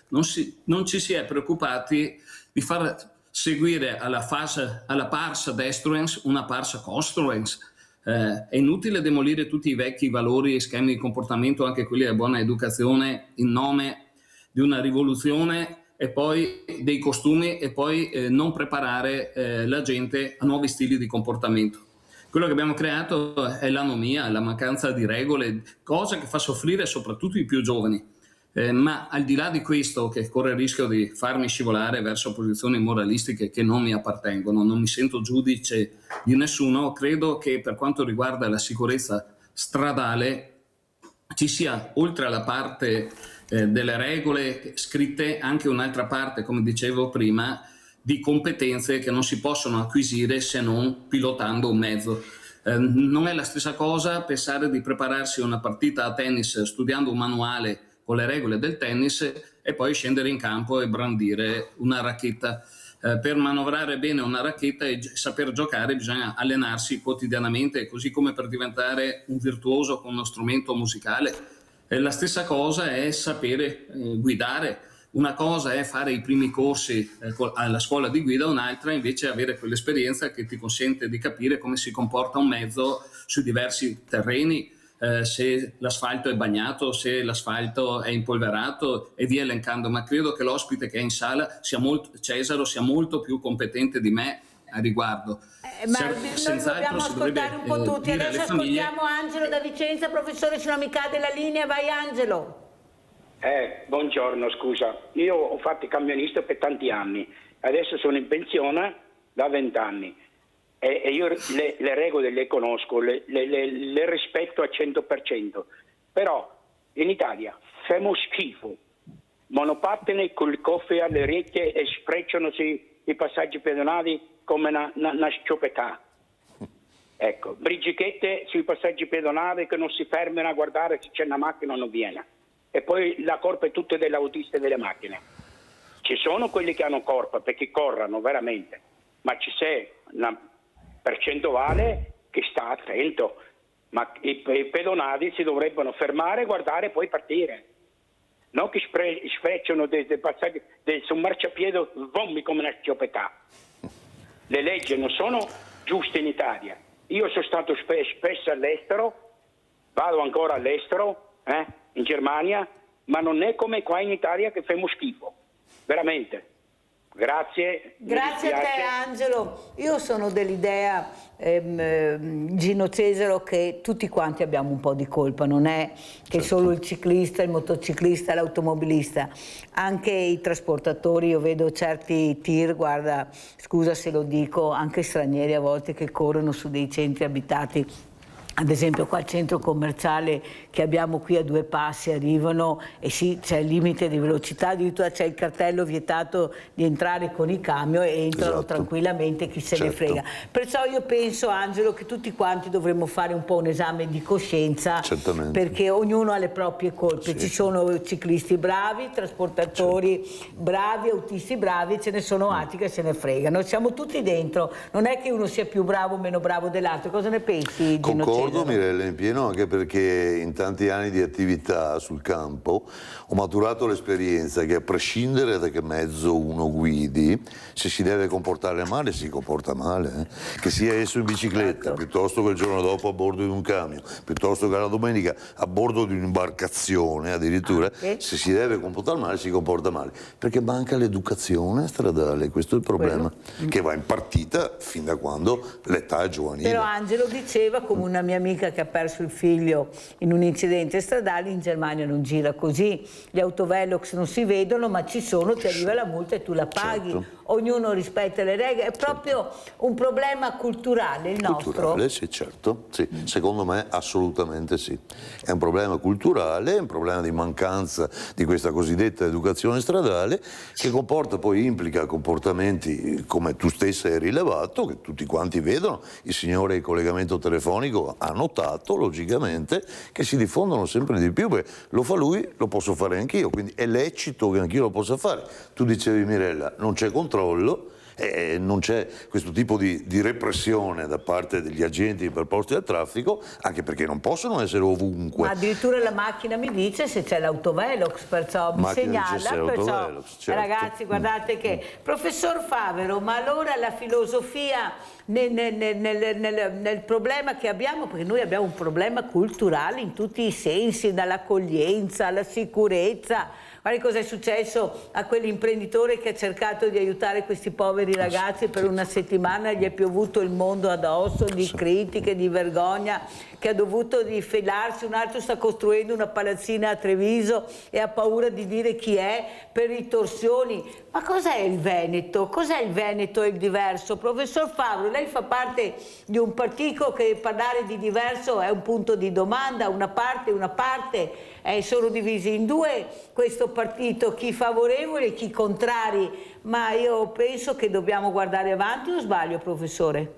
non ci si è preoccupati di far seguire alla pars destruens una pars construens. È inutile demolire tutti i vecchi valori e schemi di comportamento, anche quelli della buona educazione, in nome di una rivoluzione e poi dei costumi, e poi non preparare la gente a nuovi stili di comportamento. Quello che abbiamo creato è l'anomia, la mancanza di regole, cosa che fa soffrire soprattutto i più giovani. Ma al di là di questo, che corre il rischio di farmi scivolare verso posizioni moralistiche che non mi appartengono, non mi sento giudice di nessuno, credo che per quanto riguarda la sicurezza stradale ci sia, oltre alla parte delle regole scritte, anche un'altra parte, come dicevo prima, di competenze che non si possono acquisire se non pilotando un mezzo. Non è la stessa cosa pensare di prepararsi una partita a tennis studiando un manuale con le regole del tennis e poi scendere in campo e brandire una racchetta. Per manovrare bene una racchetta e saper giocare bisogna allenarsi quotidianamente, così come per diventare un virtuoso con uno strumento musicale. La stessa cosa è sapere guidare. Una cosa è fare i primi corsi alla scuola di guida, un'altra invece è avere quell'esperienza che ti consente di capire come si comporta un mezzo su diversi terreni, se l'asfalto è bagnato, se l'asfalto è impolverato e via elencando. Ma credo che l'ospite che è in sala, Cesaro, sia molto più competente di me a riguardo. Ma noi dobbiamo ascoltare un po' tutti. Adesso ascoltiamo Angelo da Vicenza. Professore, se non mi cade la linea, vai Angelo. Buongiorno, scusa. Io ho fatto il camionista per tanti anni, adesso sono in pensione da 20 anni. E io le regole le conosco, le rispetto al 100%, però in Italia famo schifo, monopattini col coffee alle orecchie e sprecciano i passaggi pedonali come una scioppetà. Ecco, brighichette sui passaggi pedonali che non si fermano a guardare se c'è una macchina o non viene, e poi la colpa è tutta dell'autista e delle macchine. Ci sono quelli che hanno colpa perché corrono veramente, ma ci c'è una percentuale che sta attento. ma i pedonali si dovrebbero fermare, guardare e poi partire. Non che sfrecciano dei passaggi sul marciapiede, vommi come una schiopetà. Le leggi non sono giuste in Italia. Io sono stato spesso all'estero, vado ancora all'estero, in Germania, ma non è come qua in Italia che facciamo schifo, veramente. Grazie. Grazie a te Angelo. Io sono dell'idea, Gino Cesaro, che tutti quanti abbiamo un po' di colpa, non è che solo il ciclista, il motociclista, l'automobilista, anche i trasportatori. Io vedo certi tir, guarda, scusa se lo dico, anche stranieri a volte che corrono su dei centri abitati. Ad esempio qua al centro commerciale che abbiamo qui a 2 passi arrivano e sì, c'è il limite di velocità, addirittura c'è il cartello vietato di entrare con i camion e entrano tranquillamente, chi se ne frega. Perciò io penso, Angelo, che tutti quanti dovremmo fare un po' un esame di coscienza, perché ognuno ha le proprie colpe. Ci sono ciclisti bravi, trasportatori bravi, autisti bravi, ce ne sono altri che se ne fregano. Siamo tutti dentro, non è che uno sia più bravo o meno bravo dell'altro. Cosa ne pensi, Gino? Concordo, Mirella, in pieno, anche perché in tanti anni di attività sul campo ho maturato l'esperienza che a prescindere da che mezzo uno guidi, se si deve comportare male si comporta male, che sia esso in bicicletta, piuttosto che il giorno dopo a bordo di un camion, piuttosto che la domenica a bordo di un'imbarcazione addirittura, se si deve comportare male si comporta male, perché manca l'educazione stradale, questo è il problema, che va impartita fin da quando l'età è giovanile. Però Angelo diceva, come una mia amica che ha perso il figlio in un incidente stradale, in Germania non gira così, gli autovelox non si vedono ma ci sono, ti arriva la multa e tu la paghi, ognuno rispetta le regole, è proprio un problema culturale il nostro. Culturale, sì, certo, sì. Secondo me assolutamente sì, è un problema culturale, è un problema di mancanza di questa cosiddetta educazione stradale che comporta, poi implica comportamenti come tu stessa hai rilevato, che tutti quanti vedono. Il signore di collegamento telefonico ha notato logicamente che si diffondono sempre di più, perché lo fa lui, lo posso fare anch'io, quindi è lecito che anch'io lo possa fare. Tu dicevi, Mirella, non c'è controllo, non c'è questo tipo di repressione da parte degli agenti preposti al traffico, anche perché non possono essere ovunque. Ma addirittura la macchina mi dice se c'è l'autovelox, perciò mi segnala, perciò ragazzi guardate che... Professor Favero, ma allora la filosofia nel problema che abbiamo, perché noi abbiamo un problema culturale in tutti i sensi, dall'accoglienza alla sicurezza. Guardi cosa è successo a quell'imprenditore che ha cercato di aiutare questi poveri ragazzi, per una settimana gli è piovuto il mondo addosso di critiche, di vergogna, che ha dovuto rifilarsi. Un altro sta costruendo una palazzina a Treviso e ha paura di dire chi è per ritorsioni. Ma cos'è il Veneto? Cos'è il Veneto e il diverso? Professor Favero, lei fa parte di un partito che parlare di diverso è un punto di domanda, una parte, sono divisi in due questo partito, chi favorevoli e chi contrari, ma io penso che dobbiamo guardare avanti, o sbaglio, professore?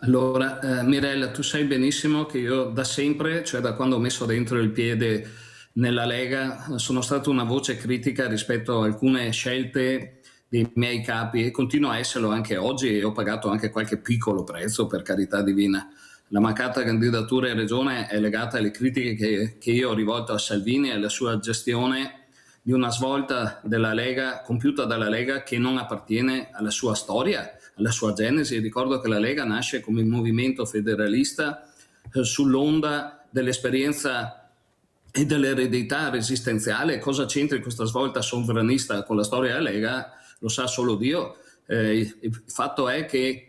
Allora, Mirella, tu sai benissimo che io da sempre, cioè da quando ho messo dentro il piede nella Lega, sono stata una voce critica rispetto a alcune scelte dei miei capi e continuo a esserlo anche oggi, e ho pagato anche qualche piccolo prezzo, per carità divina. La mancata candidatura in regione è legata alle critiche che io ho rivolto a Salvini e alla sua gestione di una svolta della Lega, compiuta dalla Lega, che non appartiene alla sua storia, alla sua genesi. Ricordo che la Lega nasce come movimento federalista sull'onda dell'esperienza e dell'eredità resistenziale. Cosa c'entri questa svolta sovranista con la storia della Lega lo sa solo Dio. Il fatto è che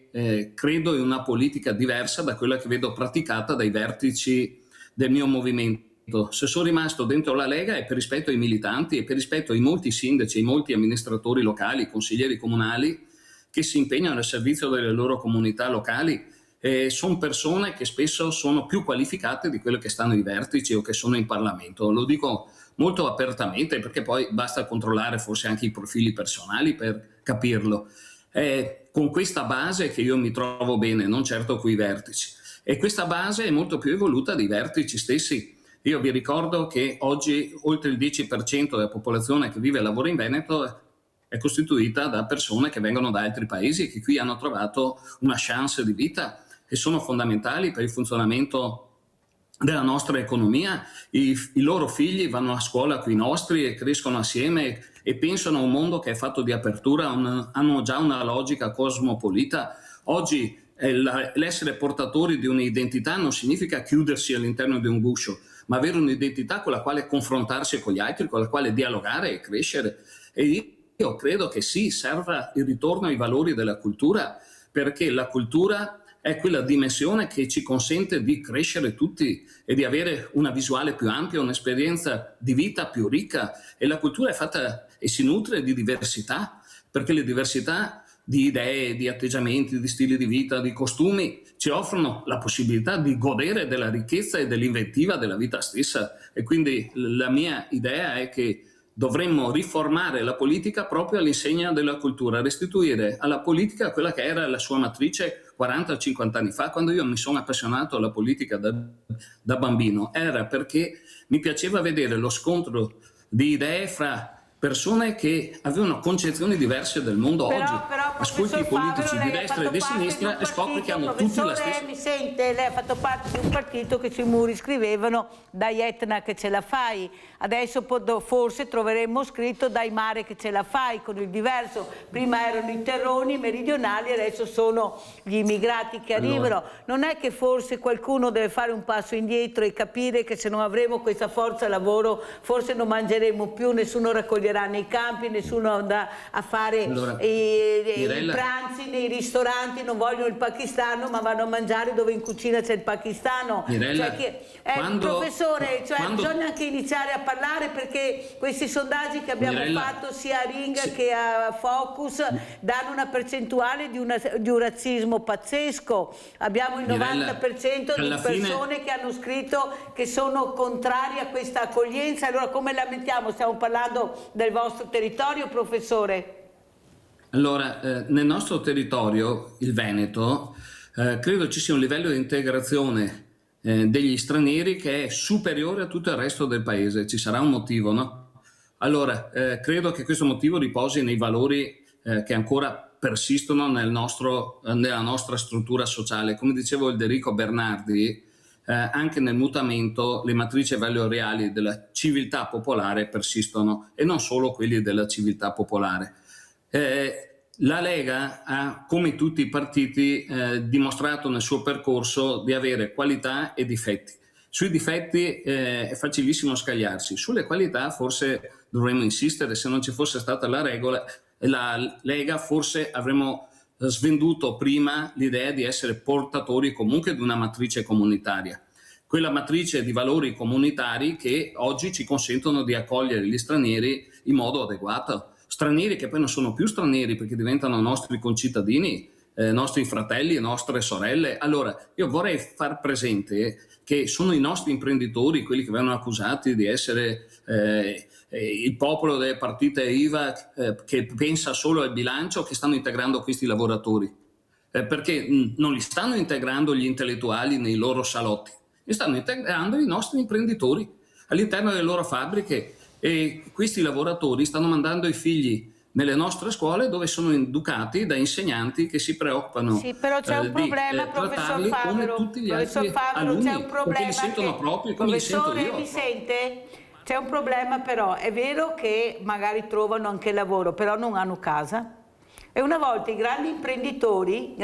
credo in una politica diversa da quella che vedo praticata dai vertici del mio movimento. Se sono rimasto dentro la Lega è per rispetto ai militanti e per rispetto ai molti sindaci, ai molti amministratori locali, consiglieri comunali che si impegnano al servizio delle loro comunità locali. Sono persone che spesso sono più qualificate di quelle che stanno ai vertici o che sono in Parlamento. Lo dico molto apertamente, perché poi basta controllare forse anche i profili personali per capirlo. Con questa base che io mi trovo bene, non certo coi vertici, e questa base è molto più evoluta dei vertici stessi. Io vi ricordo che oggi oltre il 10% della popolazione che vive e lavora in Veneto è costituita da persone che vengono da altri paesi e che qui hanno trovato una chance di vita. e sono fondamentali per il funzionamento della nostra economia. I loro figli vanno a scuola con i nostri e crescono assieme e pensano a un mondo che è fatto di apertura, hanno già una logica cosmopolita. Oggi l'essere portatori di un'identità non significa chiudersi all'interno di un guscio, ma avere un'identità con la quale confrontarsi con gli altri, con la quale dialogare e crescere. E io credo che sì, serva il ritorno ai valori della cultura, perché la cultura è quella dimensione che ci consente di crescere tutti e di avere una visuale più ampia, un'esperienza di vita più ricca. E la cultura è fatta e si nutre di diversità, perché le diversità di idee, di atteggiamenti, di stili di vita, di costumi ci offrono la possibilità di godere della ricchezza e dell'inventiva della vita stessa. E quindi la mia idea è che dovremmo riformare la politica proprio all'insegna della cultura, restituire alla politica quella che era la sua matrice 40-50 anni fa. Quando io mi sono appassionato alla politica da bambino, era perché mi piaceva vedere lo scontro di idee fra persone che avevano concezioni diverse del mondo. Oggi ascolti i politici di destra e di sinistra e scopri che hanno tutti la stessa. Mi sente? Lei ha fatto parte di un partito che sui muri scrivevano dai Etna che ce la fai, adesso forse troveremmo scritto dai Mare che ce la fai, con il diverso. Prima erano i terroni meridionali, adesso sono gli immigrati che arrivano. Non è che forse qualcuno deve fare un passo indietro e capire che se non avremo questa forza lavoro forse non mangeremo più, nessuno raccoglierà nei campi, nessuno andrà a fare i pranzi nei ristoranti, non vogliono il pakistano ma vanno a mangiare dove in cucina c'è il pakistano. Mirella, professore, bisogna anche iniziare a parlare, perché questi sondaggi che abbiamo fatto sia a Ring che a Focus danno una percentuale di un razzismo pazzesco. Abbiamo il 90% di persone che hanno scritto che sono contrari a questa accoglienza. Allora come la mettiamo? Stiamo parlando del vostro territorio, professore? Allora, nel nostro territorio, il Veneto, credo ci sia un livello di integrazione degli stranieri che è superiore a tutto il resto del paese. Ci sarà un motivo, no? Allora, credo che questo motivo riposi nei valori che ancora persistono nella nostra struttura sociale. Come dicevo Elderico Bernardi, anche nel mutamento le matrici valoriali della civiltà popolare persistono, e non solo quelli della civiltà popolare. La Lega ha, come tutti i partiti, dimostrato nel suo percorso di avere qualità e difetti. Sui difetti è facilissimo scagliarsi, sulle qualità forse dovremmo insistere. Se non ci fosse stata la Lega forse avremmo svenduto prima l'idea di essere portatori comunque di una matrice comunitaria, quella matrice di valori comunitari che oggi ci consentono di accogliere gli stranieri in modo adeguato, stranieri che poi non sono più stranieri perché diventano nostri concittadini, nostri fratelli e nostre sorelle. Allora io vorrei far presente che sono i nostri imprenditori quelli che vengono accusati di essere il popolo delle partite IVA che pensa solo al bilancio, che stanno integrando questi lavoratori, perché non li stanno integrando gli intellettuali nei loro salotti, li stanno integrando i nostri imprenditori all'interno delle loro fabbriche, e questi lavoratori stanno mandando i figli nelle nostre scuole dove sono educati da insegnanti che si preoccupano sì, però c'è un problema, professor Favero, come tutti gli altri alunni, c'è un problema perché li sentono proprio come li sento io. Mi sente? C'è un problema, però è vero che magari trovano anche lavoro, però non hanno casa. E una volta i grandi imprenditori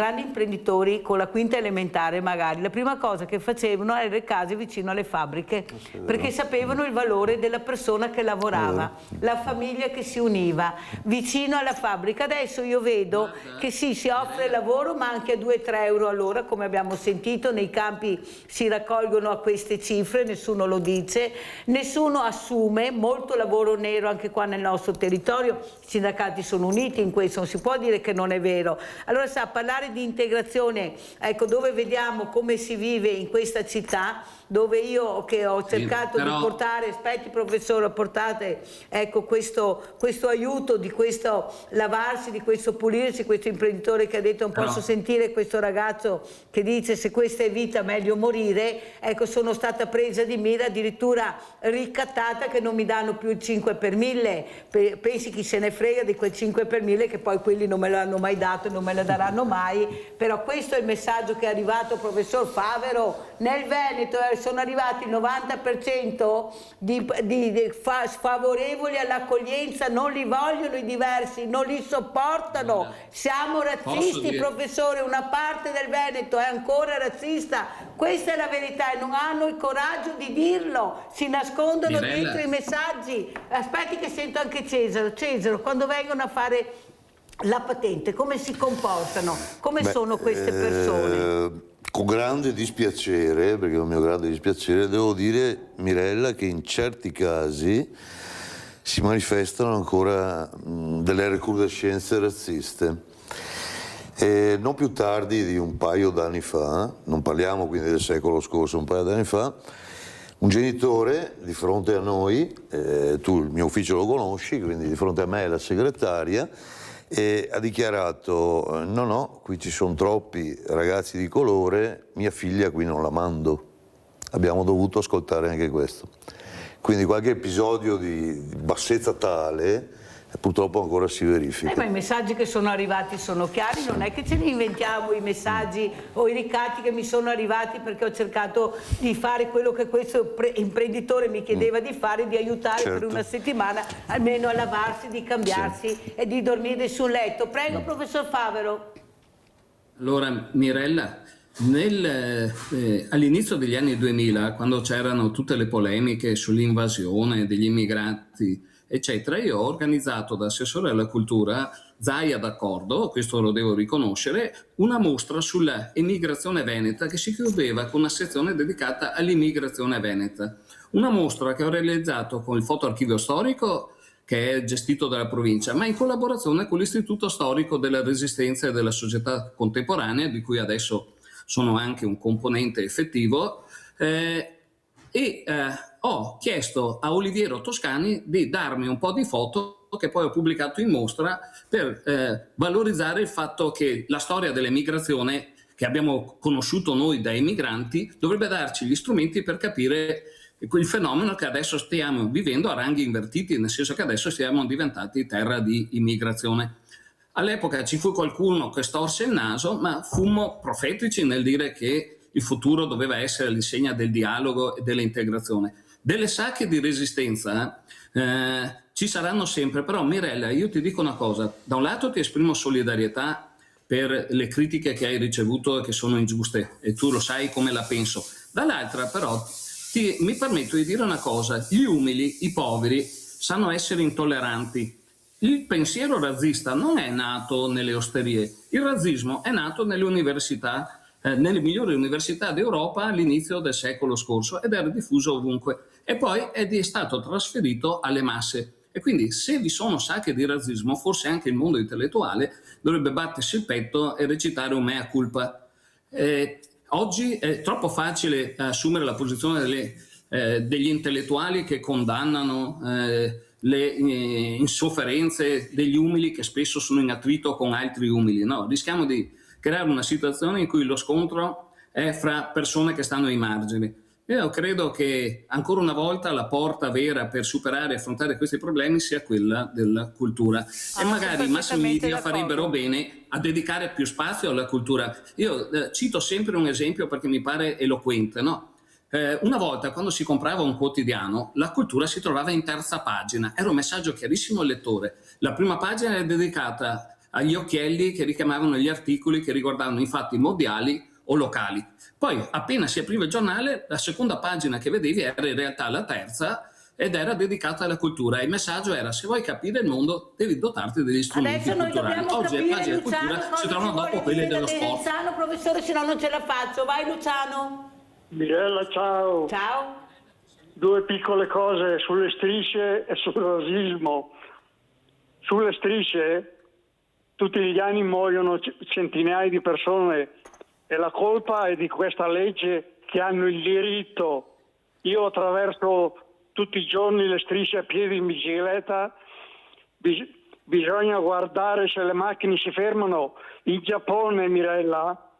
con la quinta elementare magari, la prima cosa che facevano era recarsi vicino alle fabbriche, perché sapevano il valore della persona che lavorava, la famiglia che si univa vicino alla fabbrica. Adesso io vedo che sì, si offre lavoro, ma anche a 2-3 euro all'ora, come abbiamo sentito, nei campi si raccolgono a queste cifre, nessuno lo dice, nessuno assume, molto lavoro nero anche qua nel nostro territorio, i sindacati sono uniti in questo, non si può dire che non è vero. Allora sa, parlare di integrazione, ecco, dove vediamo come si vive in questa città, dove io che ho cercato di portare, aspetti professore, portate ecco questo aiuto, di questo lavarsi, di questo pulirsi, questo imprenditore che ha detto non posso sentire questo ragazzo che dice se questa è vita meglio morire, ecco sono stata presa di mira, addirittura ricattata che non mi danno più il 5 per 1000, pensi chi se ne frega di quel 5 per 1000 che poi quelli tranquilli, non me l'hanno mai dato e non me lo daranno mai, però questo è il messaggio che è arrivato, professor Favero. Nel Veneto sono arrivati il 90% di sfavorevoli all'accoglienza, non li vogliono i diversi, non li sopportano, siamo razzisti, professore, una parte del Veneto è ancora razzista, questa è la verità e non hanno il coraggio di dirlo, si nascondono dentro i messaggi. Aspetti che sento anche Cesaro, quando vengono a fare la patente, come si comportano? Come sono queste persone? Con grande dispiacere, perché è un mio grande dispiacere, devo dire, Mirella, che in certi casi si manifestano ancora delle recrudescenze razziste. E non più tardi di un paio d'anni fa, non parliamo quindi del secolo scorso, un paio d'anni fa, un genitore di fronte a noi, tu il mio ufficio lo conosci, quindi di fronte a me e la segretaria, ha dichiarato no, qui ci sono troppi ragazzi di colore, mia figlia qui non la mando. Abbiamo dovuto ascoltare anche questo. Quindi qualche episodio di bassezza tale purtroppo ancora si verifica. Ma i messaggi che sono arrivati sono chiari, non è che ce ne inventiamo i messaggi o i ricatti che mi sono arrivati perché ho cercato di fare quello che questo imprenditore mi chiedeva di fare, di aiutare per una settimana almeno a lavarsi, di cambiarsi e di dormire sul letto. Prego, professor Favero. Allora, Mirella, all'inizio degli anni 2000, quando c'erano tutte le polemiche sull'invasione degli immigrati, eccetera, io ho organizzato da assessore alla cultura, Zaia d'accordo, questo lo devo riconoscere, una mostra sulla emigrazione veneta che si chiudeva con una sezione dedicata all'immigrazione veneta. Una mostra che ho realizzato con il fotoarchivio storico che è gestito dalla provincia, ma in collaborazione con l'Istituto Storico della Resistenza e della Società Contemporanea, di cui adesso sono anche un componente effettivo, ho chiesto a Oliviero Toscani di darmi un po' di foto che poi ho pubblicato in mostra per valorizzare il fatto che la storia dell'emigrazione che abbiamo conosciuto noi da emigranti dovrebbe darci gli strumenti per capire quel fenomeno che adesso stiamo vivendo a ranghi invertiti, nel senso che adesso siamo diventati terra di immigrazione. All'epoca ci fu qualcuno che storse il naso, ma fummo profetici nel dire che il futuro doveva essere all'insegna del dialogo e dell'integrazione. Delle sacche di resistenza ci saranno sempre, però Mirella, io ti dico una cosa, da un lato ti esprimo solidarietà per le critiche che hai ricevuto e che sono ingiuste e tu lo sai come la penso, dall'altra però mi permetto di dire una cosa, gli umili, i poveri sanno essere intolleranti. Il pensiero razzista non è nato nelle osterie, il razzismo è nato nelle università, nelle migliori università d'Europa all'inizio del secolo scorso ed era diffuso ovunque e poi è stato trasferito alle masse. E quindi se vi sono sacche di razzismo, forse anche il mondo intellettuale dovrebbe battersi il petto e recitare un mea culpa. Oggi è troppo facile assumere la posizione degli intellettuali che condannano le insofferenze degli umili che spesso sono in attrito con altri umili. No, rischiamo di creare una situazione in cui lo scontro è fra persone che stanno ai margini. Io credo che ancora una volta la porta vera per superare e affrontare questi problemi sia quella della cultura e magari i mass media farebbero bene a dedicare più spazio alla cultura. Io cito sempre un esempio perché mi pare eloquente, no? Una volta quando si comprava un quotidiano la cultura si trovava in terza pagina, era un messaggio chiarissimo al lettore. La prima pagina era dedicata agli occhielli che richiamavano gli articoli che riguardavano i fatti mondiali o locali. Poi appena si apriva il giornale la seconda pagina che vedevi era in realtà la terza ed era dedicata alla cultura. Il messaggio era: se vuoi capire il mondo devi dotarti degli strumenti culturali. Oggi le pagine della cultura si trovano dopo quelle dello sport. Luciano, professore, se no non ce la faccio. Vai Luciano. Mirella, ciao. Ciao. Due piccole cose sulle strisce e sul razzismo. Sulle strisce tutti gli anni muoiono centinaia di persone e la colpa è di questa legge che hanno il diritto. Io attraverso tutti i giorni le strisce a piedi in bicicletta, bisogna guardare se le macchine si fermano. In Giappone, Mirella,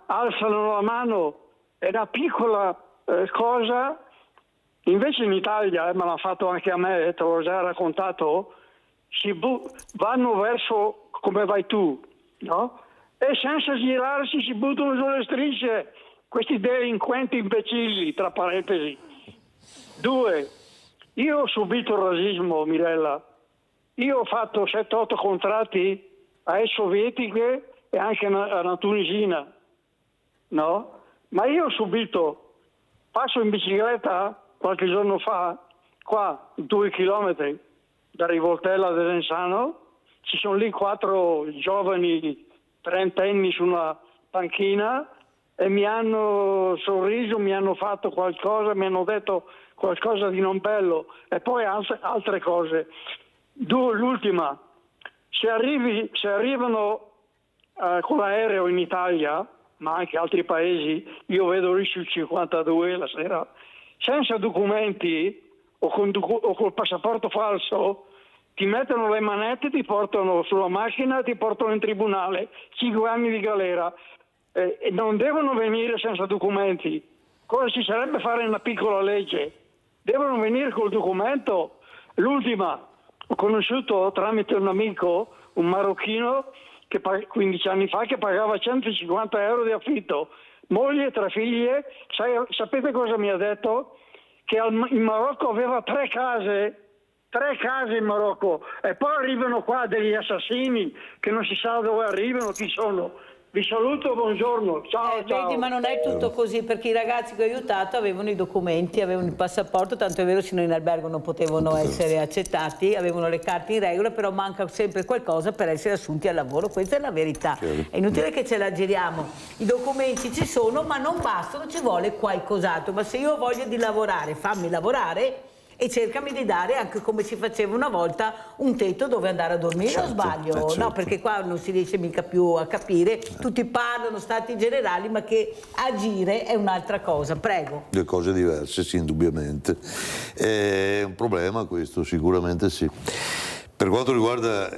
alzano la mano, è una piccola cosa, invece in Italia, me l'ha fatto anche a me, te l'ho già raccontato, vanno verso come vai tu, no? E senza girarsi si buttano sulle strisce questi delinquenti imbecilli, tra parentesi. 2. Io ho subito il razzismo, Mirella. Io ho fatto 7-8 contratti a ex sovietiche e anche alla tunisina, no? Ma io ho subito, passo in bicicletta qualche giorno fa, qua 2 chilometri da Rivoltella a Desenzano, ci sono lì 4 giovani trentenni su una panchina e mi hanno sorriso, mi hanno fatto qualcosa, mi hanno detto qualcosa di non bello e poi altre cose. L'ultima, se arrivano con l'aereo in Italia, ma anche altri paesi, io vedo lì sul 52 la sera, senza documenti o col passaporto falso, ti mettono le manette, ti portano sulla macchina, ti portano in tribunale, 5 anni di galera. E non devono venire senza documenti. Cosa ci sarebbe fare una piccola legge? Devono venire col documento. L'ultima, ho conosciuto tramite un amico, un marocchino, che 15 anni fa, che pagava 150 euro di affitto, moglie e 3 figlie. Sapete cosa mi ha detto? Che in Marocco aveva 3 case in Marocco, e poi arrivano qua degli assassini che non si sa dove arrivano, chi sono. Vi saluto, buongiorno, ciao. Vedi, ma non è tutto così, perché i ragazzi che ho aiutato avevano i documenti, avevano il passaporto, tanto è vero sino in albergo non potevano essere accettati, avevano le carte in regola, però manca sempre qualcosa per essere assunti al lavoro, questa è la verità. È inutile che ce la giriamo, i documenti ci sono ma non bastano, ci vuole qualcos'altro, ma se io ho voglia di lavorare, fammi lavorare e cercami di dare, anche come si faceva una volta, un tetto dove andare a dormire, o sbaglio? Certo. No, perché qua non si riesce mica più a capire, tutti parlano stati generali, ma che agire è un'altra cosa. Prego. 2 cose diverse, sì, indubbiamente. È un problema questo, sicuramente sì. Per quanto riguarda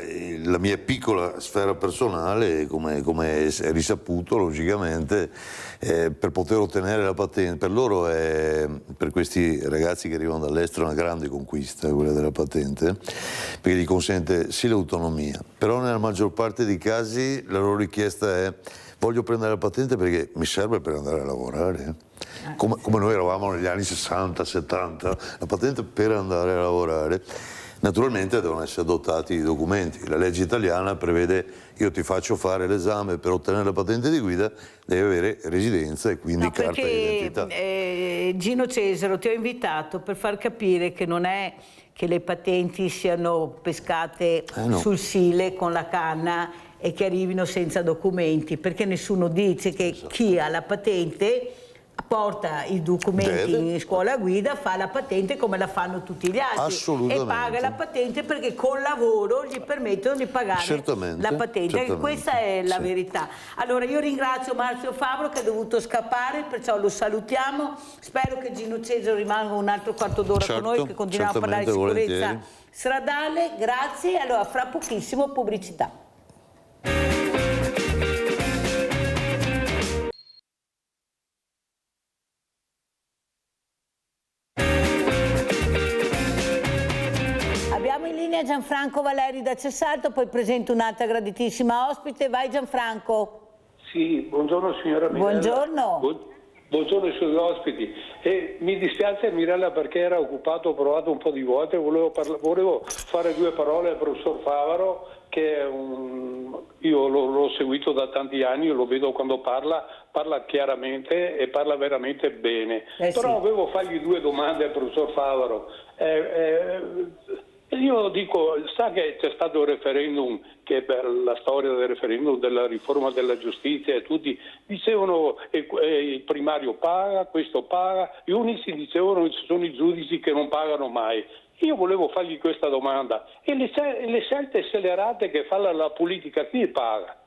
la mia piccola sfera personale, come è risaputo, logicamente, per poter ottenere la patente, per loro è, per questi ragazzi che arrivano dall'estero, una grande conquista quella della patente, perché gli consente sì l'autonomia, però nella maggior parte dei casi la loro richiesta è: voglio prendere la patente perché mi serve per andare a lavorare. Come noi eravamo negli anni 60-70, la patente per andare a lavorare. Naturalmente devono essere dotati di documenti. La legge italiana prevede: io ti faccio fare l'esame per ottenere la patente di guida, devi avere residenza e quindi carta d'identità. Gino Cesaro, ti ho invitato per far capire che non è che le patenti siano pescate sul Sile con la canna e che arrivino senza documenti, perché nessuno dice che chi ha la patente porta i documenti in scuola guida, fa la patente come la fanno tutti gli altri e paga la patente perché col lavoro gli permettono di pagare la patente. Questa è la verità. Allora io ringrazio Marzio Fabro che è dovuto scappare, perciò lo salutiamo. Spero che Gino Cesaro rimanga un altro quarto d'ora con noi, che continuiamo a parlare di sicurezza stradale. Grazie. Allora fra pochissimo pubblicità. Abbiamo in linea Gianfranco Valeri da Cessalto, poi presento un'altra graditissima ospite. Vai Gianfranco. Sì, buongiorno signora Mirella. Buongiorno. Buongiorno ai suoi ospiti. Mi dispiace Mirella perché era occupato, ho provato un po' di volte, volevo fare 2 parole al professor Favaro, che è io l'ho seguito da tanti anni, io lo vedo quando parla chiaramente e parla veramente bene. Però volevo fargli 2 domande al professor Favaro. Io dico, sa che c'è stato il referendum, che per la storia del referendum, della riforma della giustizia, e tutti dicevano il primario paga, questo paga, gli unici dicevano che ci sono i giudici che non pagano mai. Io volevo fargli questa domanda: e le scelte scellerate che fa la politica, chi paga?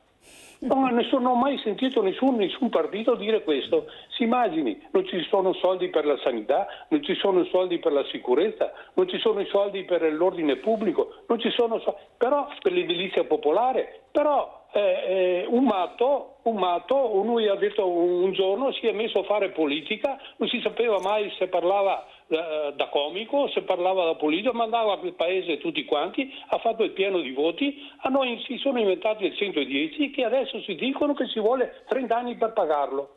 Non ho mai sentito nessun partito dire questo. Si immagini, non ci sono soldi per la sanità, non ci sono soldi per la sicurezza, non ci sono i soldi per l'ordine pubblico, non ci sono soldi, però per l'edilizia popolare, però un matto, lui ha detto un giorno, si è messo a fare politica, non si sapeva mai se parlava da comico, se parlava da politico, mandava al paese tutti quanti, ha fatto il pieno di voti, a noi si sono inventati il 110 che adesso si dicono che ci vuole 30 anni per pagarlo.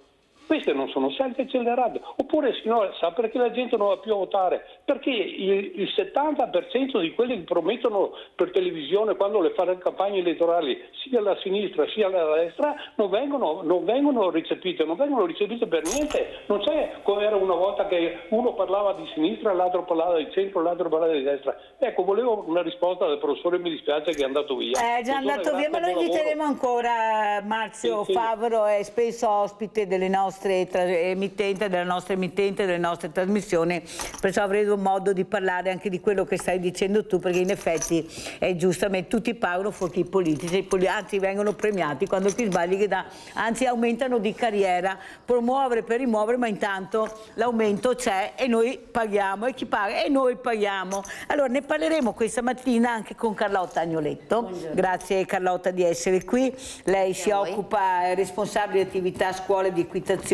Queste non sono scelte accelerate. Oppure, signore, sa perché la gente non va più a votare? Perché il 70% di quelli che promettono per televisione quando le fanno campagne elettorali, sia alla sinistra sia alla destra, non vengono recepite per niente. Non c'è come era una volta che uno parlava di sinistra, l'altro parlava di centro, l'altro parlava di destra. Ecco, volevo una risposta del professore, mi dispiace che è andato via. È già andato via, ma lo inviteremo ancora. Marzio Favaro è spesso ospite delle nostre emittenti, della nostra emittente, delle nostre trasmissioni, perciò avremo modo di parlare anche di quello che stai dicendo tu, perché in effetti è giustamente tutti pagano fuochi politici, anzi vengono premiati quando ti sbagli, anzi aumentano di carriera, promuovere per rimuovere, ma intanto l'aumento c'è e noi paghiamo, e chi paga? E noi paghiamo. Allora ne parleremo questa mattina anche con Carlotta Agnoletto. Buongiorno. Grazie Carlotta di essere qui. Lei si occupa, è responsabile di attività scuole di equitazione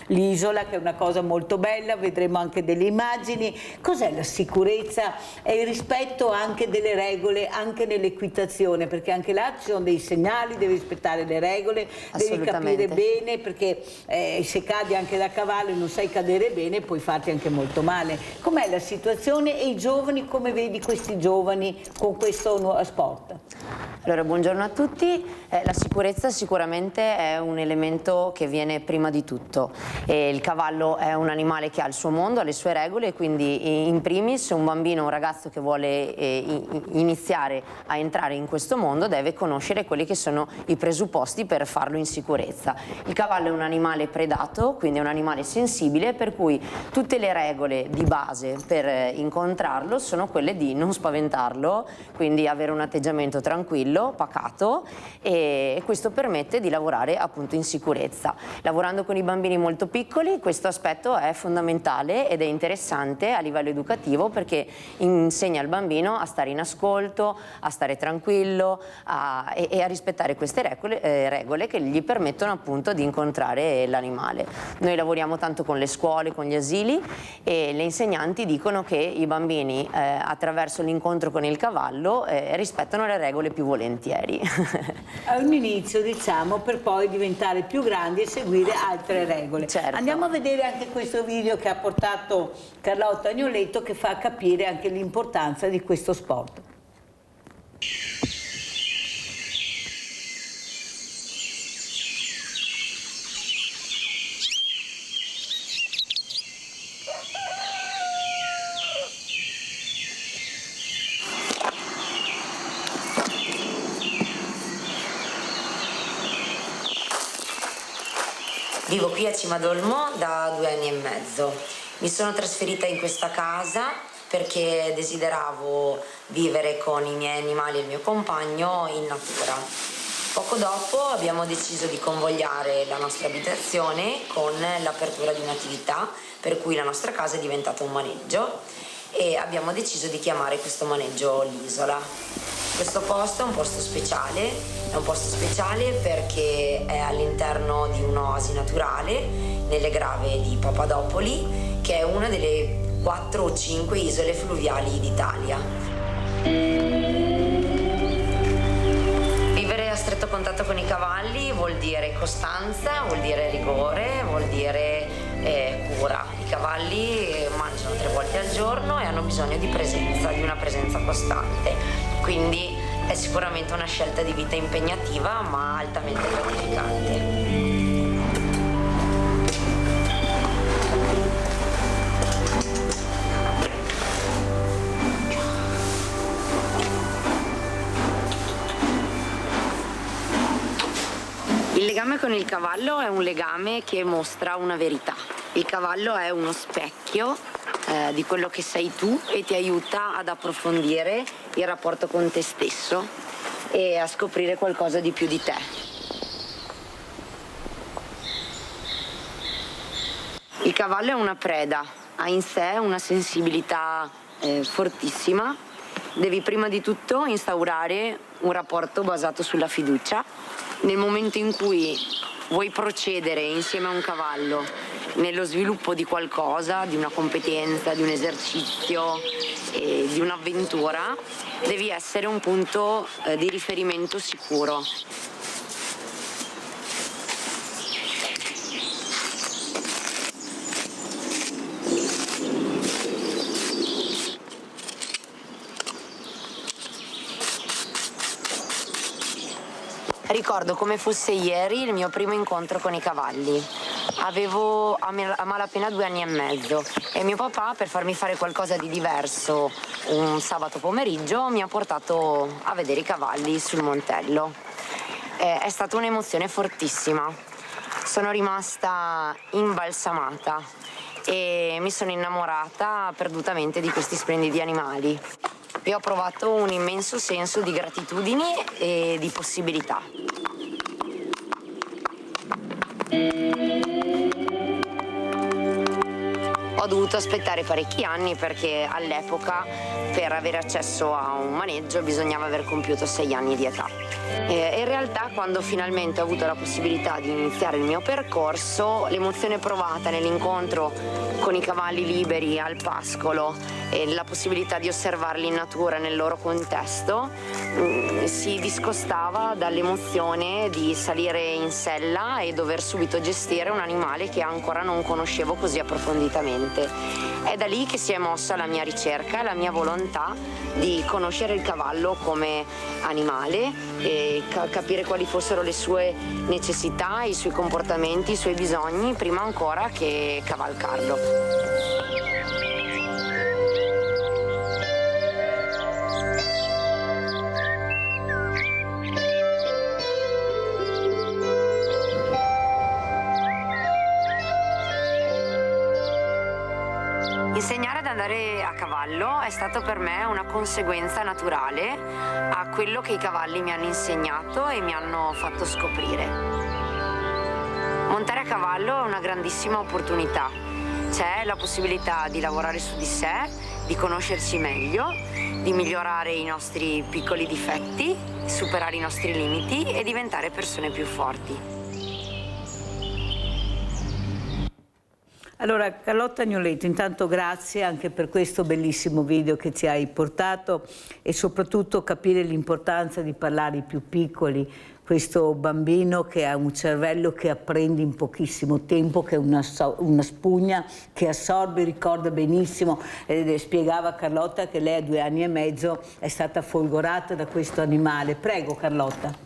L'Isola, che è una cosa molto bella, vedremo anche delle immagini. Cos'è la sicurezza e il rispetto anche delle regole anche nell'equitazione, perché anche là ci sono dei segnali, devi rispettare le regole, devi capire bene, perché se cadi anche da cavallo e non sai cadere bene puoi farti anche molto male. Com'è la situazione e i giovani, come vedi questi giovani con questo nuovo sport? Allora, buongiorno a tutti. La sicurezza sicuramente è un elemento che viene prima di tutto. Il cavallo è un animale che ha il suo mondo, ha le sue regole, e quindi in primis un bambino, un ragazzo che vuole iniziare a entrare in questo mondo deve conoscere quelli che sono i presupposti per farlo in sicurezza. Il cavallo è un animale predato, quindi è un animale sensibile, per cui tutte le regole di base per incontrarlo sono quelle di non spaventarlo, quindi avere un atteggiamento tranquillo, pacato, e questo permette di lavorare appunto in sicurezza. Lavorando con i bambini molto piccoli questo aspetto è fondamentale ed è interessante a livello educativo, perché insegna al bambino a stare in ascolto, a stare tranquillo e a rispettare queste regole che gli permettono appunto di incontrare l'animale. Noi lavoriamo tanto con le scuole, con gli asili, e le insegnanti dicono che i bambini attraverso l'incontro con il cavallo rispettano le regole più volentieri. È un inizio, diciamo, per poi diventare più grandi e seguire altre regole. Certo. Andiamo a vedere anche questo video che ha portato Carlotta Agnoletto, che fa capire anche l'importanza di questo sport. Vivo qui a Cimadolmo da 2 anni e mezzo. Mi sono trasferita in questa casa perché desideravo vivere con i miei animali e il mio compagno in natura. Poco dopo abbiamo deciso di convogliare la nostra abitazione con l'apertura di un'attività per cui la nostra casa è diventata un maneggio, e abbiamo deciso di chiamare questo maneggio l'Isola. Questo posto è un posto speciale, perché è all'interno di un'oasi naturale nelle grave di Papadopoli, che è una delle 4 o 5 isole fluviali d'Italia. Vivere a stretto contatto con i cavalli vuol dire costanza, vuol dire rigore, vuol dire cura. I cavalli mangiano 3 volte al giorno e hanno bisogno di una presenza costante. Quindi è sicuramente una scelta di vita impegnativa, ma altamente gratificante. Il legame con il cavallo è un legame che mostra una verità. Il cavallo è uno specchio di quello che sei tu e ti aiuta ad approfondire il rapporto con te stesso e a scoprire qualcosa di più di te. Il cavallo è una preda, ha in sé una sensibilità fortissima Devi prima di tutto instaurare un rapporto basato sulla fiducia. Nel momento in cui vuoi procedere insieme a un cavallo nello sviluppo di qualcosa, di una competenza, di un esercizio, di un'avventura, devi essere un punto di riferimento sicuro. Ricordo come fosse ieri il mio primo incontro con i cavalli. Avevo a malapena 2 anni e mezzo e mio papà, per farmi fare qualcosa di diverso un sabato pomeriggio, mi ha portato a vedere i cavalli sul Montello. È stata un'emozione fortissima. Sono rimasta imbalsamata e mi sono innamorata perdutamente di questi splendidi animali. E ho provato un immenso senso di gratitudine e di possibilità. Ho dovuto aspettare parecchi anni perché all'epoca per avere accesso a un maneggio bisognava aver compiuto 6 anni di età. In realtà, quando finalmente ho avuto la possibilità di iniziare il mio percorso, l'emozione provata nell'incontro con i cavalli liberi al pascolo e la possibilità di osservarli in natura nel loro contesto si discostava dall'emozione di salire in sella e dover subito gestire un animale che ancora non conoscevo così approfonditamente. È da lì che si è mossa la mia ricerca e la mia volontà di conoscere il cavallo come animale e capire quali fossero le sue necessità, i suoi comportamenti, i suoi bisogni, prima ancora che cavalcarlo. Insegnare ad andare a cavallo è stato per me una conseguenza naturale a quello che i cavalli mi hanno insegnato e mi hanno fatto scoprire. Montare a cavallo è una grandissima opportunità. C'è la possibilità di lavorare su di sé, di conoscerci meglio, di migliorare i nostri piccoli difetti, superare i nostri limiti e diventare persone più forti. Allora, Carlotta Agnoletto, intanto grazie anche per questo bellissimo video che ci hai portato e soprattutto capire l'importanza di parlare ai più piccoli, questo bambino che ha un cervello che apprende in pochissimo tempo, che è una spugna che assorbe, ricorda benissimo. Spiegava Carlotta che lei a 2 anni e mezzo è stata folgorata da questo animale. Prego Carlotta.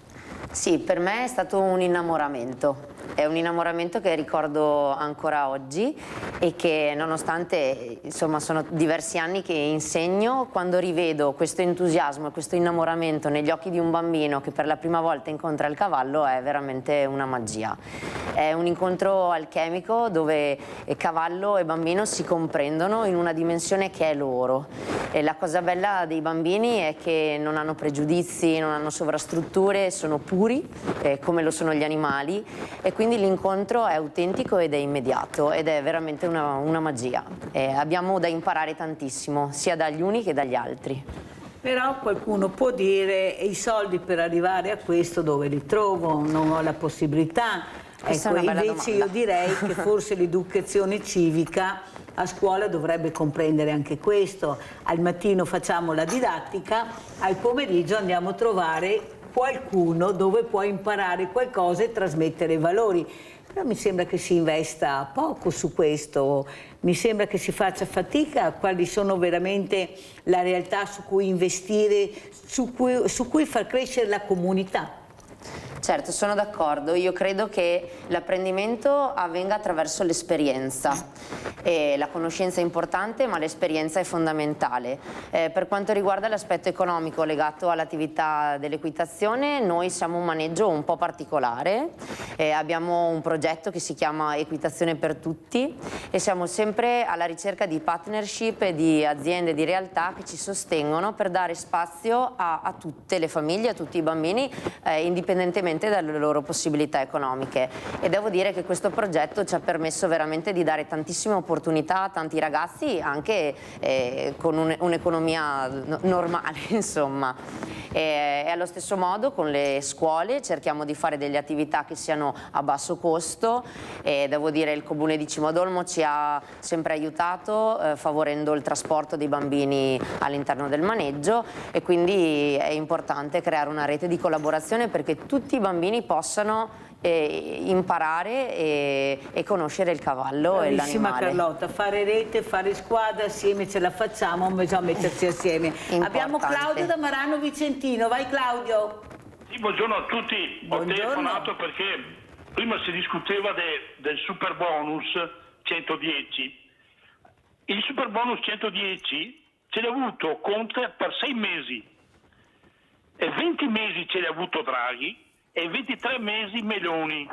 Sì, per me è stato un innamoramento. È un innamoramento che ricordo ancora oggi e che nonostante insomma sono diversi anni che insegno, quando rivedo questo entusiasmo e questo innamoramento negli occhi di un bambino che per la prima volta incontra il cavallo è veramente una magia. È un incontro alchemico dove cavallo e bambino si comprendono in una dimensione che è loro. E la cosa bella dei bambini è che non hanno pregiudizi, non hanno sovrastrutture, sono puri come lo sono gli animali e quindi l'incontro è autentico ed è immediato ed è veramente una magia. Abbiamo da imparare tantissimo, sia dagli uni che dagli altri. Però qualcuno può dire: e i soldi per arrivare a questo dove li trovo? Non ho la possibilità. Questa Ecco, è una bella invece domanda. io direi che forse l'educazione civica a scuola dovrebbe comprendere anche questo. Al mattino facciamo la didattica, al pomeriggio andiamo a trovare qualcuno dove puoi imparare qualcosa e trasmettere valori. Però mi sembra che si investa poco su questo, mi sembra che si faccia fatica. Quali sono veramente la realtà su cui investire, su cui far crescere la comunità? Certo, sono d'accordo. Io credo che l'apprendimento avvenga attraverso l'esperienza. La conoscenza è importante, ma l'esperienza è fondamentale. Per quanto riguarda l'aspetto economico legato all'attività dell'equitazione, noi siamo un maneggio un po' particolare. Abbiamo un progetto che si chiama Equitazione per Tutti e siamo sempre alla ricerca di partnership e di aziende, di realtà che ci sostengono per dare spazio a tutte le famiglie, a tutti i bambini, indipendentemente dalle loro possibilità economiche. E devo dire che questo progetto ci ha permesso veramente di dare tantissime opportunità un'opportunità a tanti ragazzi anche con un'economia normale, insomma. E allo stesso modo con le scuole cerchiamo di fare delle attività che siano a basso costo e devo dire il Comune di Cimodolmo ci ha sempre aiutato favorendo il trasporto dei bambini all'interno del maneggio e quindi è importante creare una rete di collaborazione perché tutti i bambini possano imparare e conoscere il cavallo e l'animale. Carlotta, fare rete, fare squadra, assieme ce la facciamo, bisogna mettersi assieme. Importante. Abbiamo Claudio da Marano Vicentino, vai Claudio. Sì, buongiorno a tutti, ho telefonato perché prima si discuteva del super bonus 110. Il super bonus 110 ce l'ha avuto Conte per 6 mesi e 20 mesi ce l'ha avuto Draghi e 23 mesi Meloni.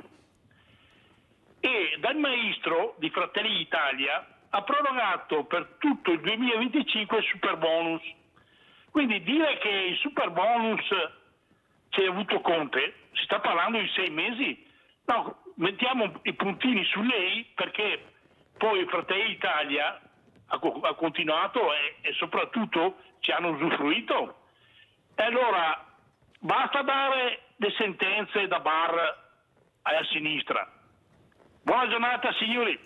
E dal maestro di Fratelli d'Italia ha prorogato per tutto il 2025 il super bonus. Quindi dire che il super bonus ce l'ha avuto Conte, si sta parlando di 6 mesi? No, mettiamo i puntini su lei perché poi Fratelli d'Italia ha continuato e soprattutto ci hanno usufruito. E allora basta dare le sentenze da bar alla sinistra. Buona giornata signori.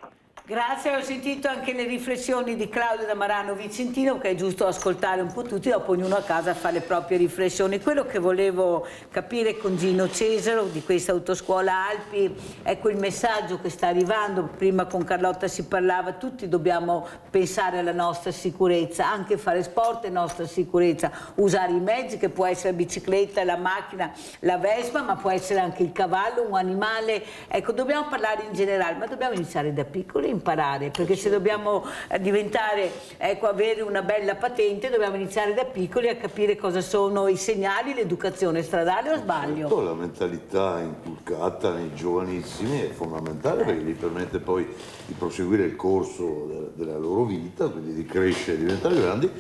Grazie, ho sentito anche le riflessioni di Claudio da Marano Vicentino, che è giusto ascoltare un po' tutti, dopo ognuno a casa fa le proprie riflessioni. Quello che volevo capire con Gino Cesaro di questa autoscuola Alpi, ecco il messaggio che sta arrivando, prima con Carlotta si parlava, tutti dobbiamo pensare alla nostra sicurezza, anche fare sport è nostra sicurezza, usare i mezzi che può essere la bicicletta, la macchina, la Vespa, ma può essere anche il cavallo, un animale, ecco dobbiamo parlare in generale, ma dobbiamo iniziare da piccoli, imparare, perché se dobbiamo diventare, ecco, avere una bella patente, dobbiamo iniziare da piccoli a capire cosa sono i segnali, l'educazione stradale, o sbaglio? La mentalità inculcata nei giovanissimi è fondamentale perché gli permette poi di proseguire il corso della loro vita, quindi di crescere e diventare grandi,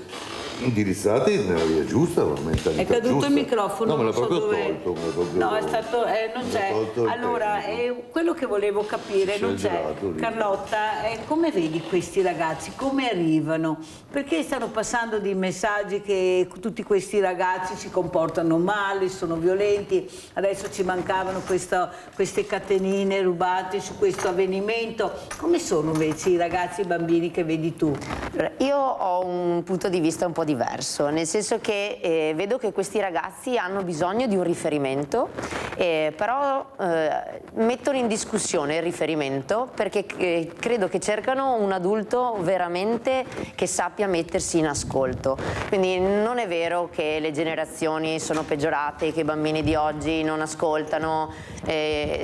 indirizzati nella via giusta, con la mentalità giusta. È caduto il microfono, no, me l'ha non so proprio dove... tolto. No, è stato, non c'è. Allora, quello che volevo capire, non c'è. Carlotta, come vedi questi ragazzi? Come arrivano? Perché stanno passando dei messaggi che tutti questi ragazzi si comportano male, sono violenti, adesso ci mancavano queste catenine rubate su questo avvenimento. Come sono invece i ragazzi, i bambini che vedi tu? Io ho un punto di vista un po' diverso, nel senso che vedo che questi ragazzi hanno bisogno di un riferimento, però mettono in discussione il riferimento perché credo che cercano un adulto veramente che sappia mettersi in ascolto. Quindi non è vero che le generazioni sono peggiorate, che i bambini di oggi non ascoltano,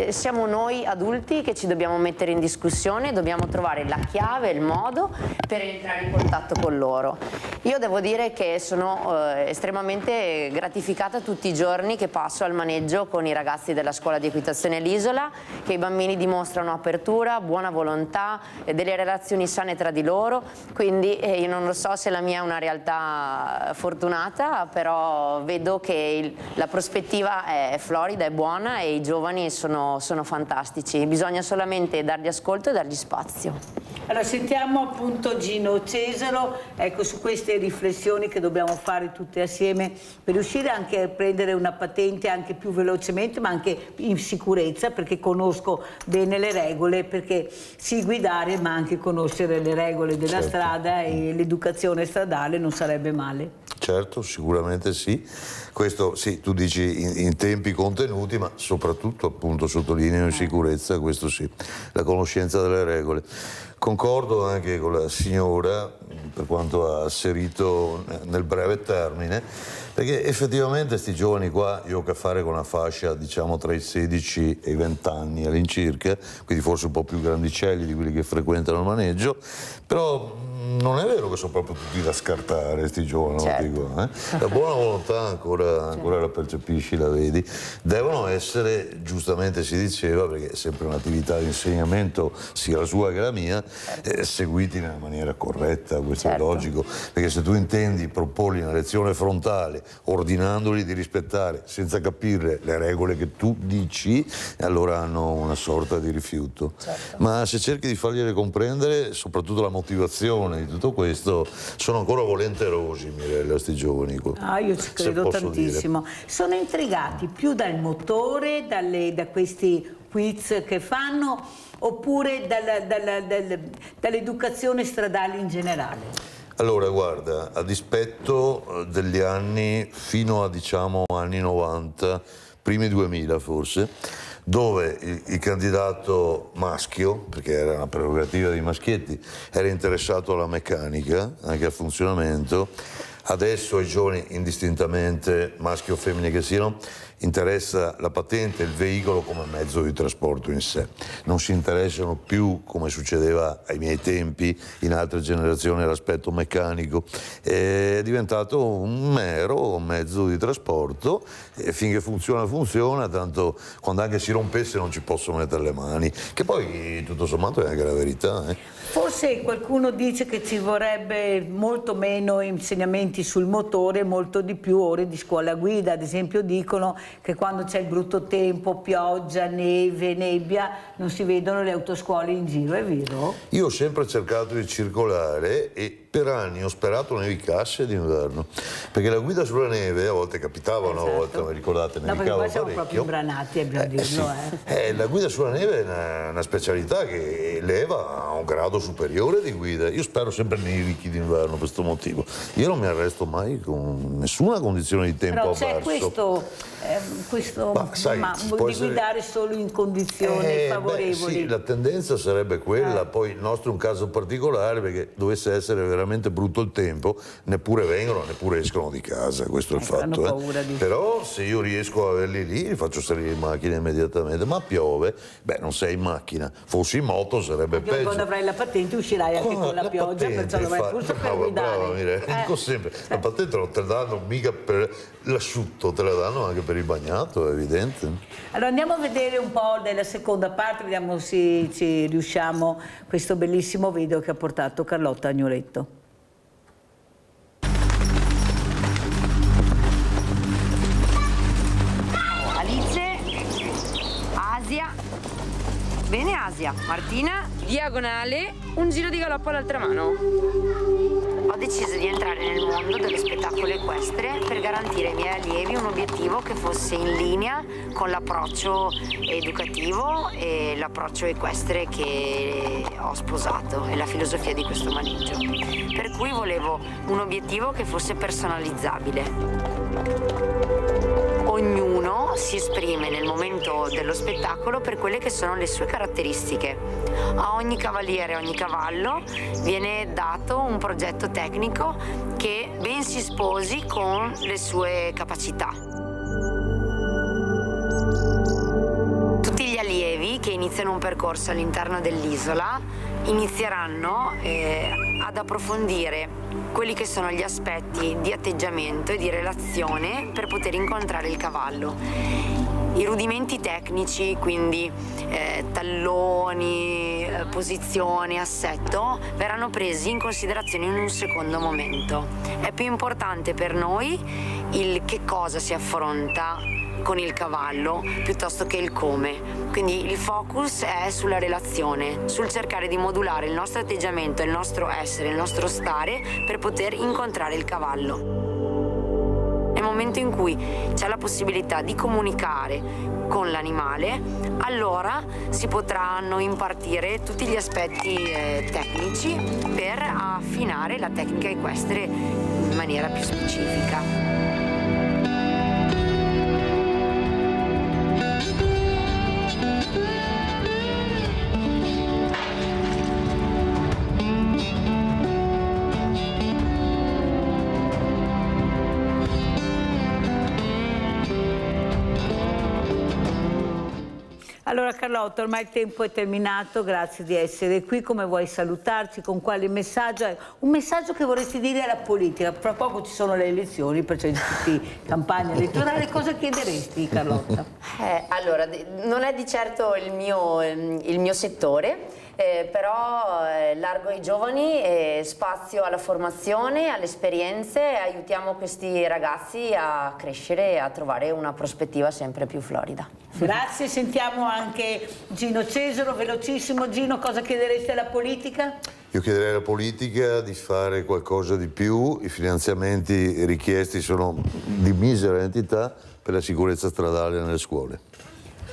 siamo noi adulti che ci dobbiamo mettere in discussione, dobbiamo trovare la chiave, il modo per entrare in contatto con loro. Io devo dire che sono estremamente gratificata tutti i giorni che passo al maneggio con i ragazzi della scuola di equitazione L'Isola, che i bambini dimostrano apertura, buona volontà, delle relazioni sane tra di loro, quindi io non lo so se la mia è una realtà fortunata, però vedo che la prospettiva è florida, è buona e i giovani sono fantastici, bisogna solamente dargli ascolto e dargli spazio. Allora sentiamo appunto Gino Cesaro, ecco, su queste riflessioni che dobbiamo fare tutte assieme per riuscire anche a prendere una patente anche più velocemente, ma anche in sicurezza, perché conosco bene le regole, perché sì guidare ma anche conoscere le regole della strada e l'educazione stradale non sarebbe male. Certo, sicuramente sì. Questo sì, tu dici in tempi contenuti, ma soprattutto appunto sottolineo in sicurezza, questo sì, la conoscenza delle regole. Concordo anche con la signora per quanto ha asserito nel breve termine, perché effettivamente questi giovani qua, io ho a che fare con una fascia diciamo tra i 16 e i 20 anni all'incirca, quindi forse un po' più grandicelli di quelli che frequentano il maneggio, però non è vero che sono proprio tutti da scartare questi giovani, Certo. dico, La buona volontà ancora la percepisci, la vedi. Devono essere, giustamente si diceva, perché è sempre un'attività di insegnamento sia la sua che la mia, seguiti nella maniera corretta, questo è logico, perché se tu intendi proporli una lezione frontale ordinandoli di rispettare senza capire le regole che tu dici, allora hanno una sorta di rifiuto. Ma se cerchi di fargliele comprendere, soprattutto la motivazione di tutto questo, sono ancora volenterosi, Mirella, sti giovani. Io ci credo tantissimo. Sono intrigati più dal motore, da questi quiz che fanno, oppure dall'educazione stradale in generale? Allora, guarda, a dispetto degli anni fino a, diciamo, anni 90, primi 2000 forse, dove il candidato maschio, perché era una prerogativa dei maschietti, era interessato alla meccanica, anche al funzionamento. Adesso ai giovani, indistintamente maschi o femmine che siano, interessa la patente, il veicolo come mezzo di trasporto in sé. Non si interessano più, come succedeva ai miei tempi, in altre generazioni, all'aspetto meccanico. È diventato un mero mezzo di trasporto e finché funziona, funziona, tanto quando anche si rompesse non ci posso mettere le mani, che poi tutto sommato è anche la verità. Forse qualcuno dice che ci vorrebbe molto meno insegnamenti sul motore, molto di più ore di scuola guida. Ad esempio dicono che quando c'è il brutto tempo, pioggia, neve, nebbia, non si vedono le autoscuole in giro, è vero? Io ho sempre cercato di circolare e per anni ho sperato nevicasse d'inverno, perché la guida sulla neve a volte capitava, una volta, mi ricordate, No, perché nevicava poi siamo parecchio. proprio imbranati, bisogna dirlo. La guida sulla neve è una specialità che eleva a un grado superiore di guida. Io spero sempre nevichi d'inverno per questo motivo. Io non mi arresto mai con nessuna condizione di tempo Però avverso. c'è questo sai, può di essere- guidare solo in condizioni favorevoli. Sì, la tendenza sarebbe quella, poi il nostro è un caso particolare perché dovesse essere veramente brutto il tempo, neppure vengono, neppure escono di casa, questo è il hanno fatto. paura di- Però se io riesco a averli lì, li faccio salire in macchina immediatamente, ma piove, non sei in macchina, fossi in moto sarebbe Perché peggio. quando avrai la patente uscirai anche con la pioggia, perciò lo vai giusto per guidare. Brava, dico sempre, la patente non te la danno mica per l'asciutto, te la danno anche per il bagnato, è evidente. Allora andiamo a vedere un po' della seconda parte, vediamo se ci riusciamo questo bellissimo video che ha portato Carlotta Agnoletto. Alice, Asia, bene Asia, Martina, diagonale, un giro di galoppo all'altra mano. Ho deciso di entrare nel mondo dello spettacolo equestre per garantire ai miei allievi un obiettivo che fosse in linea con l'approccio educativo e l'approccio equestre che ho sposato e la filosofia di questo maneggio. Per cui volevo un obiettivo che fosse personalizzabile. Ognuno si esprime nel momento dello spettacolo per quelle che sono le sue caratteristiche. A ogni cavaliere, a ogni cavallo viene dato un progetto tecnico che ben si sposi con le sue capacità. Tutti gli allievi che iniziano un percorso all'interno dell'isola inizieranno ad approfondire quelli che sono gli aspetti di atteggiamento e di relazione per poter incontrare il cavallo. I rudimenti tecnici, quindi talloni, posizione, assetto, verranno presi in considerazione in un secondo momento. È più importante per noi il che cosa si affronta con il cavallo piuttosto che il come. Quindi il focus è sulla relazione, sul cercare di modulare il nostro atteggiamento, il nostro essere, il nostro stare per poter incontrare il cavallo. Nel momento in cui c'è la possibilità di comunicare con l'animale, allora si potranno impartire tutti gli aspetti tecnici per affinare la tecnica equestre in maniera più specifica. Allora Carlotta, ormai il tempo è terminato, grazie di essere qui. Come vuoi salutarci? Con quale messaggio? Un messaggio che vorresti dire alla politica? Fra poco ci sono le elezioni, perciò tutti campagna elettorale. Cosa chiederesti, Carlotta? Allora, non è di certo il mio settore. Però largo ai giovani, spazio alla formazione, alle esperienze, aiutiamo questi ragazzi a crescere e a trovare una prospettiva sempre più florida. Grazie, sentiamo anche Gino Cesaro, velocissimo. Gino, cosa chiederesti alla politica? Io chiederei alla politica di fare qualcosa di più. I finanziamenti richiesti sono di misera entità per la sicurezza stradale nelle scuole.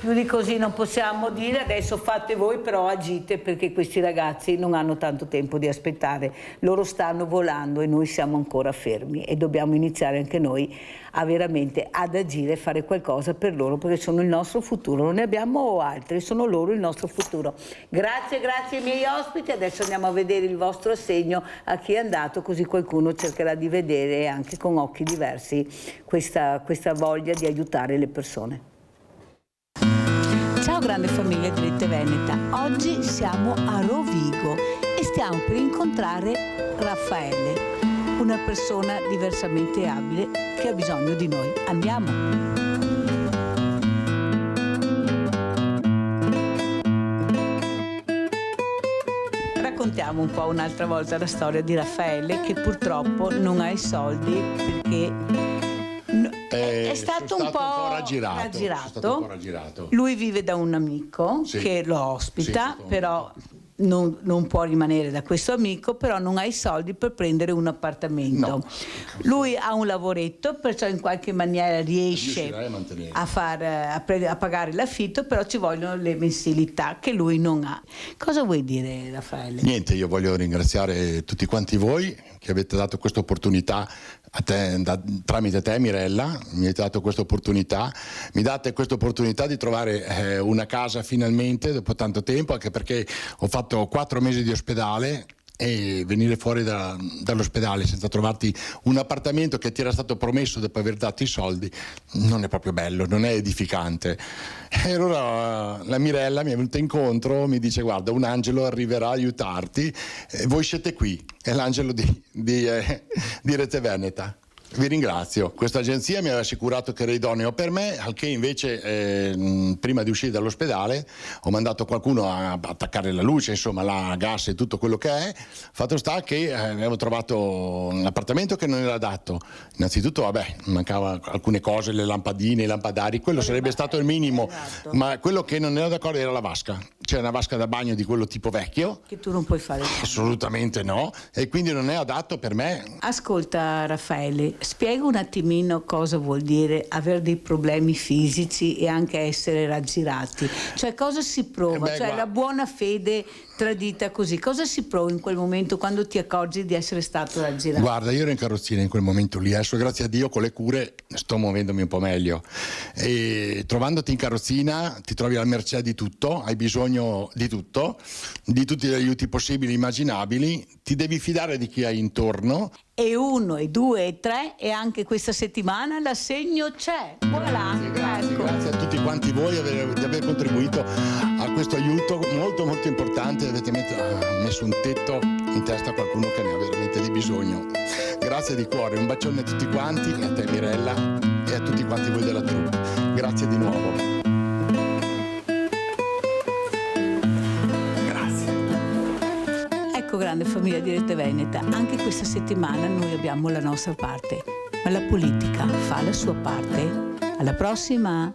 Più di così non possiamo dire, adesso fate voi, però agite, perché questi ragazzi non hanno tanto tempo di aspettare, loro stanno volando e noi siamo ancora fermi e dobbiamo iniziare anche noi a veramente ad agire e fare qualcosa per loro, perché sono il nostro futuro, non ne abbiamo altri, sono loro il nostro futuro. Grazie, grazie ai miei ospiti, adesso andiamo a vedere il vostro assegno a chi è andato, così qualcuno cercherà di vedere anche con occhi diversi questa voglia di aiutare le persone. Ciao grande famiglia di Rete Veneta, oggi siamo a Rovigo e stiamo per incontrare Raffaele, una persona diversamente abile che ha bisogno di noi. Andiamo! Raccontiamo un po' un'altra volta la storia di Raffaele che purtroppo non ha i soldi perché è stato un po' raggirato. Lui vive da un amico che lo ospita, però non può rimanere da questo amico, però non ha i soldi per prendere un appartamento. No. Lui ha un lavoretto, perciò in qualche maniera riesce a pagare l'affitto, però ci vogliono le mensilità che lui non ha. Cosa vuoi dire, Raffaele? Niente, io voglio ringraziare tutti quanti voi che avete dato questa opportunità a te, tramite te Mirella, mi avete dato questa opportunità, mi date questa opportunità di trovare una casa finalmente dopo tanto tempo, anche perché ho fatto 4 mesi di ospedale e venire fuori dall'ospedale senza trovarti un appartamento che ti era stato promesso dopo aver dato i soldi non è proprio bello, non è edificante. E allora la Mirella mi è venuta incontro, mi dice guarda, un angelo arriverà a aiutarti, voi siete qui, è l'angelo di Rete Veneta. Vi ringrazio. Questa agenzia mi aveva assicurato che era idoneo per me, al che invece prima di uscire dall'ospedale ho mandato qualcuno a attaccare la luce, insomma la gas e tutto quello che è. Fatto sta che avevo trovato un appartamento che non era adatto. Innanzitutto vabbè, mancava alcune cose, le lampadine, i lampadari, quello sarebbe stato il minimo, ma quello che non era d'accordo era la vasca. C'è una vasca da bagno di quello tipo vecchio. Che tu non puoi fare. Assolutamente no, e quindi non è adatto per me. Ascolta Raffaele, spiega un attimino cosa vuol dire avere dei problemi fisici e anche essere raggirati. Cioè cosa si prova? Cioè la buona fede tradita così. Cosa si prova in quel momento quando ti accorgi di essere stato raggirato? Guarda, io ero in carrozzina in quel momento lì, adesso grazie a Dio con le cure sto muovendomi un po' meglio. E trovandoti in carrozzina ti trovi alla mercé di tutto, hai bisogno di tutto, di tutti gli aiuti possibili e immaginabili, ti devi fidare di chi hai intorno. E 1, e 2, e 3 e anche questa settimana l'assegno c'è. Voilà. Grazie a tutti quanti voi di aver contribuito a questo aiuto molto molto importante, avete messo un tetto in testa a qualcuno che ne ha veramente di bisogno. Grazie di cuore, un bacione a tutti quanti, e a te Mirella e a tutti quanti voi della troupe. Grazie di nuovo. Grande famiglia di Rete Veneta, anche questa settimana noi abbiamo la nostra parte, ma la politica fa la sua parte. Alla prossima!